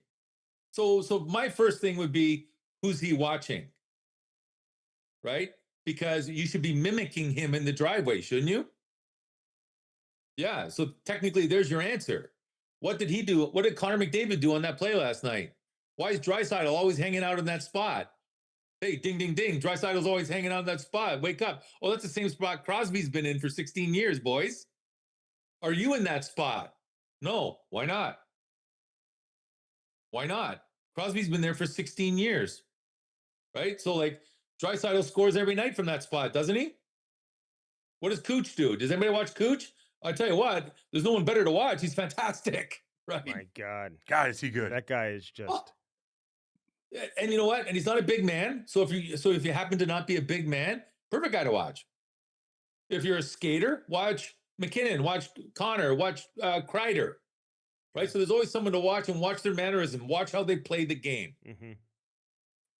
So my first thing would be, who's he watching? Right? Because you should be mimicking him in the driveway, shouldn't you? Yeah. So technically, there's your answer. What did he do? What did Connor McDavid do on that play last night? Why is Draisaitl always hanging out in that spot? Hey, ding, ding, ding. Draisaitl's always hanging out in that spot. Wake up. Oh, that's the same spot Crosby's been in for 16 years, boys. Are you in that spot? No. Why not? Why not? Crosby's been there for 16 years. Right? So, Draisaitl scores every night from that spot, doesn't he? What does Kuch do? Does anybody watch Kuch? I tell you what, there's no one better to watch. He's fantastic, right? My God. God, is he good? That guy is just... Oh. And you know what? And he's not a big man. So if you happen to not be a big man, perfect guy to watch. If you're a skater, watch McKinnon, watch Connor, watch Kreider, right? So there's always someone to watch and watch their mannerism, watch how they play the game.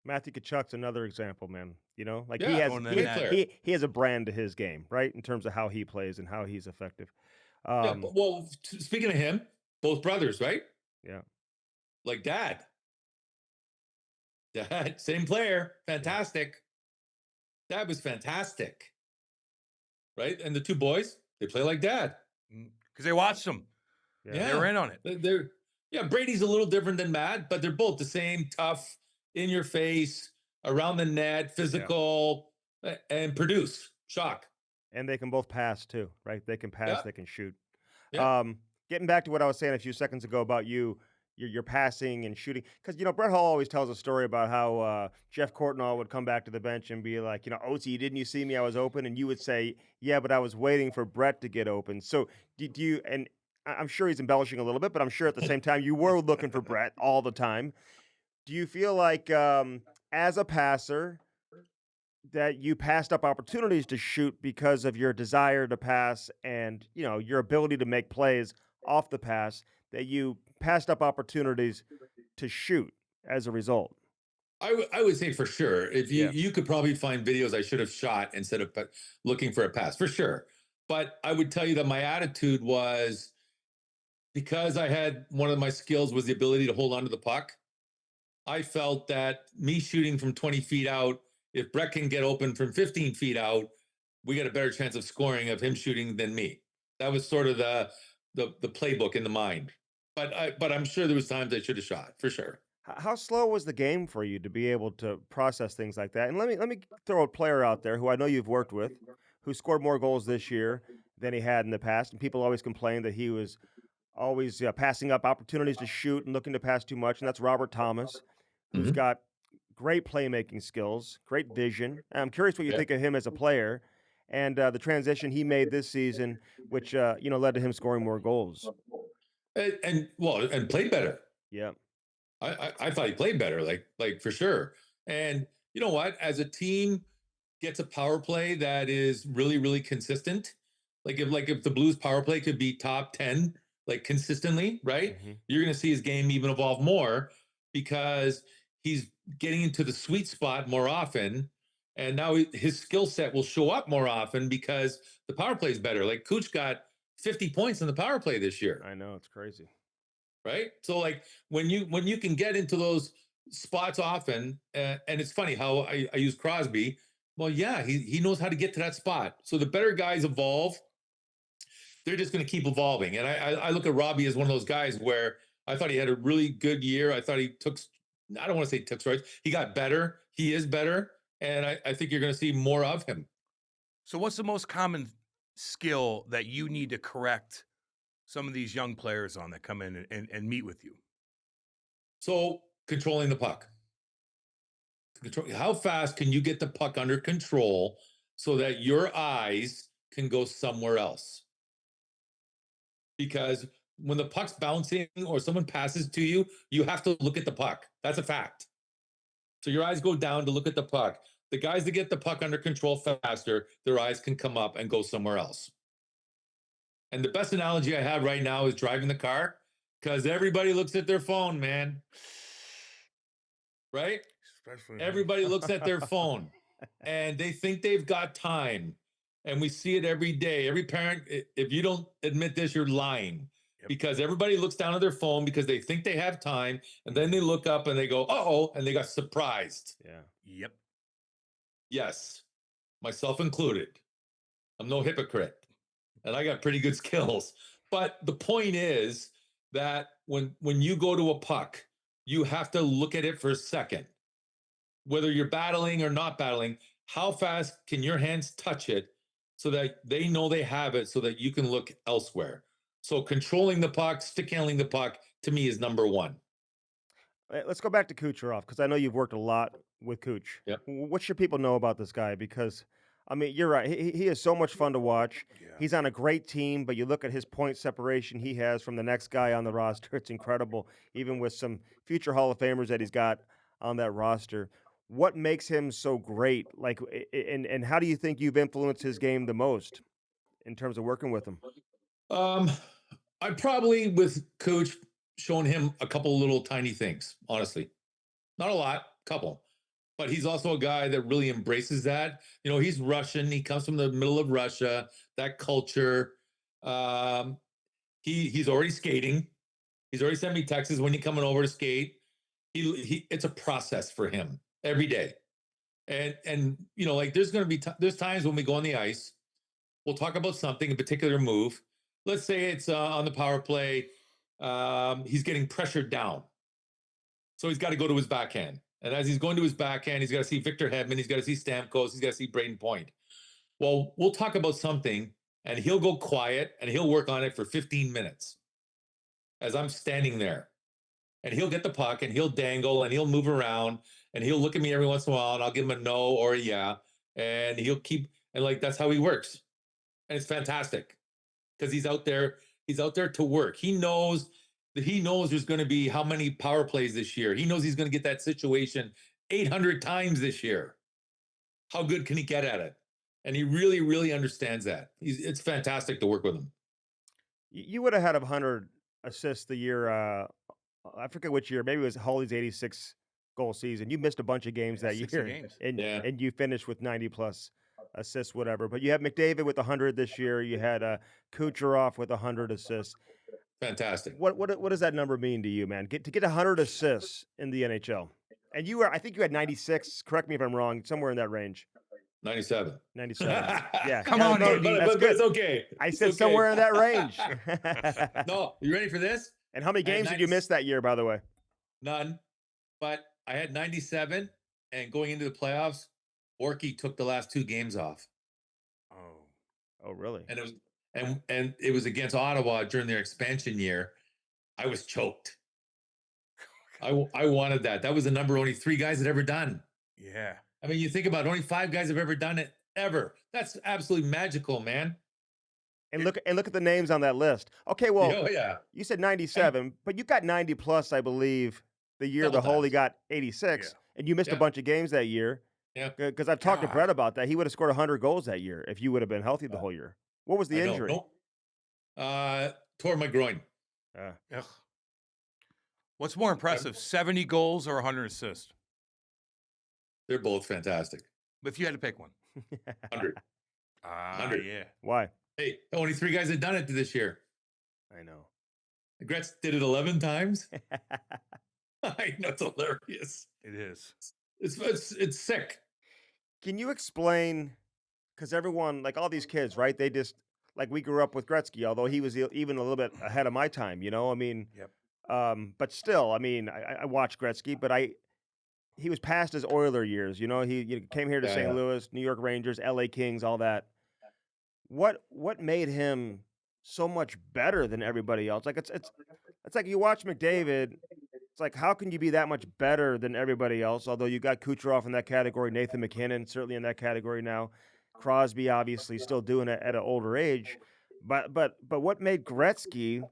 Matthew Tkachuk's another example, man. He has a brand to his game, right? In terms of how he plays and how he's effective. Speaking of him, both brothers, right? Yeah. Like Dad, same player, fantastic. Dad was fantastic, right? And the two boys, they play like Dad because they watched them. Yeah, they were in on it. Brady's a little different than Matt, but they're both the same, tough, in your face, around the net, physical, and produce. Shock. And they can both pass too, right? They can pass, they can shoot. Yeah. Getting back to what I was saying a few seconds ago about your passing and shooting, because Brett Hall always tells a story about how Jeff Courtnall would come back to the bench and be like, Oatsey, didn't you see me? I was open, and you would say, yeah, but I was waiting for Brett to get open. So do you? And I'm sure he's embellishing a little bit, but I'm sure at the same time you were looking for Brett all the time. Do you feel like as a passer that you passed up opportunities to shoot because of your desire to pass and your ability to make plays off the pass, that you passed up opportunities to shoot as a result? I would say for sure. If you could probably find videos I should have shot instead of looking for a pass, for sure. But I would tell you that my attitude was, because I had one of my skills was the ability to hold on to the puck. I felt that me shooting from 20 feet out, if Brett can get open from 15 feet out, we got a better chance of scoring of him shooting than me. That was sort of the playbook in the mind. But I'm sure there was times I should have shot, for sure. How slow was the game for you to be able to process things like that? And let me throw a player out there who I know you've worked with, who scored more goals this year than he had in the past. And people always complain that he was always passing up opportunities to shoot and looking to pass too much. And that's Robert Thomas, who's got great playmaking skills, great vision. And I'm curious what you think of him as a player. and the transition he made this season, which led to him scoring more goals. And played better. Yeah. I thought he played better, like for sure. And you know what? As a team gets a power play that is really, really consistent, like if the Blues power play could be top 10, like consistently, right? Mm-hmm. You're going to see his game even evolve more because he's getting into the sweet spot more often. And now his skill set will show up more often because the power play is better. Like Kuch got 50 points in the power play this year. I know, it's crazy. Right? So like when you can get into those spots often, and it's funny how I use Crosby. Well, yeah, he knows how to get to that spot. So the better guys evolve, they're just going to keep evolving. And I look at Robbie as one of those guys where I thought he had a really good year. I thought he took, I don't want to say took steroids. He got better. He is better. And I think you're going to see more of him. So what's the most common skill that you need to correct some of these young players on that come in and meet with you? So controlling the puck. How fast can you get the puck under control so that your eyes can go somewhere else? Because when the puck's bouncing or someone passes to you, you have to look at the puck. That's a fact. So your eyes go down to look at the puck. The guys that get the puck under control faster, their eyes can come up and go somewhere else. And the best analogy I have right now is driving the car, because everybody looks at their phone, man. Right? Especially everybody looks at their phone and they think they've got time. And we see it every day. Every parent, if you don't admit this, you're lying. Yep. Because everybody looks down at their phone because they think they have time. And then they look up and they go, uh-oh, and they got surprised. Yeah. Yep. Yes, myself included. I'm no hypocrite. And I got pretty good skills. But the point is that when you go to a puck, you have to look at it for a second. Whether you're battling or not battling, how fast can your hands touch it so that they know they have it so that you can look elsewhere? So controlling the puck, stick handling the puck, to me is number one. Let's go back to Kucherov, because I know you've worked a lot with Kuch. Yep. What should people know about this guy? Because, I mean, you're right. He is so much fun to watch. Yeah. He's on a great team, but you look at his point separation he has from the next guy on the roster. It's incredible, even with some future Hall of Famers that he's got on that roster. What makes him so great? Like, and how do you think you've influenced his game the most in terms of working with him? I probably, with Coach, shown him a couple little tiny things, honestly. Not a lot, couple. But he's also a guy that really embraces that. You know, he's Russian. He comes from the middle of Russia, that culture. He's already skating. He's already sent me texts when he's coming over to skate. It's a process for him every day. And you know, like there's going to be there's times when we go on the ice, we'll talk about something, a particular move. Let's say it's on the power play. He's getting pressured down. So he's got to go to his backhand. And as he's going to his backhand, he's got to see Victor Hedman. He's got to see Stamkos. He's got to see Braden Point. Well, we'll talk about something and he'll go quiet and he'll work on it for 15 minutes as I'm standing there. And he'll get the puck and he'll dangle and he'll move around and he'll look at me every once in a while and I'll give him a no or a yeah. And he'll keep, and like, that's how he works. And it's fantastic because he's out there to work. He knows there's going to be how many power plays this year. He knows he's going to get that situation 800 times this year. How good can he get at it? And he really, really understands that. It's fantastic to work with him. You would have had 100 assists the year, I forget which year, maybe it was Holly's 86 goal season. You missed a bunch of games that year, games. And you finished with 90 plus assists, whatever. But you have McDavid with 100 this year. You had Kucherov with 100 assists. Fantastic. What does that number mean to you, man? To get 100 assists in the NHL, and I think you had 96. Correct me if I'm wrong. Somewhere in that range. 97. 97. Yeah. Come on, but it's okay. I said somewhere in that range. No, you ready for this? And how many games did you miss that year, by the way? None. But I had 97, and going into the playoffs, Borky took the last 2 games off. Oh, really? And it was and it was against Ottawa during their expansion year. I was choked. I wanted that. That was the number only 3 guys had ever done. Yeah. I mean, you think about it, only 5 guys have ever done it, ever. That's absolutely magical, man. And look at the names on that list. Okay, well, Oh, yeah. you said 97, but you got 90 plus, I believe, the year Couple the Holy times. got 86, and you missed a Yeah. bunch of games that year. Yeah. Because I've talked to God. Brett about that. He would have scored 100 goals that year if you would have been healthy the whole year. What was the I know. injury? Nope. Tore my groin. Ugh. What's more impressive, 70 goals or 100 assists? They're both fantastic. But if you had to pick one. 100. 100. Yeah. Why? Hey, only 3 guys have done it this year. I know. Gretz did it 11 times. I know, it's hilarious. It is. It's sick. Can you explain, because everyone, like all these kids, right? They just, like we grew up with Gretzky, although he was even a little bit ahead of my time, you know? I mean, but still, I mean, I watched Gretzky, but he was past his Oiler years, you know? He came here to St. Louis, New York Rangers, LA Kings, all that. What made him so much better than everybody else? Like it's like you watch McDavid. It's like, how can you be that much better than everybody else? Although you got Kucherov in that category, Nathan McKinnon certainly in that category now, Crosby obviously still doing it at an older age. But what made Gretzky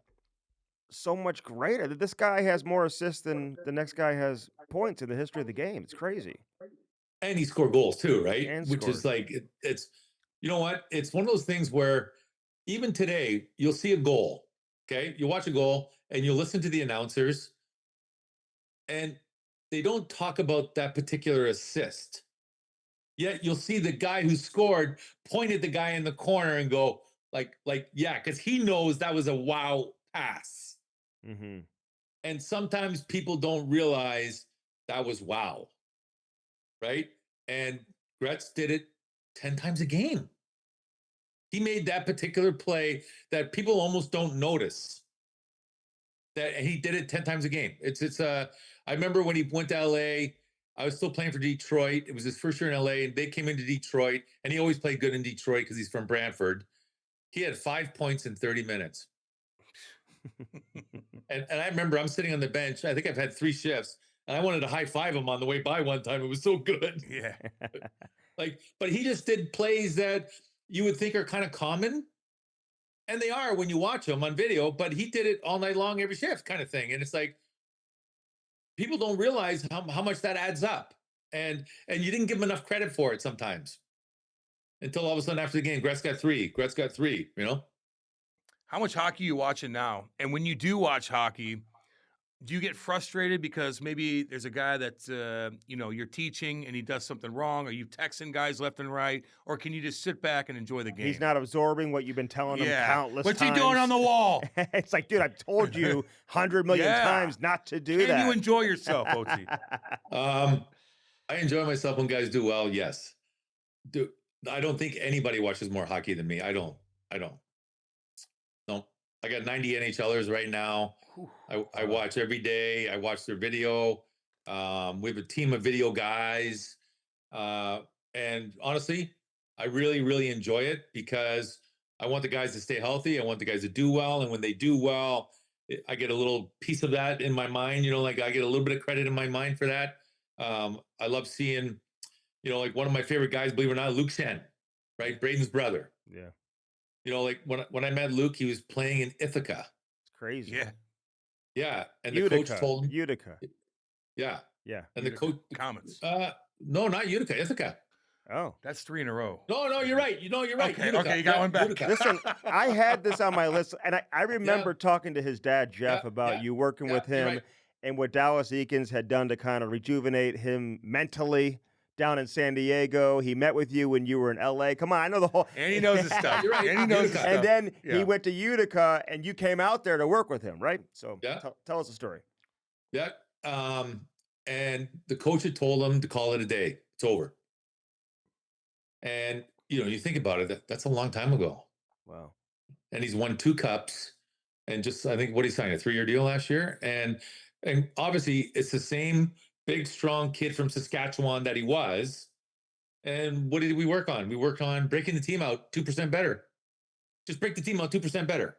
so much greater? That this guy has more assists than the next guy has points in the history of the game. It's crazy. And he scored goals too, right? And Which is like it's you know what? It's one of those things where even today you'll see a goal. Okay, you watch a goal and you'll listen to the announcers. And they don't talk about that particular assist. Yet you'll see the guy who scored point at the guy in the corner and go like yeah, because he knows that was a wow pass. Mm-hmm. And sometimes people don't realize that was wow, right? And Gretz did it 10 times a game. He made that particular play that people almost don't notice. That he did it 10 times a game. I remember when he went to LA, I was still playing for Detroit. It was his first year in LA, and they came into Detroit, and he always played good in Detroit because he's from Brantford. He had 5 points in 30 minutes. and I remember I'm sitting on the bench. I think I've had 3 shifts, and I wanted to high five him on the way by one time. It was so good. Yeah. But he just did plays that you would think are kind of common. And they are when you watch them on video, but he did it all night long, every shift kind of thing. And it's like, people don't realize how much that adds up. And you didn't give him enough credit for it sometimes. Until all of a sudden after the game, Gretz got 3, you know? How much hockey are you watching now? And when you do watch hockey, do you get frustrated because maybe there's a guy that, you're teaching and he does something wrong? Are you texting guys left and right? Or can you just sit back and enjoy the game? He's not absorbing what you've been telling him countless What's times. he doing on the wall? It's like, dude, I've told you 100 million times not to do that. Can you enjoy yourself, Oatsey? I enjoy myself when guys do well, yes. Dude, I don't think anybody watches more hockey than me. I don't. No. I got 90 NHLers right now. I watch every day. I watch their video. We have a team of video guys. And honestly, I really, really enjoy it because I want the guys to stay healthy. I want the guys to do well. And when they do well, I get a little piece of that in my mind. I get a little bit of credit in my mind for that. I love seeing, one of my favorite guys, believe it or not, Luke Schenn, right? Braden's brother. Yeah. When I met Luke, he was playing in Ithaca. It's crazy. Yeah. Yeah. And Utica. the coach told him. Utica. Yeah. Yeah. And Utica. the coach. Comments. No, not Utica, Ithaca. Oh. That's 3 in a row. No, you're right. You're right. Okay, Utica. okay, you got one back. Utica. Listen, I had this on my list, and I remember talking to his dad, Jeff, about you working with him and what Dallas Eakins had done to kind of rejuvenate him mentally down in San Diego. He met with you when you were in LA. Come on, I know the whole. And he knows his stuff. You're right. And he knows his stuff. And then he went to Utica, and you came out there to work with him, right? So tell us the story. Yeah. And the coach had told him to call it a day. It's over. And, you think about it, that's a long time ago. Wow. And he's won 2 cups and just, I think, what he signed, a 3-year deal last year. And obviously it's the same big, strong kid from Saskatchewan that he was. And what did we work on? We worked on breaking the team out 2% better. Just break the team out 2% better.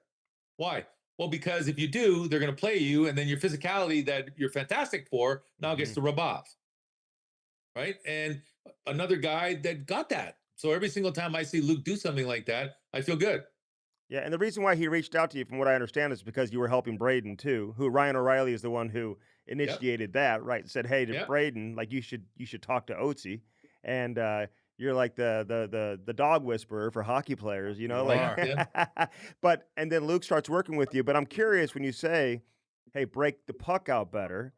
Why? Well, because if you do, they're going to play you. And then your physicality that you're fantastic for now gets to rub off. Right. And another guy that got that So every single time I see Luke do something like that, I feel good. Yeah, and the reason why he reached out to you, from what I understand, is because you were helping Braden too. Who Ryan O'Reilly is the one who initiated that, right? And said, "Hey, to Braden, like you should talk to Oatsey," and you're like the dog whisperer for hockey players, you know, You like. are. But and then Luke starts working with you. But I'm curious when you say, "Hey, break the puck out better."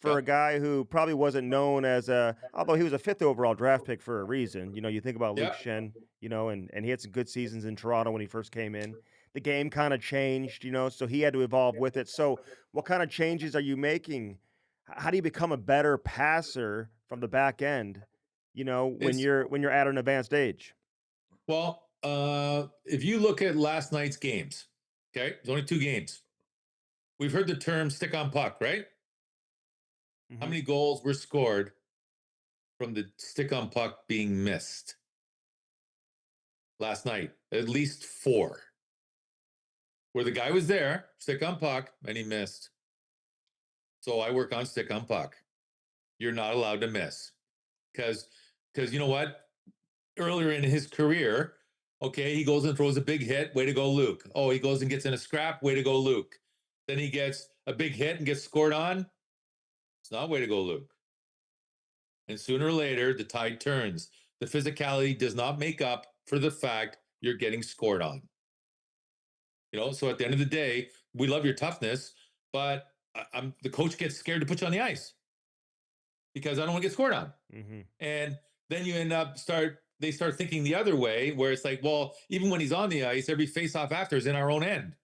For a guy who probably wasn't known as although he was a 5th overall draft pick for a reason. You know, you think about Luke Schenn, you know, and he had some good seasons in Toronto when he first came in. The game kind of changed, you know, so he had to evolve with it. So what kind of changes are you making? How do you become a better passer from the back end, you know, when you're at an advanced age? Well, if you look at last night's games, okay, there's only 2 games. We've heard the term stick on puck, right? How many goals were scored from the stick on puck being missed last night? At least 4. Where the guy was there, stick on puck, and he missed. So I work on stick on puck. You're not allowed to miss. Because you know what? Earlier in his career, okay, he goes and throws a big hit. Way to go, Luke. Oh, he goes and gets in a scrap. Way to go, Luke. Then he gets a big hit and gets scored on. It's not way to go, Luke. And sooner or later, the tide turns. The physicality does not make up for the fact you're getting scored on. You know, so at the end of the day, we love your toughness, but the coach gets scared to put you on the ice because I don't want to get scored on. And then you end up they start thinking the other way, where it's like, well, even when he's on the ice, every face-off after is in our own end.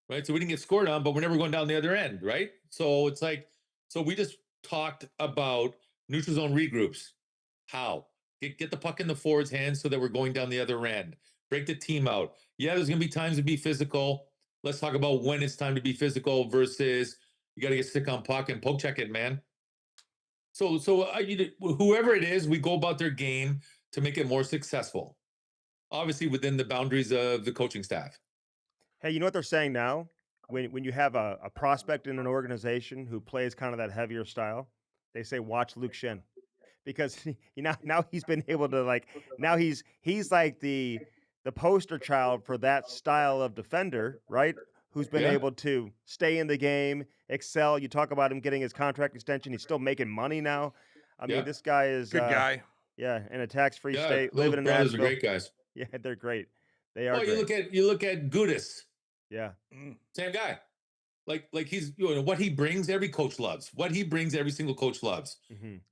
Right? So we didn't get scored on, but we're never going down the other end, right? So it's like, so we just talked about neutral zone regroups. How? Get the puck in the forward's hands so that we're going down the other end. Break the team out. Yeah, there's going to be times to be physical. Let's talk about when it's time to be physical versus you got to get stick on puck and poke check it, man. So whoever it is, we go about their game to make it more successful. Obviously within the boundaries of the coaching staff. Hey, you know what they're saying now? When you have a prospect in an organization who plays kind of that heavier style, they say watch Luke Schenn. Because now he's been able to now he's like the poster child for that style of defender, right? Who's been able to stay in the game, excel. You talk about him getting his contract extension. He's still making money now. I mean, this guy is good guy. Yeah, in a tax-free state, those living in brothers Nashville. are great guys. Yeah, they're great. They are. Well, great. you look at Gudis. Yeah, same guy. Like he's, you know, what he brings, every coach loves. What he brings, every single coach loves.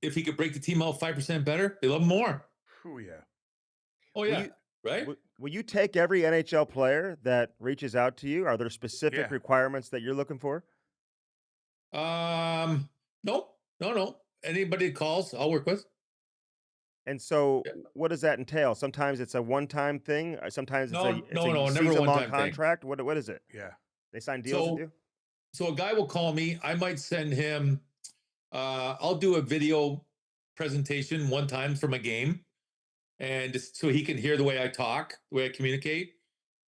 If he could break the team out 5% better, they love him more. Oh yeah. Oh yeah. Right? Will you take every NHL player that reaches out to you? Are there specific requirements that you're looking for? No. Anybody that calls, I'll work with. And so, what does that entail? Sometimes it's a one-time thing. Sometimes it's a never season-long contract. Thing. What is it? Yeah, they sign deals with you. So a guy will call me. I might send him. I'll do a video presentation one time from a game, and just so he can hear the way I talk, the way I communicate,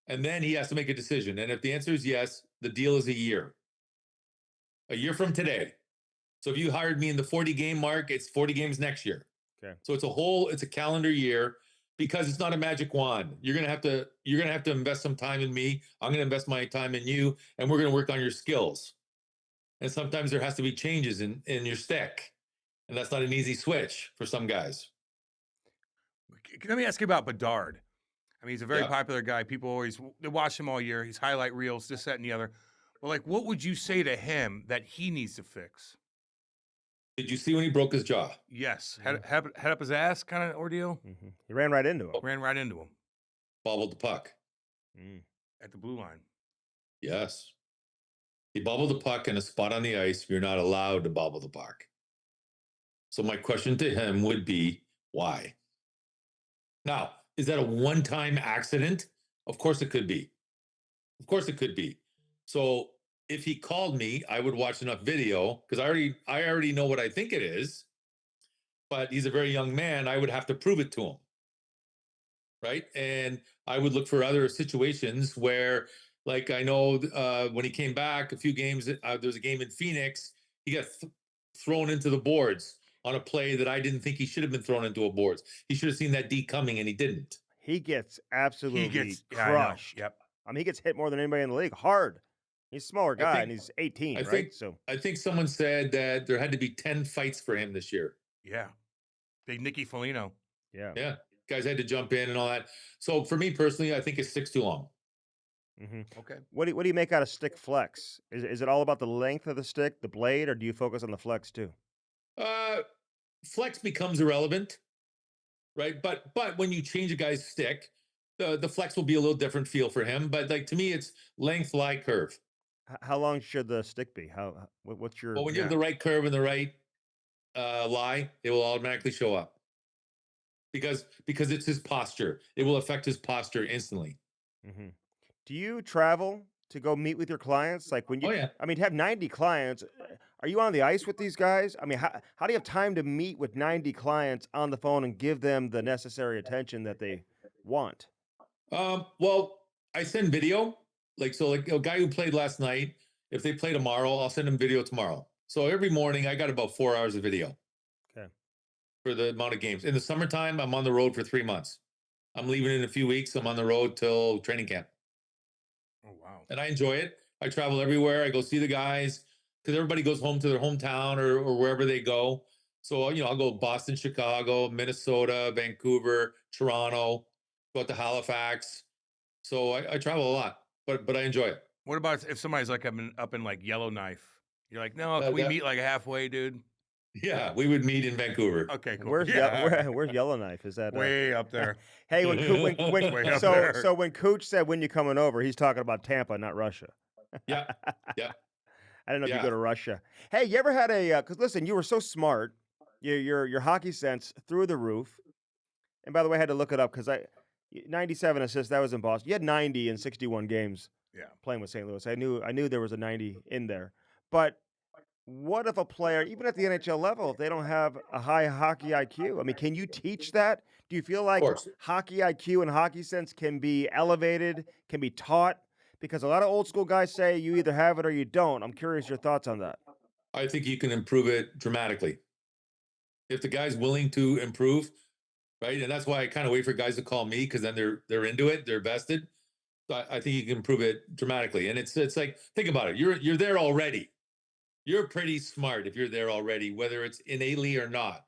and then he has to make a decision. And if the answer is yes, the deal is a year from today. So if you hired me in the 40 game mark, it's 40 games next year. Okay. So it's a calendar year, because it's not a magic wand. You're gonna have to invest some time in me. I'm gonna invest my time in you, and we're gonna work on your skills. And sometimes there has to be changes in your stick, and that's not an easy switch for some guys. Let me ask you about Bedard. I mean, he's a very popular guy. People they watch him all year. He's highlight reels, this, that, and the other. Well, like, what would you say to him that he needs to fix? Did you see when he broke his jaw? Yes. Head up his ass kind of ordeal. He ran right into him. Ran right into him. Bobbled the puck. At the blue line. Yes. He bobbled the puck in a spot on the ice. You're not allowed to bobble the puck. So my question to him would be, why? Now, is that a one-time accident? Of course it could be. Of course it could be. So if he called me, I would watch enough video, because I already know what I think it is. But he's a very young man. I would have to prove it to him. Right? And I would look for other situations where, like, I know when he came back a few games, there was a game in Phoenix, he got thrown into the boards. on a play that I didn't think he should have been thrown into a boards. He should have seen that D coming, and he didn't. He gets absolutely Yeah, I know. crushed. Yep. I mean, he gets hit more than anybody in the league. Hard. He's a smaller guy, think- and he's 18, I right? I think someone said that there had to be 10 fights for him this year. Yeah. Big Nicky Foligno. yeah. Yeah. Guys had to jump in and all that. So for me personally, I think it sticks too long. hmm Okay. What do you make out of stick flex? Is it all about the length of the stick, the blade, or do you focus on the flex too? Flex becomes irrelevant, right? But when you change a guy's stick, the flex will be a little different feel for him. But like to me, it's length, lie, curve. How long should the stick be? What's your? Well, when you have the right curve and the right lie, it will automatically show up. Because it's his posture. It will affect his posture instantly. Mhm. Do you travel to go meet with your clients? Like when you, Oh yeah. I mean, to have 90 clients. Are you on the ice with these guys? I mean, how do you have time to meet with 90 clients on the phone and give them the necessary attention that they want? Well, I send video. Like a guy who played last night, if they play tomorrow, I'll send him video tomorrow. So every morning I got about 4 hours of video. Okay. For the amount of games. In the summertime, I'm on the road for 3 months. I'm leaving in a few weeks. I'm on the road till training camp. Oh, wow. And I enjoy it. I travel everywhere. I go see the guys because everybody goes home to their hometown or wherever they go. So, I'll go Boston, Chicago, Minnesota, Vancouver, Toronto, go out to Halifax. So I travel a lot, but I enjoy it. What about if somebody's like up in like Yellowknife? You're like, no, can we meet like halfway, dude? Yeah, we would meet in Vancouver. Okay, cool. Where's where's Yellowknife? Is that way up there? Hey, when Way up there. so when Cooch said when you coming over, he's talking about Tampa, not Russia. Yeah. I didn't know if you Yeah. go to Russia. Hey, you ever had a? Because listen, you were so smart. Your hockey sense through the roof. And by the way, I had to look it up because 97 assists. That was in Boston. You had 90 in 61 games. Yeah. Playing with St. Louis, I knew there was a 90 in there. But what if a player, even at the NHL level, if they don't have a high hockey IQ? I mean, can you teach that? Do you feel like course. hockey IQ and hockey sense can be elevated, can be taught? Because a lot of old school guys say you either have it or you don't. I'm curious your thoughts on that. I think you can improve it dramatically. If the guy's willing to improve, right? And that's why I kind of wait for guys to call me because then they're into it, they're vested. So I think you can improve it dramatically. And it's like, think about it. You're there already. You're pretty smart if you're there already, whether it's innately or not,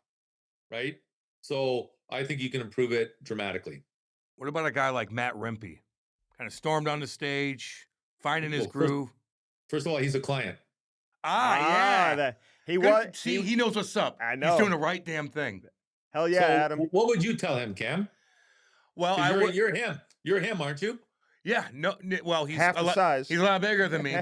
right? So I think you can improve it dramatically. What about a guy like Matt Rempe? Kind of stormed on the stage, finding his Well, groove. First of all, he's a client. Yeah. He Good. was. He knows what's up. I know. He's doing the right damn thing. Hell yeah, So Adam. what would you tell him, Cam? Well, 'Cause I would. you're him. You're him, aren't you? Yeah. No. Well, he's Half a the lot, size. He's a lot bigger than me.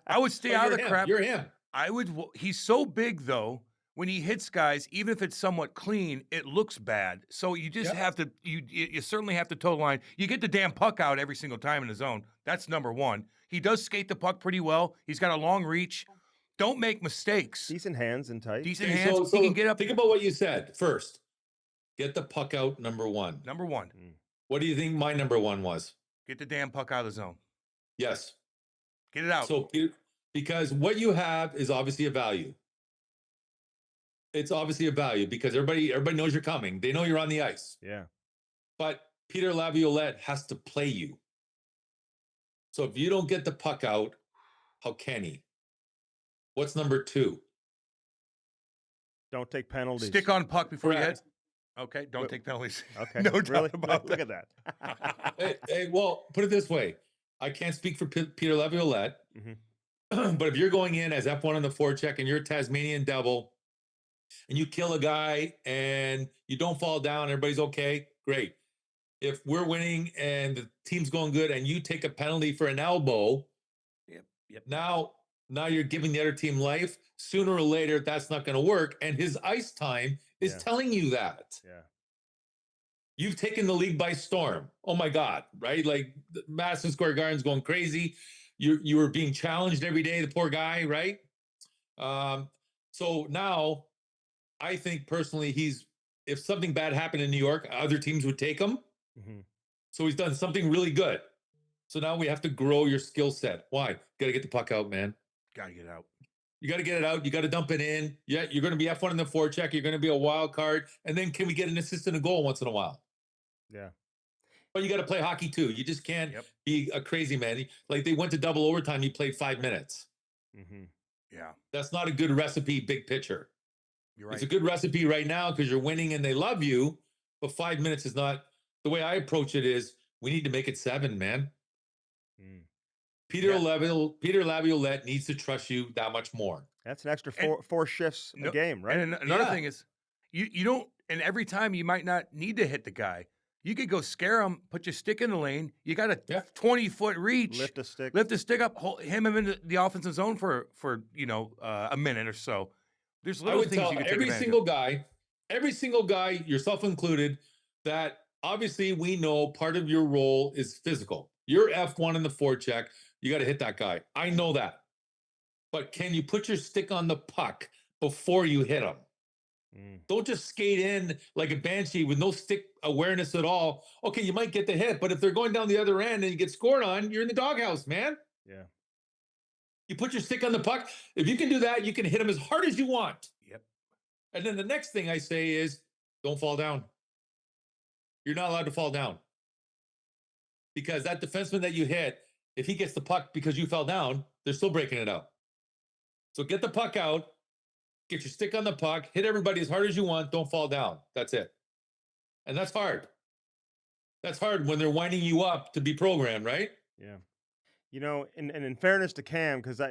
I would stay But out of you're the him. crap. You're him. I would. He's so big though. When he hits guys, even if it's somewhat clean, it looks bad. So you just Yep. have to. You certainly have to toe the line. You get the damn puck out every single time in the zone. That's number one. He does skate the puck pretty well. He's got a long reach. Don't make mistakes. Decent hands and tight. Decent Okay, hands. so He can get up. Think about what you said first. Get the puck out, number one. Number one, What do you think my number one was? get the damn puck out of the zone. Yes. Get it out. So because what you have is obviously a value. It's obviously a value because everybody knows you're coming. They know you're on the ice. Yeah. But Peter Laviolette has to play you. So if you don't get the puck out, how can he? What's number two? Don't take penalties. Stick on puck before you hit. Correct. Okay, don't Wait, take penalties. Okay. No doubt really? about Look that. at that. Well, put it this way. I can't speak for Peter Laviolette, but if you're going in as F1 on the forecheck and you're a Tasmanian devil and you kill a guy and you don't fall down, everybody's okay, great. If we're winning and the team's going good and you take a penalty for an elbow, Yep. now you're giving the other team life. Sooner or later, that's not going to work. And his ice time is Yeah. telling you that. Yeah. You've taken the league by storm. Oh my God, right? Like Madison Square Garden's going crazy. You were being challenged every day, the poor guy, right? So now I think personally if something bad happened in New York, other teams would take him. So he's done something really good. So now we have to grow your skill set. Why? Got to get the puck out, man. Gotta get out. You got to get it out. You got to dump it in. Yeah, you're going to be F1 in the forecheck. You're going to be a wild card. And then can we get an assist and a goal once in a while? Yeah. But you got to play hockey too. You just can't be a crazy man. Like they went to double overtime. You played 5 minutes. Mm-hmm. Yeah. That's not a good recipe, big picture. You're right. It's a good recipe right now because you're winning and they love you. But 5 minutes is not the way I approach it. Is we need to make it 7, man. Peter Laviolette needs to trust you that much more. That's an extra four shifts a game, right? And another thing is, you don't. And every time you might not need to hit the guy. You could go scare him, put your stick in the lane. You got a 20-foot reach. Lift a stick up, hold him into the offensive zone for a minute or so. There's little things you can take advantage of. Every single guy, yourself included, that obviously we know part of your role is physical. You're F1 in the forecheck. You got to hit that guy. I know that. But can you put your stick on the puck before you hit him? Don't just skate in like a banshee with no stick awareness at all. Okay, you might get the hit, but if they're going down the other end and you get scored on, you're in the doghouse, man. Yeah. You put your stick on the puck. If you can do that, you can hit him as hard as you want. Yep. And then the next thing I say is, don't fall down. You're not allowed to fall down. Because that defenseman that you hit, if he gets the puck because you fell down, they're still breaking it out. So get the puck out. Get your stick on the puck, hit everybody as hard as you want, don't fall down. That's it. And that's hard. That's hard when they're winding you up to be programmed, right? Yeah. And in fairness to Cam, because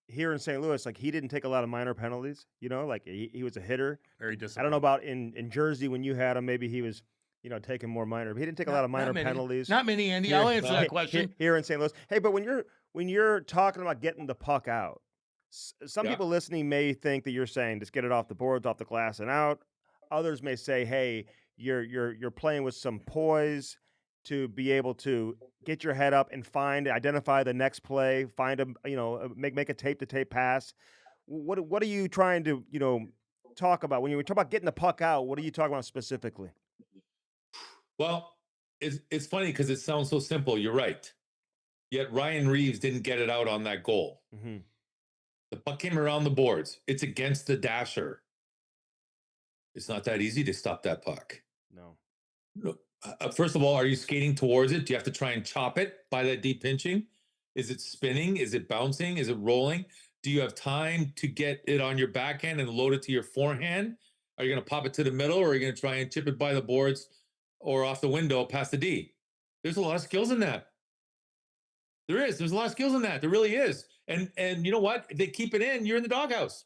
here in St. Louis, like he didn't take a lot of minor penalties, like he was a hitter. Very disciplined. I don't know about in Jersey when you had him, maybe he was, taking more minor, but he didn't take a lot of minor penalties. Not many, Andy. I'll answer that question. Here in St. Louis. Hey, but when you're talking about getting the puck out, some people listening may think that you're saying just get it off the boards, off the glass, and out. Others may say, "Hey, you're playing with some poise to be able to get your head up and identify the next play, find make a tape-to-tape pass." What are you trying to talk about when you talk about getting the puck out? What are you talking about specifically? Well, it's funny because it sounds so simple. You're right. Yet Ryan Reeves didn't get it out on that goal. Mm-hmm. The puck came around the boards. It's against the dasher. It's not that easy to stop that puck. No. First of all, are you skating towards it? Do you have to try and chop it by that deep pinching? Is it spinning? Is it bouncing? Is it rolling? Do you have time to get it on your backhand and load it to your forehand? Are you going to pop it to the middle, or are you going to try and chip it by the boards or off the window past the D? There's a lot of skills in that. There's a lot of skills in that. There really is. And you know what? If they keep it in, you're in the doghouse.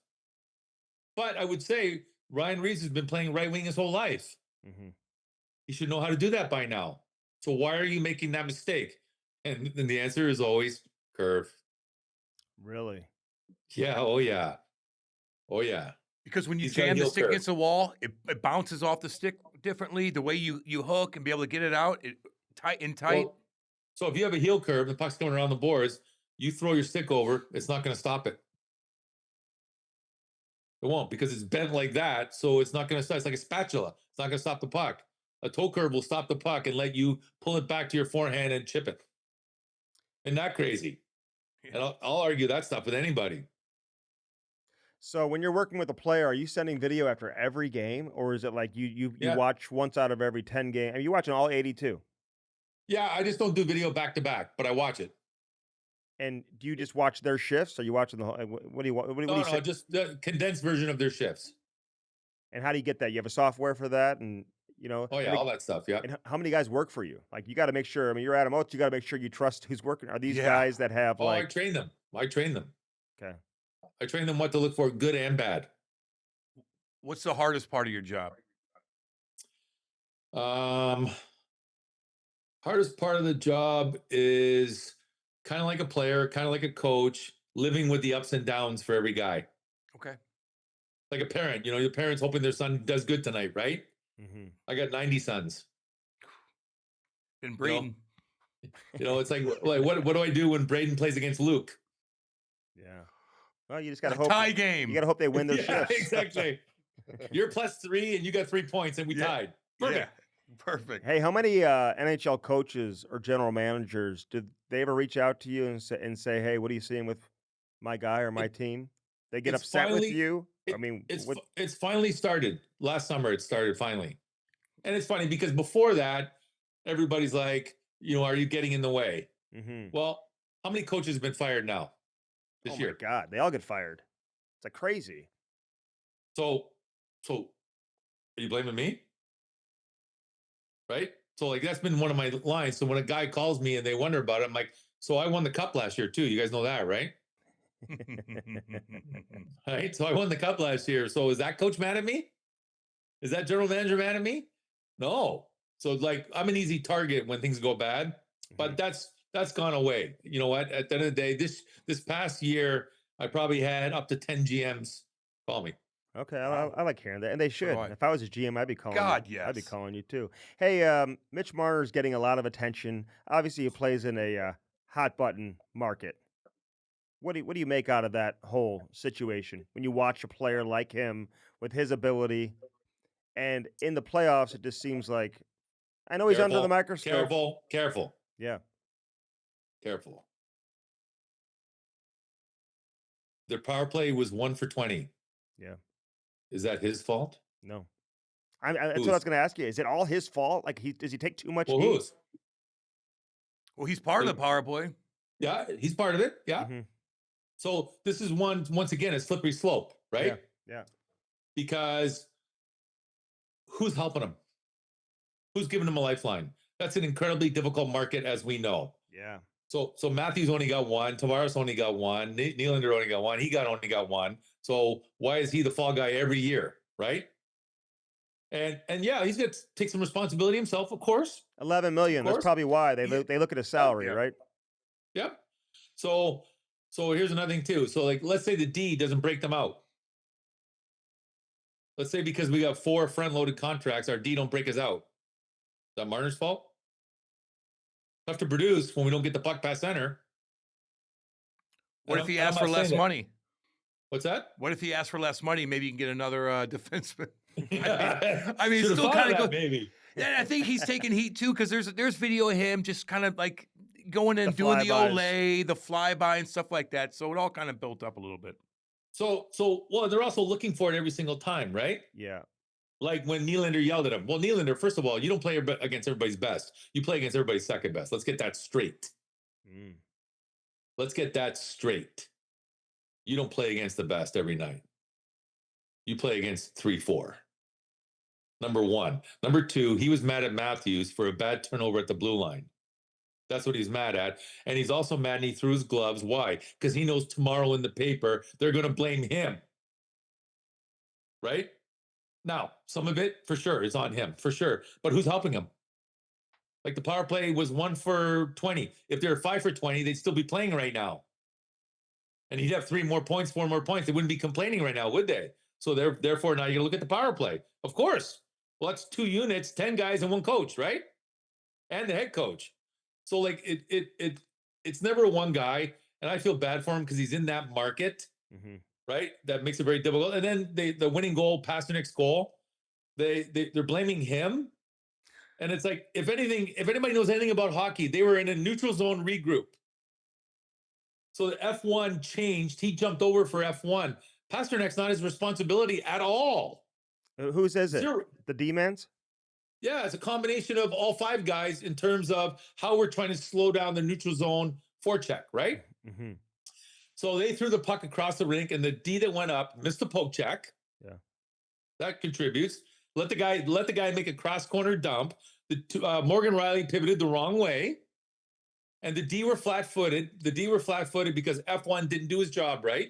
But I would say Ryan Reeves has been playing right wing his whole life. Mm-hmm. He should know how to do that by now. So why are you making that mistake? And then the answer is always curve. Really? Yeah. Oh, yeah. Oh, yeah. Because when you jam the stick against the wall, it bounces off the stick differently. The way you hook and be able to get it out, tight. Well, so if you have a heel curve, the puck's going around the boards, you throw your stick over, it's not going to stop it. It won't, because it's bent like that, so it's not going to stop. It's like a spatula. It's not going to stop the puck. A toe curve will stop the puck and let you pull it back to your forehand and chip it. Isn't that crazy? Yeah. And I'll argue that stuff with anybody. So when you're working with a player, are you sending video after every game, or is it like you watch once out of every 10 games? Are you watching all 82? Yeah, I just don't do video back to back, but I watch it. And do you just watch their shifts? Are you watching the whole? What do you? Just the condensed version of their shifts. And how do you get that? You have a software for that, and Oh yeah, all that stuff. Yeah. And how many guys work for you? Like you got to make sure. I mean, you're Adam Oates. You got to make sure you trust who's working. Are these guys that have? Oh, I train them. Okay. I train them what to look for, good and bad. What's the hardest part of your job? Hardest part of the job is kind of like a player, kind of like a coach, living with the ups and downs for every guy. Okay. Like a parent, your parents hoping their son does good tonight, right? Mm-hmm. I got 90 sons. And Braden. It's like what do I do when Braden plays against Luke? Yeah. Well, you just got to hope. Tie game. You got to hope they win their shifts. Exactly. You're +3 and you got 3 points and we tied. Perfect. Yeah. Perfect. Hey, how many NHL coaches or general managers did they ever reach out to you and say, "Hey, what are you seeing with my guy or my team?" They get It's upset with finally- you. it- I mean, It's finally started. Last summer, it started finally. And it's funny because before that, everybody's like, are you getting in the way? Well, how many coaches have been fired now this year? Oh my God, they all get fired. It's like crazy. So are you blaming me? Right? So like that's been one of my lines. So when a guy calls me and they wonder about it, I'm like, so I won the cup last year too. You guys know that, right? Right. So I won the cup last year. So is that coach mad at me? Is that general manager mad at me? No. So like I'm an easy target when things go bad, but that's gone away. You know what? At the end of the day, this past year, I probably had up to 10 GMs call me. Okay, Wow. I like hearing that, and they should. do I. If I was a GM, I'd be calling. God, you. I'd be yes. calling you too. Hey, Mitch Marner is getting a lot of attention. Obviously, he plays in a hot button market. What do you make out of that whole situation when you watch a player like him with his ability, and in the playoffs, it just seems like I know he's under the microscope. Careful. Yeah. Careful. Their power play was 1 for 20. Yeah. Is that his fault? No. That's what I was going to ask you. Is it all his fault? Like does he take too much Well, heat? whose? Well, he's part of the power play. Yeah, he's part of it. Yeah. So this is once again a slippery slope, right? Yeah. Because who's helping him? Who's giving him a lifeline? That's an incredibly difficult market, as we know. Yeah. So Matthews only got one. Tavares only got one. Nylander only got one. Only got one. So why is he the fall guy every year, right? And yeah, he's got to take some responsibility himself, of course. 11 million. That's probably why they look at his salary, right? Yep. So here's another thing too. So like, let's say the D doesn't break them out. Let's say because we got 4 front-loaded contracts, our D don't break us out. Is that Marner's fault? Tough to produce when we don't get the puck past center. What if he asks for less money? What's that? What if he asks for less money? Maybe you can get another defenseman. Yeah. I mean, Should've still thought kind of of that, maybe. Yeah, I think he's taking heat too because there's video of him just kind of like going and The doing the flybys. Olay, the flyby and stuff like that. So it all kind of built up a little bit. So well, they're also looking for it every single time, right? Yeah. Like when Nylander yelled at him. Well, Nylander, first of all, you don't play against everybody's best. You play against everybody's second best. Let's get that straight. Let's get that straight. You don't play against the best every night. You play against 3-4. Number 1. Number 2, he was mad at Matthews for a bad turnover at the blue line. That's what he's mad at. And he's also mad and he threw his gloves. Why? Because he knows tomorrow in the paper, they're going to blame him. Right? Now, some of it, for sure, is on him, for sure. But who's helping him? Like the power play was 1 for 20. If they're 5 for 20, they'd still be playing right now. And he'd have 4 more points. They wouldn't be complaining right now, would they? So therefore, now you're going to look at the power play. Of course. Well, that's 2 units, 10 guys and 1 coach, right? And the head coach. So like it's never one guy. And I feel bad for him because he's in that market, right? That makes it very difficult. And then the winning goal, Pasternak's goal, they're blaming him. And it's like, if anybody knows anything about hockey, they were in a neutral zone regroup. So the F1 changed. He jumped over for F1. Pasternak's not his responsibility at all. Whose is it? Zero. The D-Mans? Yeah, it's a combination of all 5 guys in terms of how we're trying to slow down the neutral zone forecheck, right? So they threw the puck across the rink, and the D that went up missed the poke check. Yeah, that contributes. Let the guy make a cross corner dump. Morgan Riley pivoted the wrong way, and the D were flat-footed. Because F1 didn't do his job right.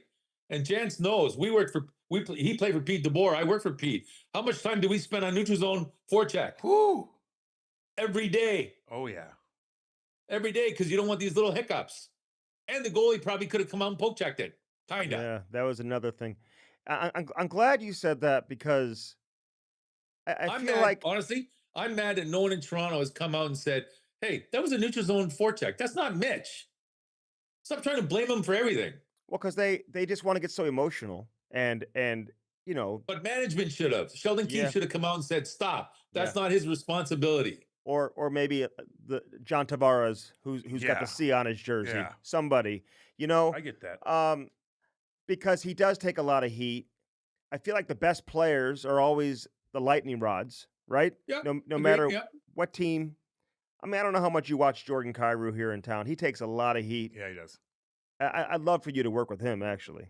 And Jance knows he played for Pete DeBoer. I work for Pete. How much time do we spend on neutral zone forecheck? Whoo! Every day. Oh yeah. Every day, because you don't want these little hiccups. And the goalie probably could have come out and poke checked it. Kinda. Yeah, that was another thing. I'm glad you said that because I feel mad, like honestly, I'm mad that no one in Toronto has come out and said, "Hey, that was a neutral zone forecheck. That's not Mitch." Stop trying to blame him for everything. Well, because they just want to get so emotional and you know. But management should have. Sheldon Keefe should have come out and said, "Stop. That's not his responsibility." Or maybe the John Tavares who's got the C on his jersey. Yeah. Somebody, you know. I get that. because he does take a lot of heat. I feel like the best players are always the lightning rods, right? Yeah. No Agreed, matter yeah. what team. I mean, I don't know how much you watch Jordan Kyrou here in town. He takes a lot of heat. Yeah, he does. I'd love for you to work with him, actually.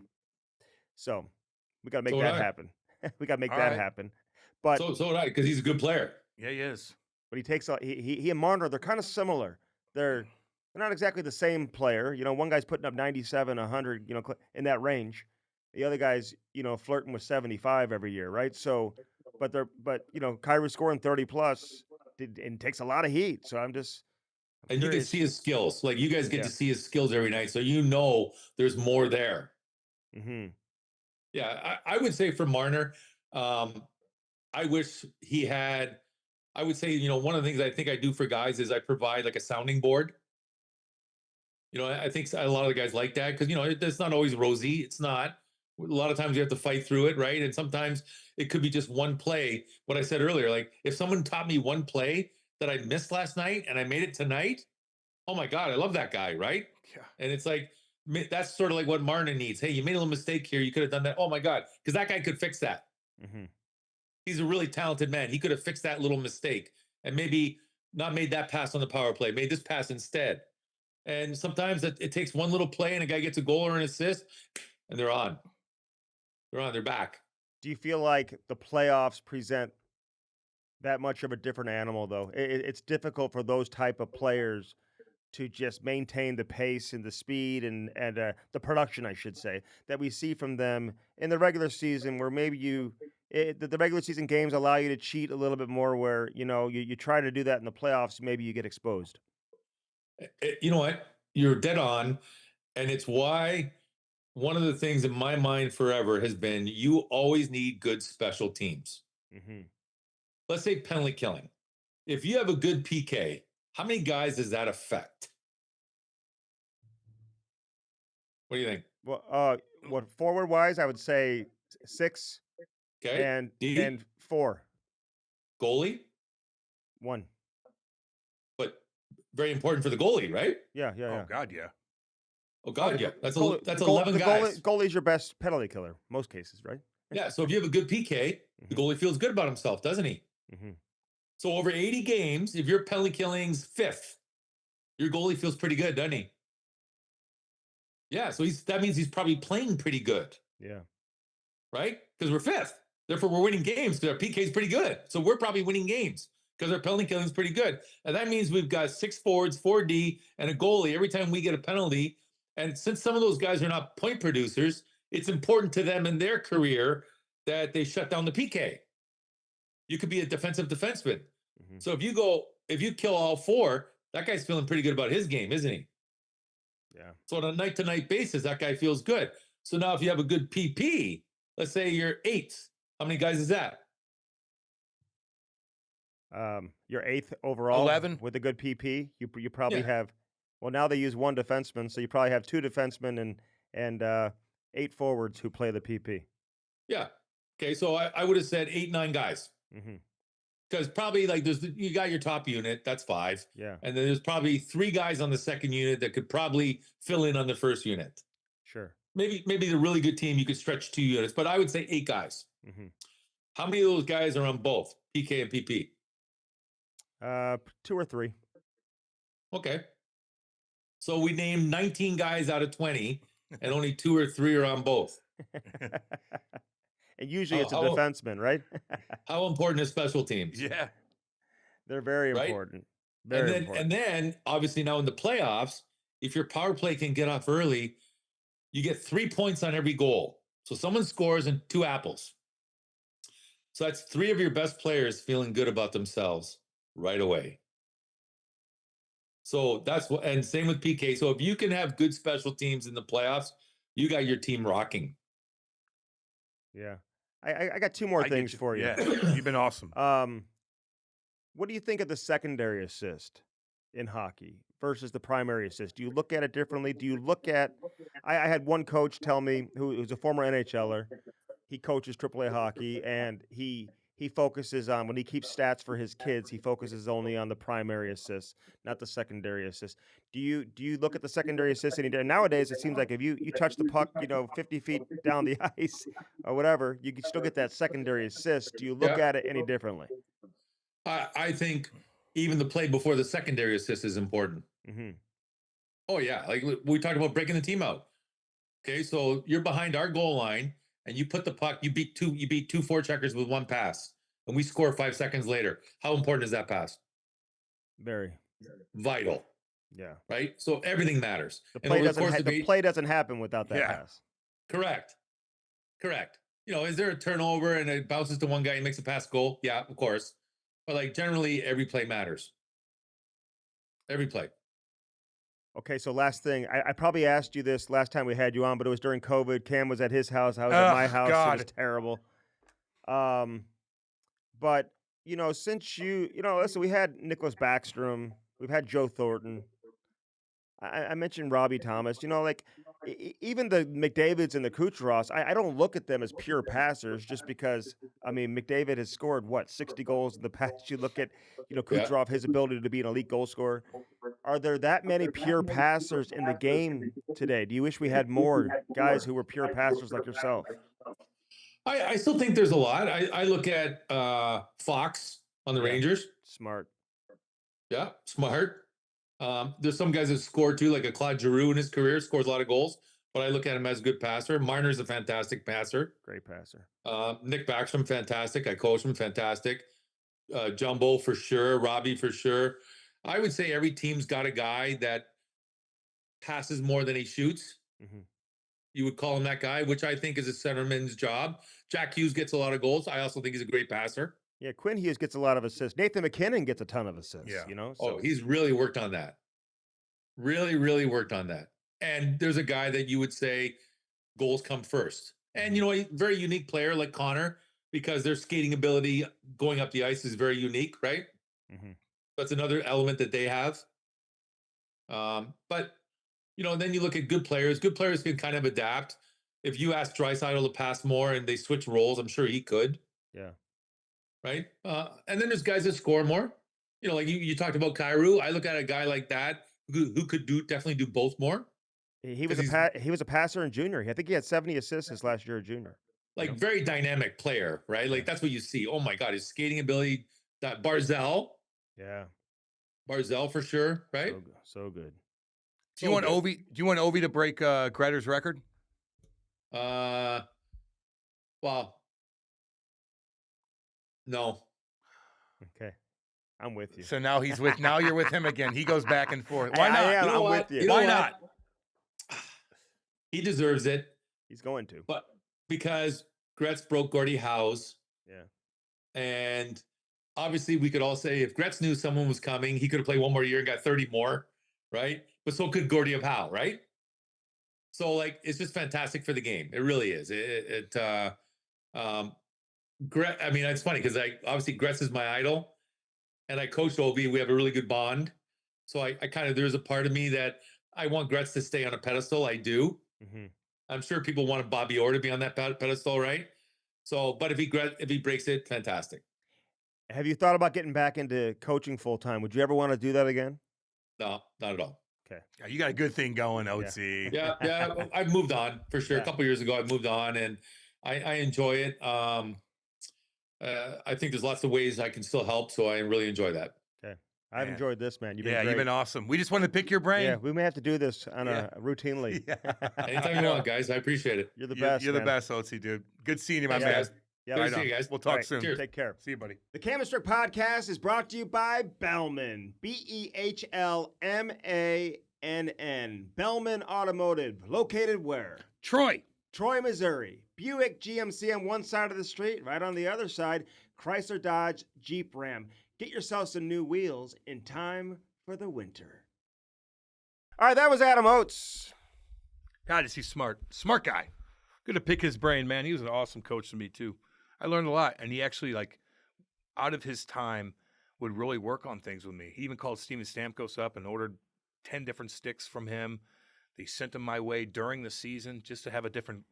So we got to make So would that I. happen. We got to make All that right. happen. But So would I, because he's a good player. Yeah, he is. he takes he and Marner, they're kind of similar. They're not exactly the same player. You know, one guy's putting up 97, 100, you know, in that range. The other guy's, you know, flirting with 75 every year, right? So, but you know, Kyrie scoring 30 plus and takes a lot of heat. So I'm And you can curious. see his skills. Like you guys get Yeah. to see his skills every night. So you know there's more there. Mm-hmm. Yeah, I would say for Marner, I wish he had, I would say, you know, one of the things I think I do for guys is I provide like a sounding board. You know, I think a lot of the guys like that because, you know, it's not always rosy. It's not. A lot of times you have to fight through it, right? And sometimes it could be just one play. What I said earlier, like if someone taught me one play that I missed last night and I made it tonight, oh my God, I love that guy, right? Yeah. And it's like, that's sort of like what Marner needs. Hey, you made a little mistake here. You could have done that. Oh my God, because that guy could fix that. Mm-hmm. He's a really talented man. He could have fixed that little mistake and maybe not made that pass on the power play, made this pass instead. And sometimes it takes one little play and a guy gets a goal or an assist and they're on. They're back. Do you feel like the playoffs present that much of a different animal, though? It's difficult for those type of players to just maintain the pace and the speed and the production, I should say, that we see from them in the regular season, where maybe the regular season games allow you to cheat a little bit more, where, you know, you try to do that in the playoffs, maybe you get exposed. You know what? You're dead on. And it's why one of the things in my mind forever has been you always need good special teams. Mm-hmm. Let's say penalty killing. If you have a good PK, how many guys does that affect? What do you think? Well, what forward wise, I would say 6 Okay. and 4. Goalie, 1. but very important for the goalie, right? Yeah. Oh God, yeah. Oh God, yeah. That's The 11 guys. Goalie's your best penalty killer, most cases, right? Yeah. So if you have a good PK, the goalie feels good about himself, doesn't he? Mm-hmm. So over 80 games, if your penalty killing's 5th, your goalie feels pretty good, doesn't he? Yeah. So that means he's probably playing pretty good. Yeah. Right? Because we're 5th. Therefore, we're winning games because our PK is pretty good. So we're probably winning games because our penalty killing is pretty good. And that means we've got 6 forwards, 4D, and a goalie every time we get a penalty. And since some of those guys are not point producers, it's important to them in their career that they shut down the PK. You could be a defensive defenseman. Mm-hmm. So if you kill all 4, that guy's feeling pretty good about his game, isn't he? Yeah. So on a night-to-night basis, that guy feels good. So now if you have a good PP, let's say you're 8th. How many guys is that? You're 8th overall. 11 with a good PP. You probably Yeah. have. Well, now they use 1 defenseman, so you probably have 2 defensemen and 8 forwards who play the PP. Yeah. Okay. So I would have said 8, 9 guys. Mm-hmm. Because probably like you got your top unit, that's 5. Yeah. And then there's probably 3 guys on the second unit that could probably fill in on the first unit. Sure. Maybe the really good team, you could stretch 2 units, but I would say 8 guys. Mm-hmm. How many of those guys are on both PK and PP? 2 or 3. Okay. So we named 19 guys out of 20, and only 2 or 3 are on both. And usually it's a defenseman, right? How important is special teams? Yeah. They're very Right? important. Very important. And then obviously now in the playoffs, if your power play can get off early, you get 3 points on every goal. So someone scores and 2 apples. So that's 3 of your best players feeling good about themselves right away. So that's what, and same with PK. So if you can have good special teams in the playoffs, you got your team rocking. Yeah. I got 2 more things for you. Yeah, you've been awesome. What do you think of the secondary assist in hockey versus the primary assist? Do you look at it differently? Do you look at? I had one coach tell me who's a former NHLer. He coaches AAA hockey, and he he focuses on, when he keeps stats for his kids, he focuses only on the primary assists, not the secondary assists. Do you look at the secondary assists any day? Nowadays, it seems like if you touch the puck, 50 feet down the ice or whatever, you can still get that secondary assist. Do you look at it any differently? I think even the play before the secondary assist is important. Mm-hmm. Oh yeah, like we talked about breaking the team out. Okay, so you're behind our goal line and you put the puck, you beat two forecheckers with one pass, and we score 5 seconds later. How important is that pass? Very vital. Yeah. Right. So everything matters. The play doesn't happen without that pass. Correct. Is there a turnover and it bounces to one guy and makes a pass goal? Yeah, of course. But like generally, every play matters. Every play. Okay, so last thing, I probably asked you this last time we had you on, but it was during COVID. Cam was at his house. I was at my house. God. It was terrible. But since listen, we had Nicholas Backstrom, we've had Joe Thornton. I mentioned Robbie Thomas. Even the McDavids and the Kucherovs, I don't look at them as pure passers just because, McDavid has scored, 60 goals in the past. You look at, Kucherov, his ability to be an elite goal scorer. Are there that many pure passers in the game today? Do you wish we had more guys who were pure passers like yourself? I still think there's a lot. I look at Fox on the Rangers. Smart. Yeah, smart. There's some guys that score too, like a Claude Giroux in his career, scores a lot of goals, but I look at him as a good passer. Marner's a fantastic passer. Great passer. Nick Backstrom, fantastic. I coach him, fantastic. Jumbo for sure. Robbie for sure. I would say every team's got a guy that passes more than he shoots. Mm-hmm. You would call him that guy, which I think is a centerman's job. Jack Hughes gets a lot of goals. I also think he's a great passer. Yeah, Quinn Hughes gets a lot of assists. Nathan McKinnon gets a ton of assists. Yeah. So he's really worked on that. Really, really worked on that. And there's a guy that you would say goals come first. And, a very unique player like Connor, because their skating ability going up the ice is very unique, right? Mm-hmm. That's another element that they have. But, then you look at good players. Good players can kind of adapt. If you ask Draisaitl to pass more and they switch roles, I'm sure he could. Yeah. Right. And then there's guys that score more. Like you talked about Kyrou. I look at a guy like that who could definitely do both more. He was a passer in junior. I think he had 70 assists his last year at junior. Like very dynamic player, right? Like that's what you see. Oh my God, his skating ability. That Barzell. Yeah. Barzell for sure, right? So good. Do you want Ovi? Do you want Ovi to break Gretter's record? Well, no. Okay. I'm with you. So now you're with him again. He goes back and forth. Why not? I'm with you. Why not? He deserves it. He's going to. But because Gretz broke Gordie Howe's. Yeah. And obviously we could all say if Gretz knew someone was coming, he could have played one more year and got 30 more, right? But so could Gordie Howe, right? So it's just fantastic for the game. It really is. It's funny because obviously Gretz is my idol. And I coached Ovi. We have a really good bond. So I kind of, there's a part of me that I want Gretz to stay on a pedestal. I do. Mm-hmm. I'm sure people want Bobby Orr to be on that pedestal, right? So, but if he breaks it, fantastic. Have you thought about getting back into coaching full time? Would you ever want to do that again? No, not at all. Okay. Yeah, you got a good thing going, Oatsey. Yeah. I've moved on for sure. Yeah. A couple of years ago, I moved on and I enjoy it. I think there's lots of ways I can still help, so I really enjoy that. Okay, I've enjoyed this, man. You've been awesome. We just wanted to pick your brain. Yeah, we may have to do this on routinely. Anytime you want, guys. I appreciate it. You're the best. You're the best, Oatsey, dude. Good seeing you, my man. Guys. Yeah, good to see you guys. We'll talk soon. Cheers. Take care. See you, buddy. The Chemistry Podcast is brought to you by Bellman. BEHLMANN. Bellman Automotive. Located where? Troy, Missouri. Buick GMC on one side of the street. Right on the other side, Chrysler, Dodge, Jeep, Ram. Get yourself some new wheels in time for the winter. All right, that was Adam Oates. God, is he smart. Smart guy. Good to pick his brain, man. He was an awesome coach to me, too. I learned a lot. And he actually, out of his time, would really work on things with me. He even called Steven Stamkos up and ordered 10 different sticks from him. They sent them my way during the season just to have a different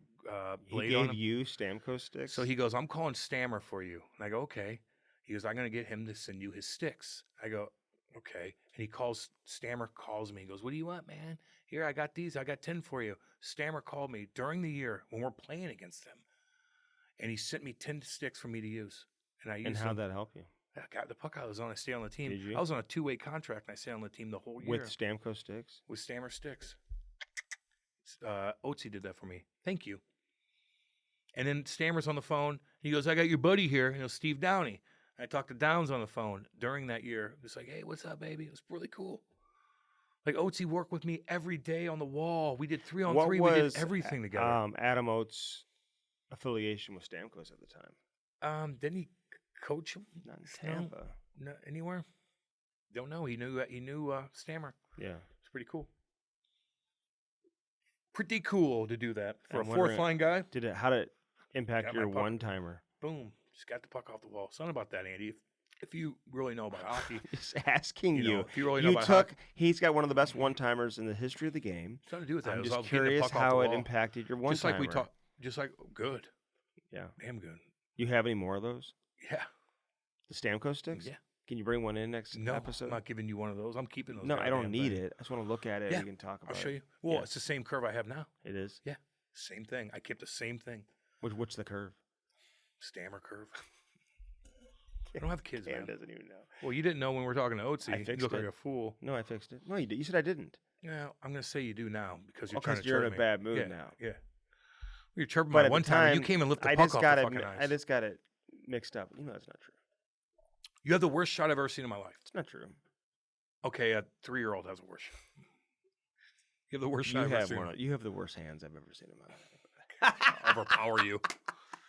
blade He on gave him. you Stamkos sticks? So he goes, I'm calling Stammer for you. And I go, okay. He goes, I'm going to get him to send you his sticks. I go, okay. And Stammer calls me. He goes, what do you want, man? Here, I got these. I got 10 for you. Stammer called me during the year when we're playing against them. And he sent me 10 sticks for me to use. And I used And how'd that help you? I got the puck I was on. I stayed on the team. Did you? I was on a 2-way contract, and I stayed on the team the whole year. With Stamkos sticks? With Stammer sticks. Oatsey did that for me. Thank you. And then Stammer's on the phone. He goes, I got your buddy here, Steve Downey. I talked to Downs on the phone during that year. It's like, hey, what's up, baby? It was really cool. Like, Oatsey worked with me every day on the wall. We did 3-on-3. We did everything together. Adam Oates' affiliation with Stamkos at the time? Didn't he coach him? Not in Tampa. No, anywhere? Don't know. He knew Stammer. Yeah. It's pretty cool. Pretty cool to do that for I'm a fourth line guy. How did it impact Got your my puck. one-timer? Boom. Just got the puck off the wall. Something about that, Andy. If you really know about hockey. Just asking you. If you really know about hockey. He's got one of the best one-timers in the history of the game. Something to do with that. I'm It was just all getting the curious puck off how the it wall. impacted your one-timer. Just like we talked. Just like, good. Yeah. Damn good. You have any more of those? Yeah. The Stamkos sticks? Yeah. Can you bring one in next episode? I'm not giving you one of those. I'm keeping those. No, I don't goddamn need things. it. I just want to look at it. Yeah, We can talk about it. I'll show you. Well, Yeah. it's the same curve I have now. It is? Yeah. Same thing. I kept the same thing. What's the curve? Stammer curve. I don't have kids, Cam man. doesn't even know. Well, you didn't know when we were talking to Oatsey. I You fixed look it. like a fool. No, I fixed it. No, you did. You said I didn't. Yeah, I'm going to say you do now because you're Because trying to you're in chirp a me. bad mood Yeah, now. Yeah. You're chirping But my at one the time. You time, came and lifted the I puck just off got the it. fucking ice. I just got it mixed up. That's not true. You have the worst shot I've ever seen in my life. It's not true. Okay, a 3-year-old has a worse shot. You have the worst shot I've ever seen. You have the worst hands I've ever seen in my life. Overpower you.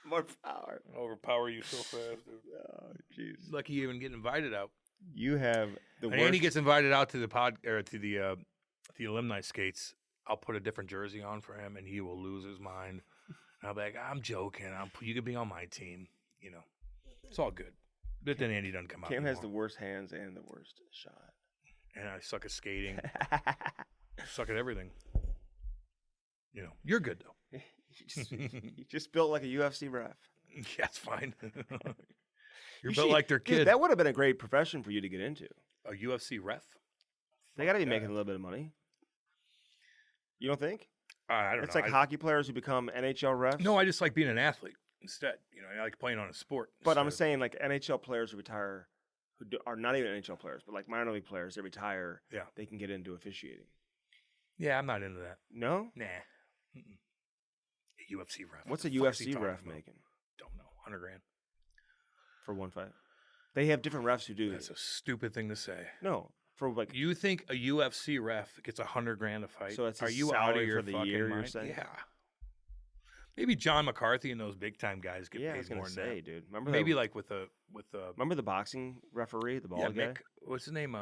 More power. Overpower you so fast, dude. Oh, jeez. Lucky you even get invited out. You have the When worst. Andy gets invited out to the alumni skates, I'll put a different jersey on for him, and he will lose his mind. And I'll be like, I'm joking. You could be on my team. It's all good. But then Andy doesn't come out. Cam has the anymore. worst hands and the worst shot. And I suck at skating. Suck at everything. You're good though. you just built like a UFC ref. Yeah, it's fine. You're You built should- like their dude, kid. that would have been a great profession for you to get into. A UFC ref? They got to be Yeah. making a little bit of money. You don't think? I don't It's know. like hockey players who become NHL refs. No, I just like being an athlete instead. I like playing on a sport. But I'm instead. saying like NHL players who retire, are not even NHL players, but like minor league players, they retire. Yeah. They can get into officiating. Yeah, I'm not into that. No? Nah. Mm-mm. A UFC ref. What's a What the fuck's he UFC talking ref about? making Don't know. $100,000. for one fight? They have different refs who do. That's a stupid thing to say. No, for like. You think a UFC ref gets $100,000 a fight? So it's Are his you out of salary your for the fucking year, you're mind? saying? Yeah. Maybe John McCarthy and those big time guys get Yeah, I paid was gonna more than say, that. dude. Remember Maybe the, like with a remember the boxing referee, the bald yeah, guy? Mick, what's his name?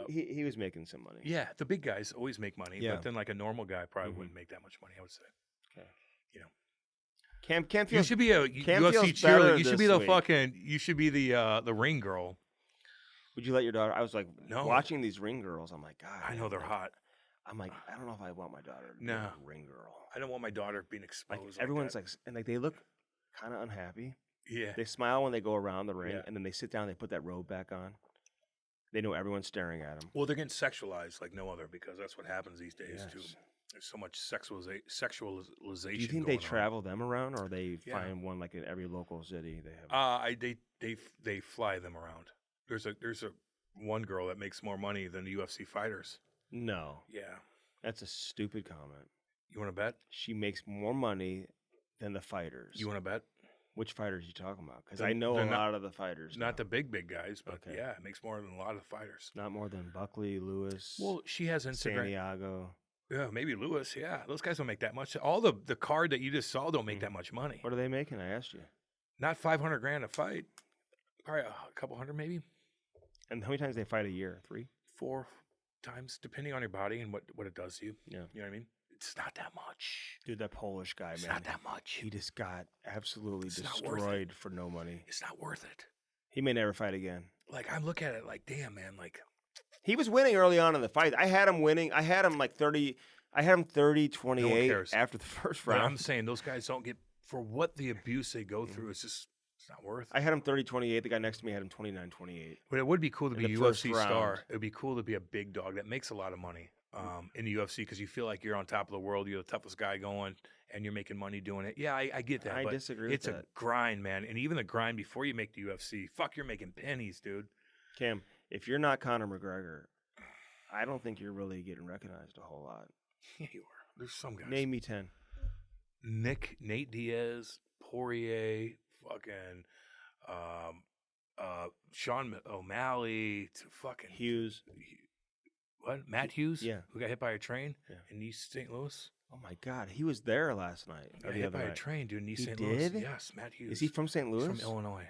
He was making some money. Yeah, the big guys always make money, Yeah. but then like a normal guy probably Mhm. wouldn't make that much money. I would say. Okay. You know, Cam you feels should be a Cam UFC feels better cheerleader. You should be this the week. fucking. You should be the ring girl. Would you let your daughter? I was like No. watching these ring girls. I'm like, God. I know they're like, hot. I'm like, I don't know if I want my daughter to be No. a ring girl. I don't want my daughter being Like exposed. everyone's that. like, and like they look kind of unhappy. Yeah. They smile when they go around the ring, Yeah. and then they sit down. They put that robe back on. They know everyone's staring at them. Well, they're getting sexualized like no other because that's what happens these days Yes. too. There's so much sexualization. Do you think they going on. travel them around, or they Yeah. find one like in every local city? They have. They fly them around. There's a one girl that makes more money than the UFC fighters. No, Yeah. that's a stupid comment. You want to bet? She makes more money than the fighters. You want to bet? Which fighters are you talking about? Because The- I know the a not- lot of the fighters. Not now. the big guys, but Okay. yeah, it makes more than a lot of fighters. Not more than Buckley, Lewis, Well, she has Instagram. Santiago. Yeah, maybe Lewis. Yeah, those guys don't make that much. All the card that you just saw don't make that much money. What are they making? I asked you. Not $500,000 a fight. Probably a couple hundred, maybe And how many times they fight a year? 3? 4 times, depending on your body and what it does to you. Yeah. You know what I mean? It's not that much. Dude, that Polish guy, It's man. not that much. He just got absolutely It's not worth it. destroyed for no money. It's not worth it. He may never fight again. Like I'm looking at it like, damn, man. Like He was winning early on in the fight. I had him winning. I had him like 30. I had him 30, No one 28 cares. after the first But I'm round. saying those guys don't get for what the abuse they go through. It's not worth it. I had him 30, 28. The guy next to me had him 29, 28. But it would be cool to In be a the first UFC star. round. It would be cool to be a big dog that makes a lot of money in the UFC because you feel like you're on top of the world. You're the toughest guy going, and you're making money doing it. Yeah, I get that. I but disagree with it's that. a grind, man. And even the grind before you make the UFC, fuck, you're making pennies, dude. Cam, if you're not Conor McGregor, I don't think you're really getting recognized a whole lot. Yeah, you are. There's some guys. Name me 10. Nate Diaz, Poirier, fucking Sean O'Malley, to fucking Hughes. What? Matt Hughes? Yeah. Who got hit by a train Yeah. in East St. Louis? Oh my God, he was there last night. Or Got the hit other by a night. train, dude, in East He St. Louis. did? Yes, Matt Hughes. Is he from St. He's Louis? from Illinois.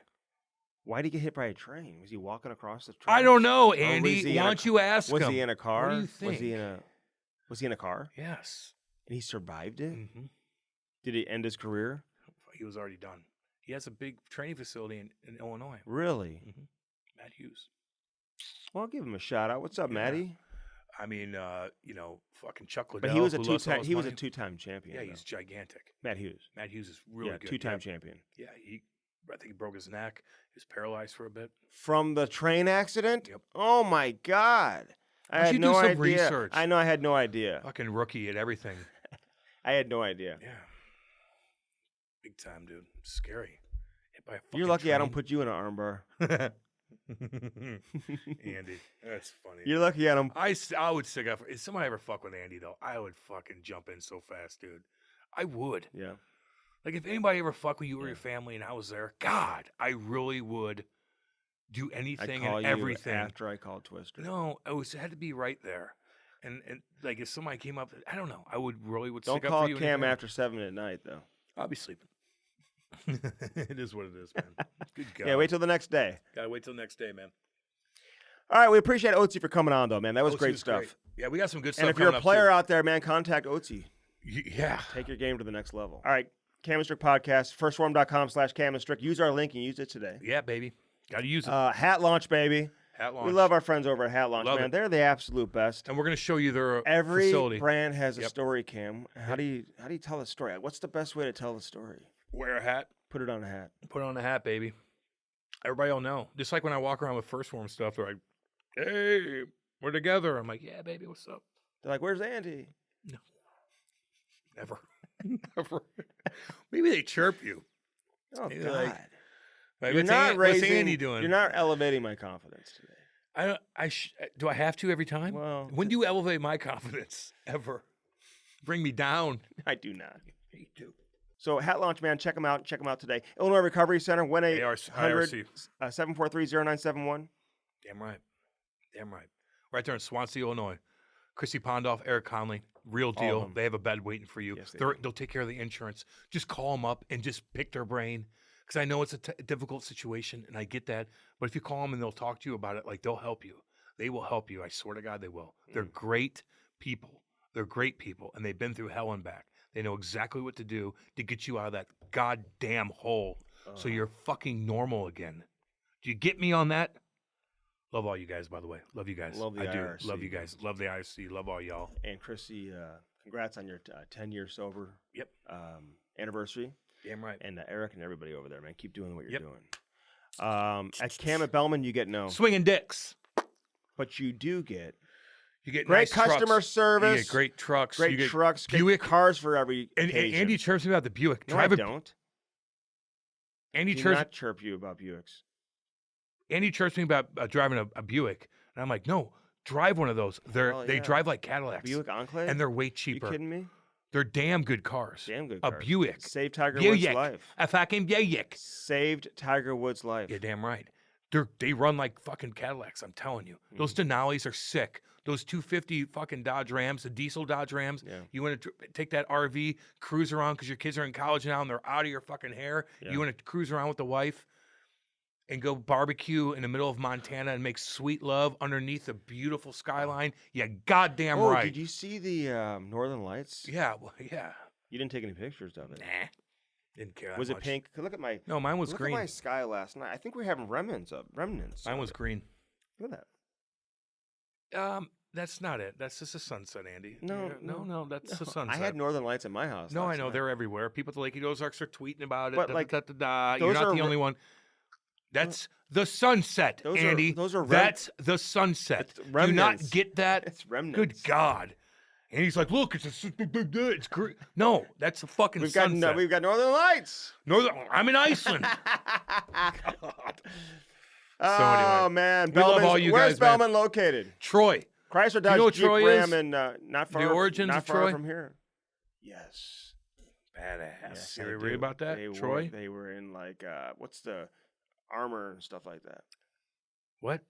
Why did he get hit by a train? Was he walking across the train? I don't know, Or was Andy. he in Why a don't you ask Was him? he in a car? What do you Was he in a car? Yes. And he survived it? Mm-hmm. Did he end his career? He was already done. He has a big training facility in Illinois. Really? Mm-hmm. Matt Hughes. Well, I'll give him a shout out. What's up, Yeah. Matty? I mean, fucking Chuck Liddell. But he was a who lost all two-time. his He was a money. two-time champion. Yeah, though. he's gigantic. Matt Hughes. Matt Hughes is really Yeah, good. two-time Yeah. champion. Yeah, I think he broke his neck. He was paralyzed for a bit. From the train accident? Yep. Oh my God! I Why don't had you no do some idea. research? I know. I had no idea. Fucking rookie at everything. I had no idea. Yeah. Big time, dude. Scary. Hit by a fucking You're lucky I don't train. put you in an armbar. Andy, that's funny. You're lucky I don't. I would stick up. If someone ever fuck with Andy, though, I would fucking jump in so fast, dude. I would. Yeah. Like, if anybody ever fuck with you or Yeah. your family and I was there, God, I really would do I anything call and you everything. after I called Twister. No, it had to be right there. And like, if somebody came up, I don't know, I would Don't stick up call for you. and your Cam family. after 7 at night though. I'll be sleeping. It is what it is, man. Good God. Yeah, wait till the next day. Gotta wait till next day, man. All right, we appreciate Oatsey for coming on though, man. That was Oatsey great was stuff. great. Yeah, we got some good stuff. And if you're a coming up, player too. out there, man, contact Oatsey. Yeah. Take your game to the next level. All right, Cam and Strick Podcast, firstform.com/Cam and Strick. Use our link and use it today. Yeah, baby. Gotta use it. Hat launch, baby. Hat launch. We love our friends over at Hat Launch, Love man. it. They're the absolute best. And we're gonna show you their Every facility. brand has a Yep. story, Cam. How do you tell a story? What's the best way to tell the story? Wear a hat. Put it on a hat. Put on a hat, baby. Everybody will know. Just like when I walk around with First Form stuff, they're like, "Hey, we're together." I'm like, "Yeah, baby, what's up?" They're like, "Where's Andy?" Never, never. Maybe they chirp you. Oh Maybe God! like, Like, You're what's not raising. what's Andy doing? You're not elevating my confidence today. I don't. Do I have to every time? Well, when do you elevate my confidence ever? Bring me down. I do not. Me too. So Hat Launch, man, check them out. Check them out today. Illinois Recovery Center, 1-800-743-0971. Damn right. Damn right. Right there in Swansea, Illinois. Chrissy Pondoff, Eric Conley, real All of deal. them. They have a bed waiting for you. Yes, they They'll take care of the insurance. Just call them up and just pick their brain. Because I know it's a difficult situation, and I get that. But if you call them and they'll talk to you about it, like, they'll help you. They will help you. I swear to God, they will. They're great people. They're great people, and they've been through hell and back. They know exactly what to do to get you out of that goddamn hole so you're fucking normal again. Do you get me on that? Love all you guys, by the way. Love you guys. Love the I do. IRC. Love you guys. Love the IRC. Love all y'all. And Chrissy, congrats on your 10-year sober Yep. anniversary. Damn right. And Eric and everybody over there, man. Keep doing what you're Yep. doing. At Cam at Bellman, you get no. Swinging dicks. But you do get You get great nice customer trucks. service. You get great trucks. Great you get trucks. Buick. Great cars for every And occasion. Andy chirps me about the Buick. No, I don't. Andy Do chirps. not chirp you about Buicks. Andy chirps me about driving a Buick, and I'm like, no, drive one of those. Hell They yeah. drive like Cadillacs, Buick Enclave? and they're way You cheaper. kidding me? They're damn good cars. Damn good A cars. Buick. Saved Tiger Woods' Buick. life. A fucking Buick. Saved Tiger Woods' life. Yeah, damn right. They run like fucking Cadillacs. I'm telling you. Mm-hmm. Those Denali's are sick. Those 250 fucking Dodge Rams, the diesel Dodge Rams. Yeah. You want to take that RV, cruise around because your kids are in college now and they're out of your fucking hair. Yeah. You want to cruise around with the wife and go barbecue in the middle of Montana and make sweet love underneath a beautiful skyline. Yeah, goddamn Oh, right. did you see the Northern Lights? Yeah, well, yeah. You didn't take any pictures of it. Nah. Didn't care that Was it much. pink? Look at my No, mine was look green. at my sky last night. I think we're having remnants. Mine of was it. green. Look at that. That's not it. That's just a sunset, Andy. No, Yeah, no. That's a sunset. I had Northern Lights in my house. No, I last know night. they're everywhere. People at the Lake Ozarks are tweeting about it. But, like, You're those not are the only one. That's the sunset, Those Andy. those are That's the sunset. It's Do you not remnants. get that? It's remnants. Good God. And he's like, look, it's great. No, that's the fucking We've got sunset. we've got Northern Lights. I'm in Iceland. Oh anyway, man, we love all you where's guys, man. Bellman located? Troy. Chrysler you Dodge know what Jeep Troy Ram is? and not far. origins not of far Troy? from here. Yes. Badass. Yes, you I ever read do. about that? Troy? They were in like what's the armor and stuff like that. What?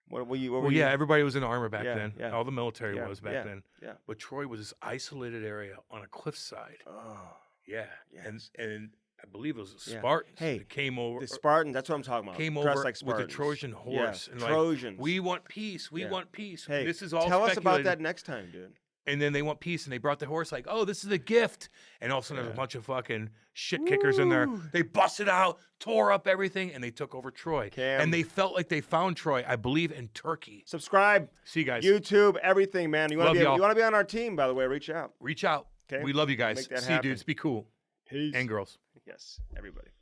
What were you? What Well, were you? yeah, everybody was in armor back Yeah, then. yeah. All the military Yeah, was back yeah, then. yeah. But Troy was this isolated area on a cliffside. Oh, Yeah. yes. And I believe it was the Yeah. Spartans Hey, that came over. the Spartan. That's what I'm talking about. Came Dressed over like with a Spartans. Trojan horse. Yeah, And like, Trojans. we want peace. We Yeah. want peace. Hey, This is all tell us about speculated. that next time, dude. And then they want peace, and they brought the horse like, oh, this is a gift. And all of a sudden, there's a Yeah. bunch of fucking shit kickers in there. Woo. They busted out, tore up everything, and they took over Troy. Cam. And they felt like they found Troy, I believe, in Turkey. Subscribe, See you guys. YouTube, everything, man. You want Love to be y'all. you want to be on our team, by the way? Reach out. Reach out. Okay. We love you guys. Make that See you, happen. dudes. Be cool. Peace. And girls. Yes, everybody.